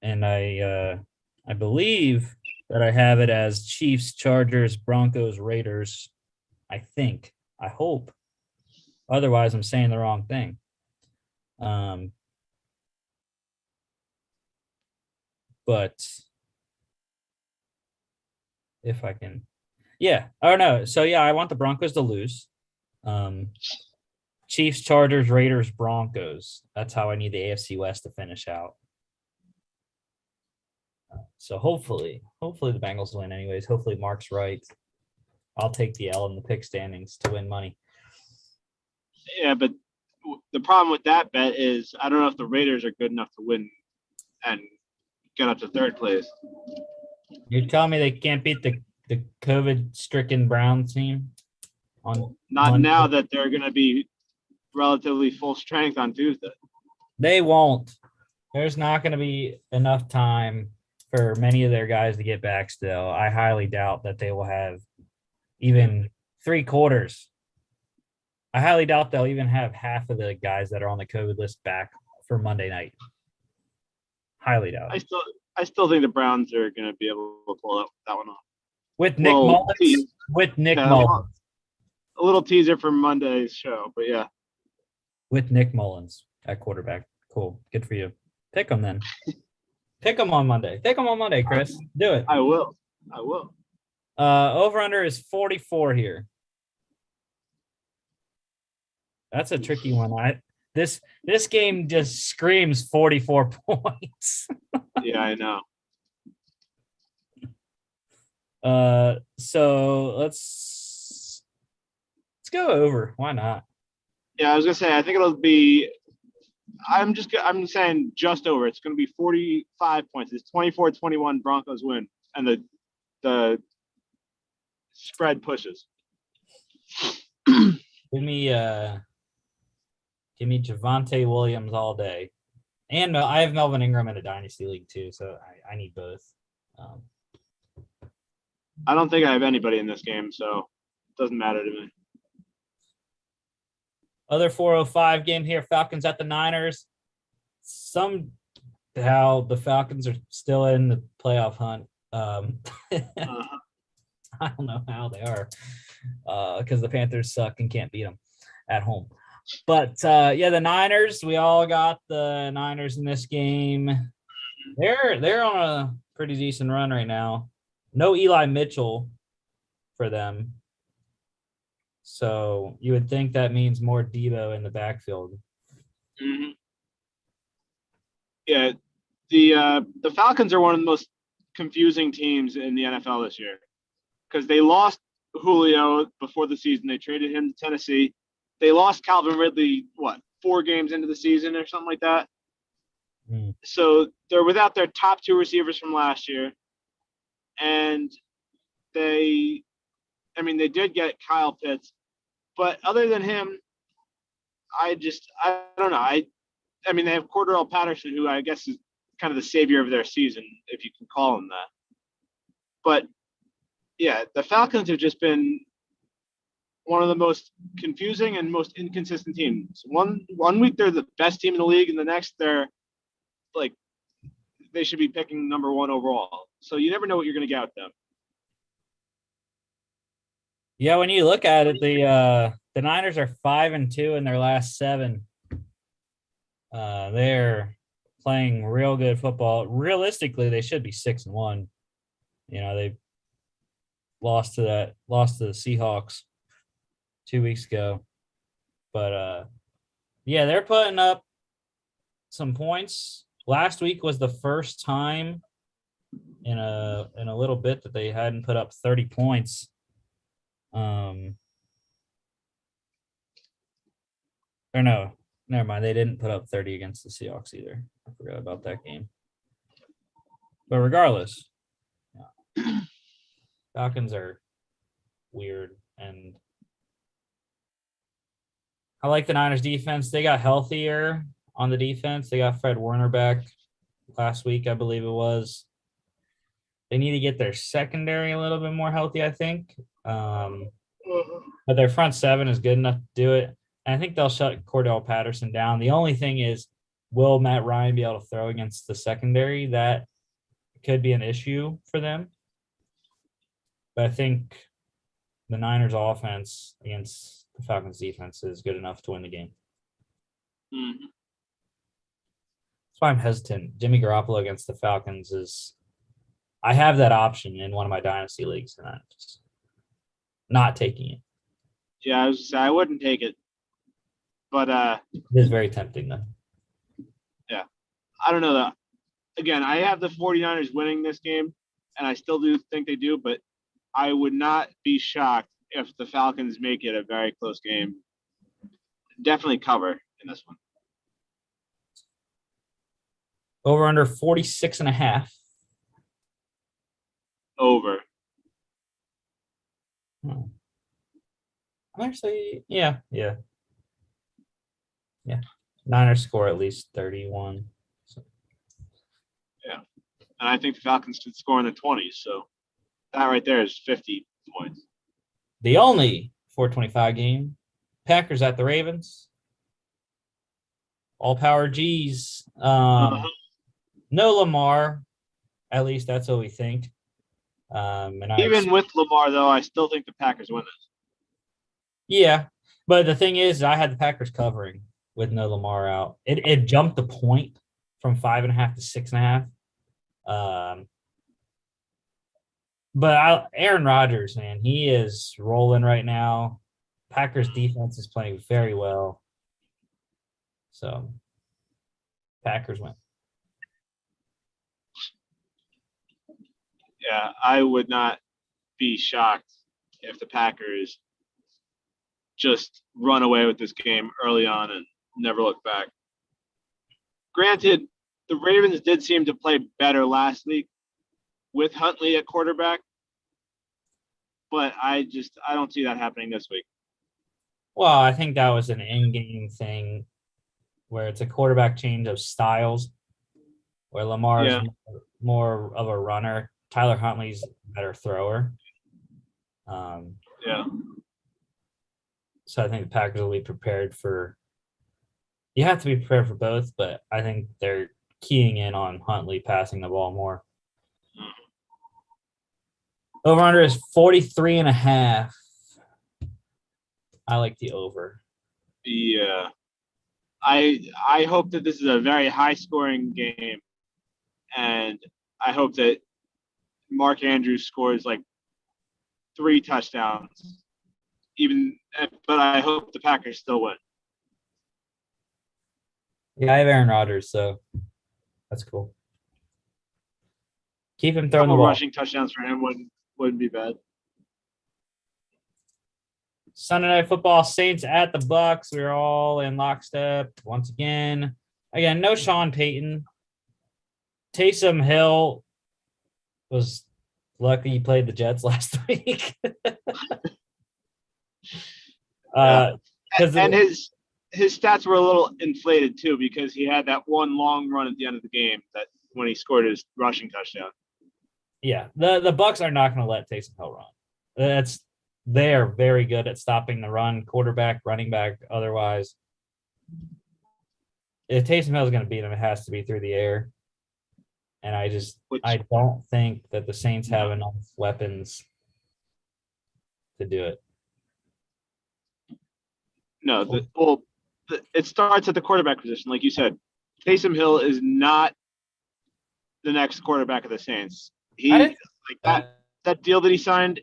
and I believe that I have it as Chiefs, Chargers, Broncos, Raiders. I hope. Otherwise, I'm saying the wrong thing. But if I can, So I want the Broncos to lose. Chiefs, Chargers, Raiders, Broncos. That's how I need the AFC West to finish out. So hopefully the Bengals win anyways. Hopefully Mark's right. I'll take the L in the pick standings to win money. Yeah, but the problem with that bet is I don't know if the Raiders are good enough to win and get up to third place. You're telling me they can't beat the COVID-stricken Browns team? Not now that they're going to be relatively full strength on Tuesday. They won't. There's not going to be enough time for many of their guys to get back still. I highly doubt that they will have even 3 quarters. I highly doubt they'll even have half of the guys that are on the COVID list back for Monday night. Highly doubt it. I still think the Browns are going to be able to pull that one off. With Nick Mullins? With Nick Mullins. A little teaser for Monday's show, but yeah. With Nick Mullins at quarterback. Cool. Good for you. Pick them then. Pick them on Monday. Pick them on Monday, Chris. Do it. I will. Over-under is 44 here. That's a tricky one. This game just screams 44 points. Yeah, I know. So let's go over. Why not? Yeah, I was gonna say I think it'll be. I'm saying just over. It's gonna be 45 points. It's 24-21 Broncos win, and the spread pushes. Give me Javonte Williams all day. And I have Melvin Ingram in a dynasty league too, so I need both. I don't think I have anybody in this game, so it doesn't matter to me. Other 405 game here, Falcons at the Niners. Somehow the Falcons are still in the playoff hunt. I don't know how they are, because the Panthers suck and can't beat them at home. But the Niners, we all got the Niners in this game. They're on a pretty decent run right now. No Eli Mitchell for them. So you would think that means more Debo in the backfield. Mm-hmm. Yeah, the Falcons are one of the most confusing teams in the NFL this year because they lost Julio before the season. They traded him to Tennessee. They lost Calvin Ridley, 4 games into the season or something like that. So they're without their top 2 receivers from last year. And they did get Kyle Pitts. But other than him, I don't know. I mean, they have Cordell Patterson, who I guess is kind of the savior of their season, if you can call him that. But, yeah, the Falcons have just been one of the most confusing and most inconsistent teams. One week they're the best team in the league, and the next they're like they should be picking number 1 overall. So you never know what you're going to get with them. Yeah, when you look at it, the Niners are 5-2 in their last 7. They're playing real good football. Realistically, they should be 6-1. They lost to the Seahawks 2 weeks ago. But yeah, they're putting up some points. Last week was the first time in a little bit that they hadn't put up 30 points. Or no, never mind. They didn't put up 30 against the Seahawks either. I forgot about that game. But regardless, Falcons are weird, and I like the Niners defense. They got healthier on the defense. They got Fred Warner back last week, I believe it was. They need to get their secondary a little bit more healthy, I think. But their front 7 is good enough to do it. And I think they'll shut Cordell Patterson down. The only thing is, will Matt Ryan be able to throw against the secondary? That could be an issue for them. But I think the Niners offense against the Falcons defense is good enough to win the game. Mm-hmm. That's why I'm hesitant. Jimmy Garoppolo against the Falcons is – I have that option in one of my dynasty leagues, and I'm just not taking it. Yeah, I wouldn't take it. But it is very tempting, though. Yeah. I don't know, though. Again, I have the 49ers winning this game, and I still do think they do, but I would not be shocked if the Falcons make it a very close game. Definitely cover in this one. Over under 46.5. Over. Actually, yeah. Niners score at least 31. So. Yeah. And I think the Falcons could score in the 20s, so that right there is 50 points. The only 425 game, Packers at the Ravens. All power G's. No Lamar. At least that's what we think. Even with Lamar, though, I still think the Packers win this. Yeah, but the thing is, I had the Packers covering with no Lamar out. It jumped the point from 5.5 to 6.5. But Aaron Rodgers, man, he is rolling right now. Packers defense is playing very well. So, Packers win. Yeah, I would not be shocked if the Packers just run away with this game early on and never look back. Granted, the Ravens did seem to play better last week with Huntley at quarterback, but I don't see that happening this week. Well, I think that was an in-game thing where it's a quarterback change of styles, where Lamar is more of a runner. Tyler Huntley's a better thrower. So I think the Packers will be prepared for – you have to be prepared for both, but I think they're keying in on Huntley passing the ball more. Over-under is 43.5. I like the over. Yeah. I hope that this is a very high-scoring game, and I hope that Mark Andrews scores like 3 touchdowns but I hope the Packers still win. Yeah, I have Aaron Rodgers, so that's cool. Keep him A throwing the couple ball. rushing touchdowns for him wouldn't be bad. Sunday Night Football, Saints at the Bucks. We're all in lockstep once again. Again, no Sean Payton. Taysom Hill was lucky he played the Jets last week. And his stats were a little inflated too because he had that one long run at the end of the game that when he scored his rushing touchdown. Yeah, the Bucks are not going to let Taysom Hill run. They are very good at stopping the run, quarterback, running back, otherwise. If Taysom Hill is going to beat him, it has to be through the air. And I don't think that the Saints have enough weapons to do it. No, it starts at the quarterback position, like you said. Taysom Hill is not the next quarterback of the Saints. That deal that he signed.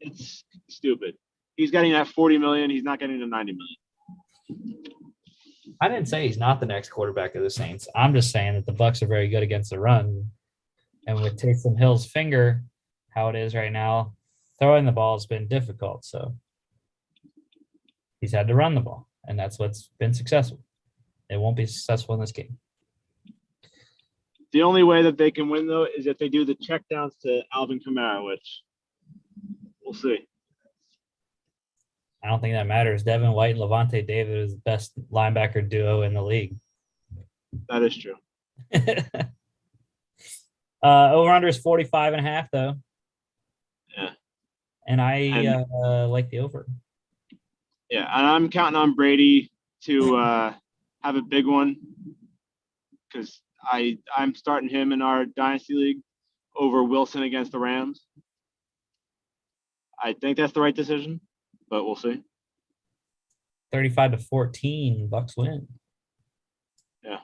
It's stupid. He's getting that $40 million. He's not getting the $90 million. I didn't say he's not the next quarterback of the Saints. I'm just saying that the Bucks are very good against the run. And with Taysom Hill's finger, how it is right now, throwing the ball has been difficult. So he's had to run the ball, and that's what's been successful. It won't be successful in this game. The only way that they can win, though, is if they do the checkdowns to Alvin Kamara, which we'll see. I don't think that matters. Devin White and Levante David is the best linebacker duo in the league. That is true. Over-under is 45.5, though. Yeah. And I like the over. Yeah, and I'm counting on Brady to have a big one because I'm starting him in our Dynasty League over Wilson against the Rams. I think that's the right decision, but we'll see. 35-14, Bucks win. Yeah.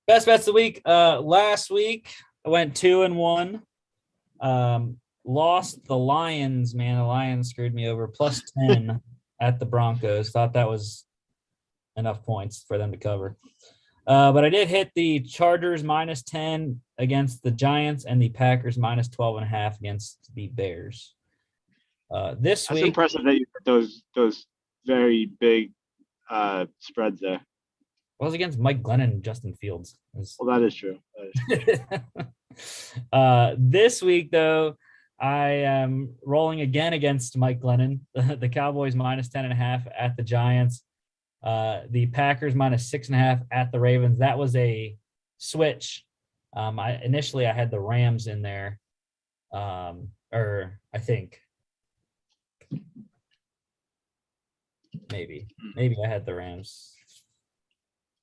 Best bets of the week. Last week I went 2-1. Lost the Lions, man. The Lions screwed me over. +10 at the Broncos. Thought that was enough points for them to cover. But I did hit the Chargers -10 against the Giants and the Packers -12.5 against the Bears. This week, that's impressive that you put those very big spreads there. Well, it was against Mike Glennon and Justin Fields. Well, that is true. This week, though, I am rolling again against Mike Glennon. The Cowboys -10.5 at the Giants. The Packers -6.5 at the Ravens. That was a switch. Initially I had the Rams in there, or I think maybe I had the Rams.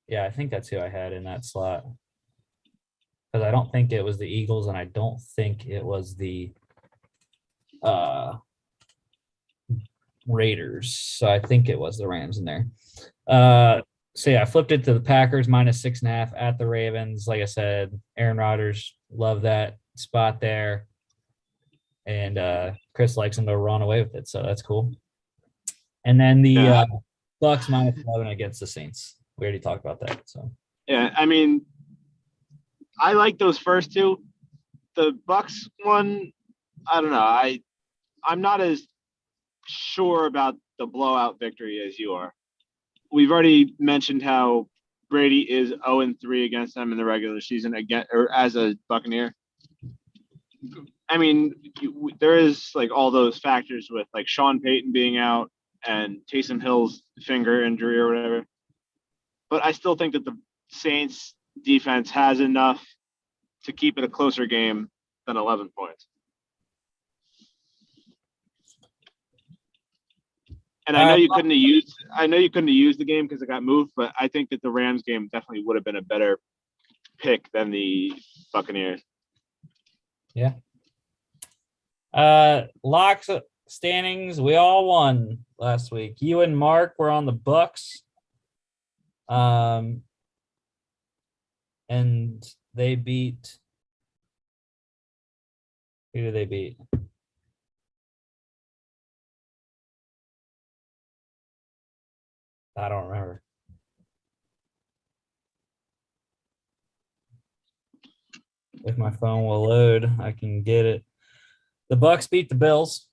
Yeah, I think that's who I had in that slot because I don't think it was the Eagles and I don't think it was the Raiders. So I think it was the Rams in there. So yeah, I flipped it to the Packers -6.5 at the Ravens. Like I said, Aaron Rodgers, love that spot there. And Chris likes him to run away with it, so that's cool. And then the Bucks -11 against the Saints. We already talked about that. So yeah, I mean, I like those first two. The Bucks one, I don't know. I'm not as sure about the blowout victory as you are. We've already mentioned how Brady is 0-3 against them in the regular season again, or as a Buccaneer. I mean, there is like all those factors with like Sean Payton being out and Taysom Hill's finger injury or whatever. But I still think that the Saints defense has enough to keep it a closer game than 11 points. And I know you couldn't have used the game because it got moved, but I think that the Rams game definitely would have been a better pick than the Buccaneers. Yeah. Locks standings. We all won last week. You and Mark were on the Bucks. And they beat Who do they beat? I don't remember. If my phone will load, I can get it. The Bucks beat the Bills.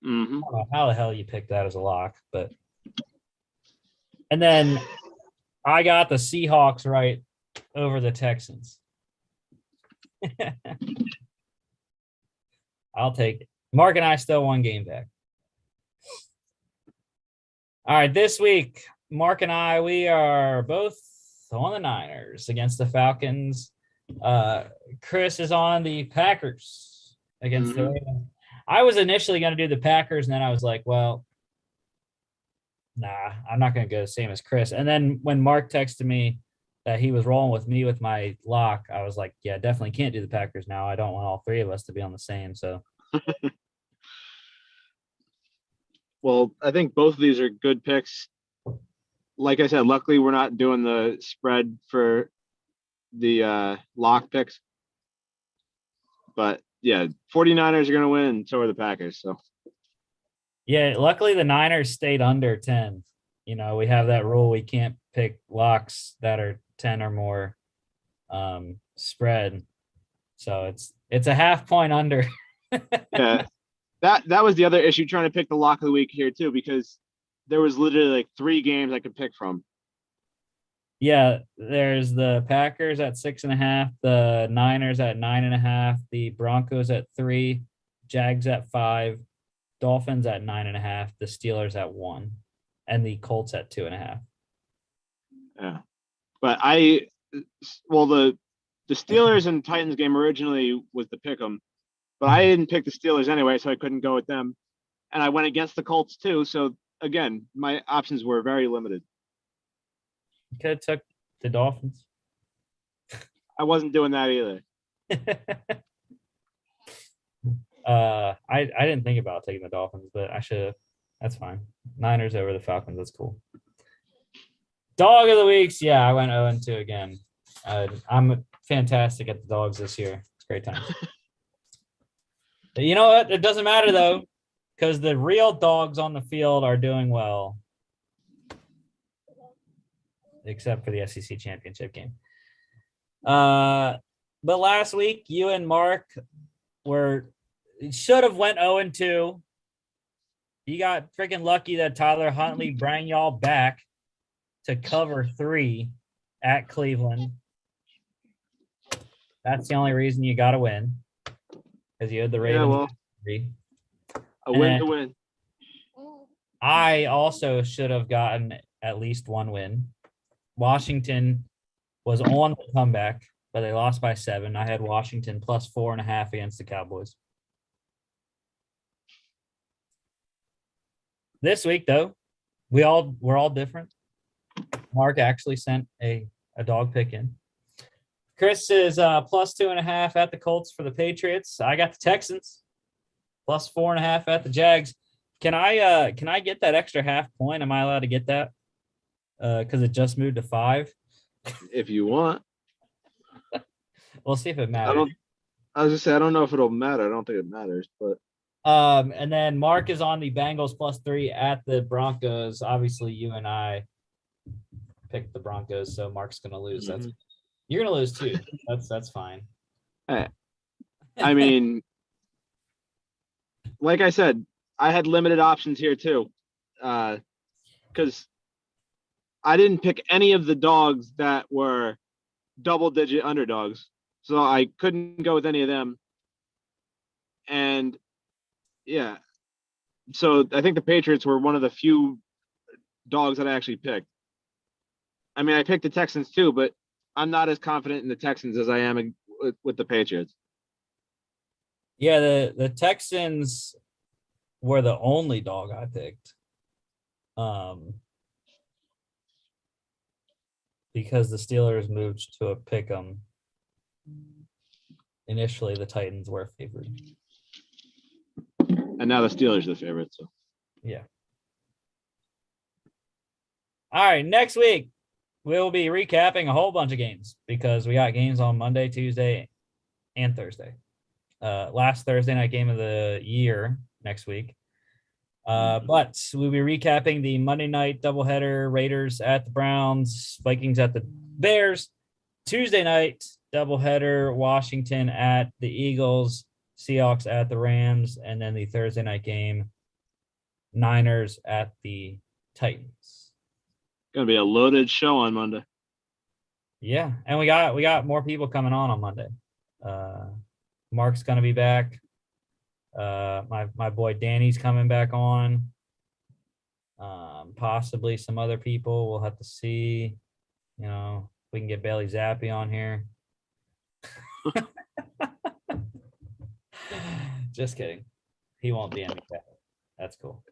Mm-hmm. I don't know how the hell you picked that as a lock, but and then I got the Seahawks right over the Texans. I'll take it. Mark and I still one game back. All right, this week, Mark and I, we are both on the Niners against the Falcons. Chris is on the Packers against the Ravens. I was initially going to do the Packers, and then I was like, well, nah, I'm not going to go the same as Chris. And then when Mark texted me that he was rolling with me with my lock, I was like, yeah, definitely can't do the Packers now. I don't want all three of us to be on the same. So, Well, I think both of these are good picks. Like I said, luckily we're not doing the spread for the lock picks. But yeah, 49ers are going to win, and so are the Packers. So yeah, luckily the Niners stayed under 10. You know, we have that rule. We can't pick locks that are 10 or more spread. So it's a half point under. yeah, that was the other issue trying to pick the lock of the week here too, because there was literally like 3 games I could pick from. Yeah, there's the Packers at 6.5, the Niners at 9.5, the Broncos at 3, Jags at 5, Dolphins at 9.5, the Steelers at 1, and the Colts at 2.5. Yeah, but the Steelers and Titans game originally was the pick 'em, but I didn't pick the Steelers anyway, so I couldn't go with them, and I went against the Colts too. So again, my options were very limited. You could have took the Dolphins. I wasn't doing that either. I didn't think about taking the Dolphins, but I should have. That's fine. Niners over the Falcons. That's cool. Dog of the weeks. Yeah, I went 0-2 again. I'm fantastic at the dogs this year. It's great time. You know what? It doesn't matter though, because the real dogs on the field are doing well, except for the SEC championship game. But last week, you and Mark should have went 0-2. You got freaking lucky that Tyler Huntley brought y'all back to cover 3 at Cleveland. That's the only reason you got to win, because you had the Ravens. Yeah, well, 3. a win to win. I also should have gotten at least 1 win. Washington was on the comeback, but they lost by 7. I had Washington plus 4.5 against the Cowboys. This week, though, we're all different. Mark actually sent a dog pick in. Chris is plus 2.5 at the Colts for the Patriots. I got the Texans plus 4.5 at the Jags. Can I get that extra half point? Am I allowed to get that? Because it just moved to 5. If you want. We'll see if it matters. I was just say I don't know if it'll matter. I don't think it matters, but and then Mark is on the Bengals plus 3 at the Broncos. Obviously, you and I picked the Broncos, so Mark's gonna lose. Mm-hmm. You're gonna lose too. That's fine. Hey, I mean, like I said, I had limited options here too, because I didn't pick any of the dogs that were double-digit underdogs, so I couldn't go with any of them. And yeah, so I think the Patriots were one of the few dogs that I actually picked. I mean, I picked the Texans too, but I'm not as confident in the Texans as I am with the Patriots. Yeah, the Texans were the only dog I picked. Because the Steelers moved to a pick 'em. Initially, the Titans were favored. And now the Steelers are the favorite. So yeah. All right, next week we'll be recapping a whole bunch of games because we got games on Monday, Tuesday, and Thursday. last Thursday night game of the year next week. But we'll be recapping the Monday night doubleheader: Raiders at the Browns, Vikings at the Bears. Tuesday night doubleheader: Washington at the Eagles, Seahawks at the Rams, and then the Thursday night game: Niners at the Titans. Gonna be a loaded show on Monday. Yeah, and we got more people coming on Monday. Mark's gonna be back. My boy Danny's coming back on. Possibly some other people. We'll have to see. You know, if we can get Bailey Zappi on here. Just kidding. He won't be any better. That's cool.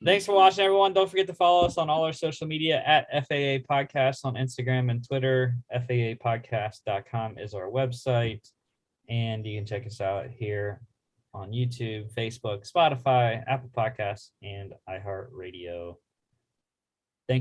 Thanks for watching, everyone. Don't forget to follow us on all our social media at FAA Podcast on Instagram and Twitter. FAApodcast.com is our website. And you can check us out here on YouTube, Facebook, Spotify, Apple Podcasts, and iHeartRadio.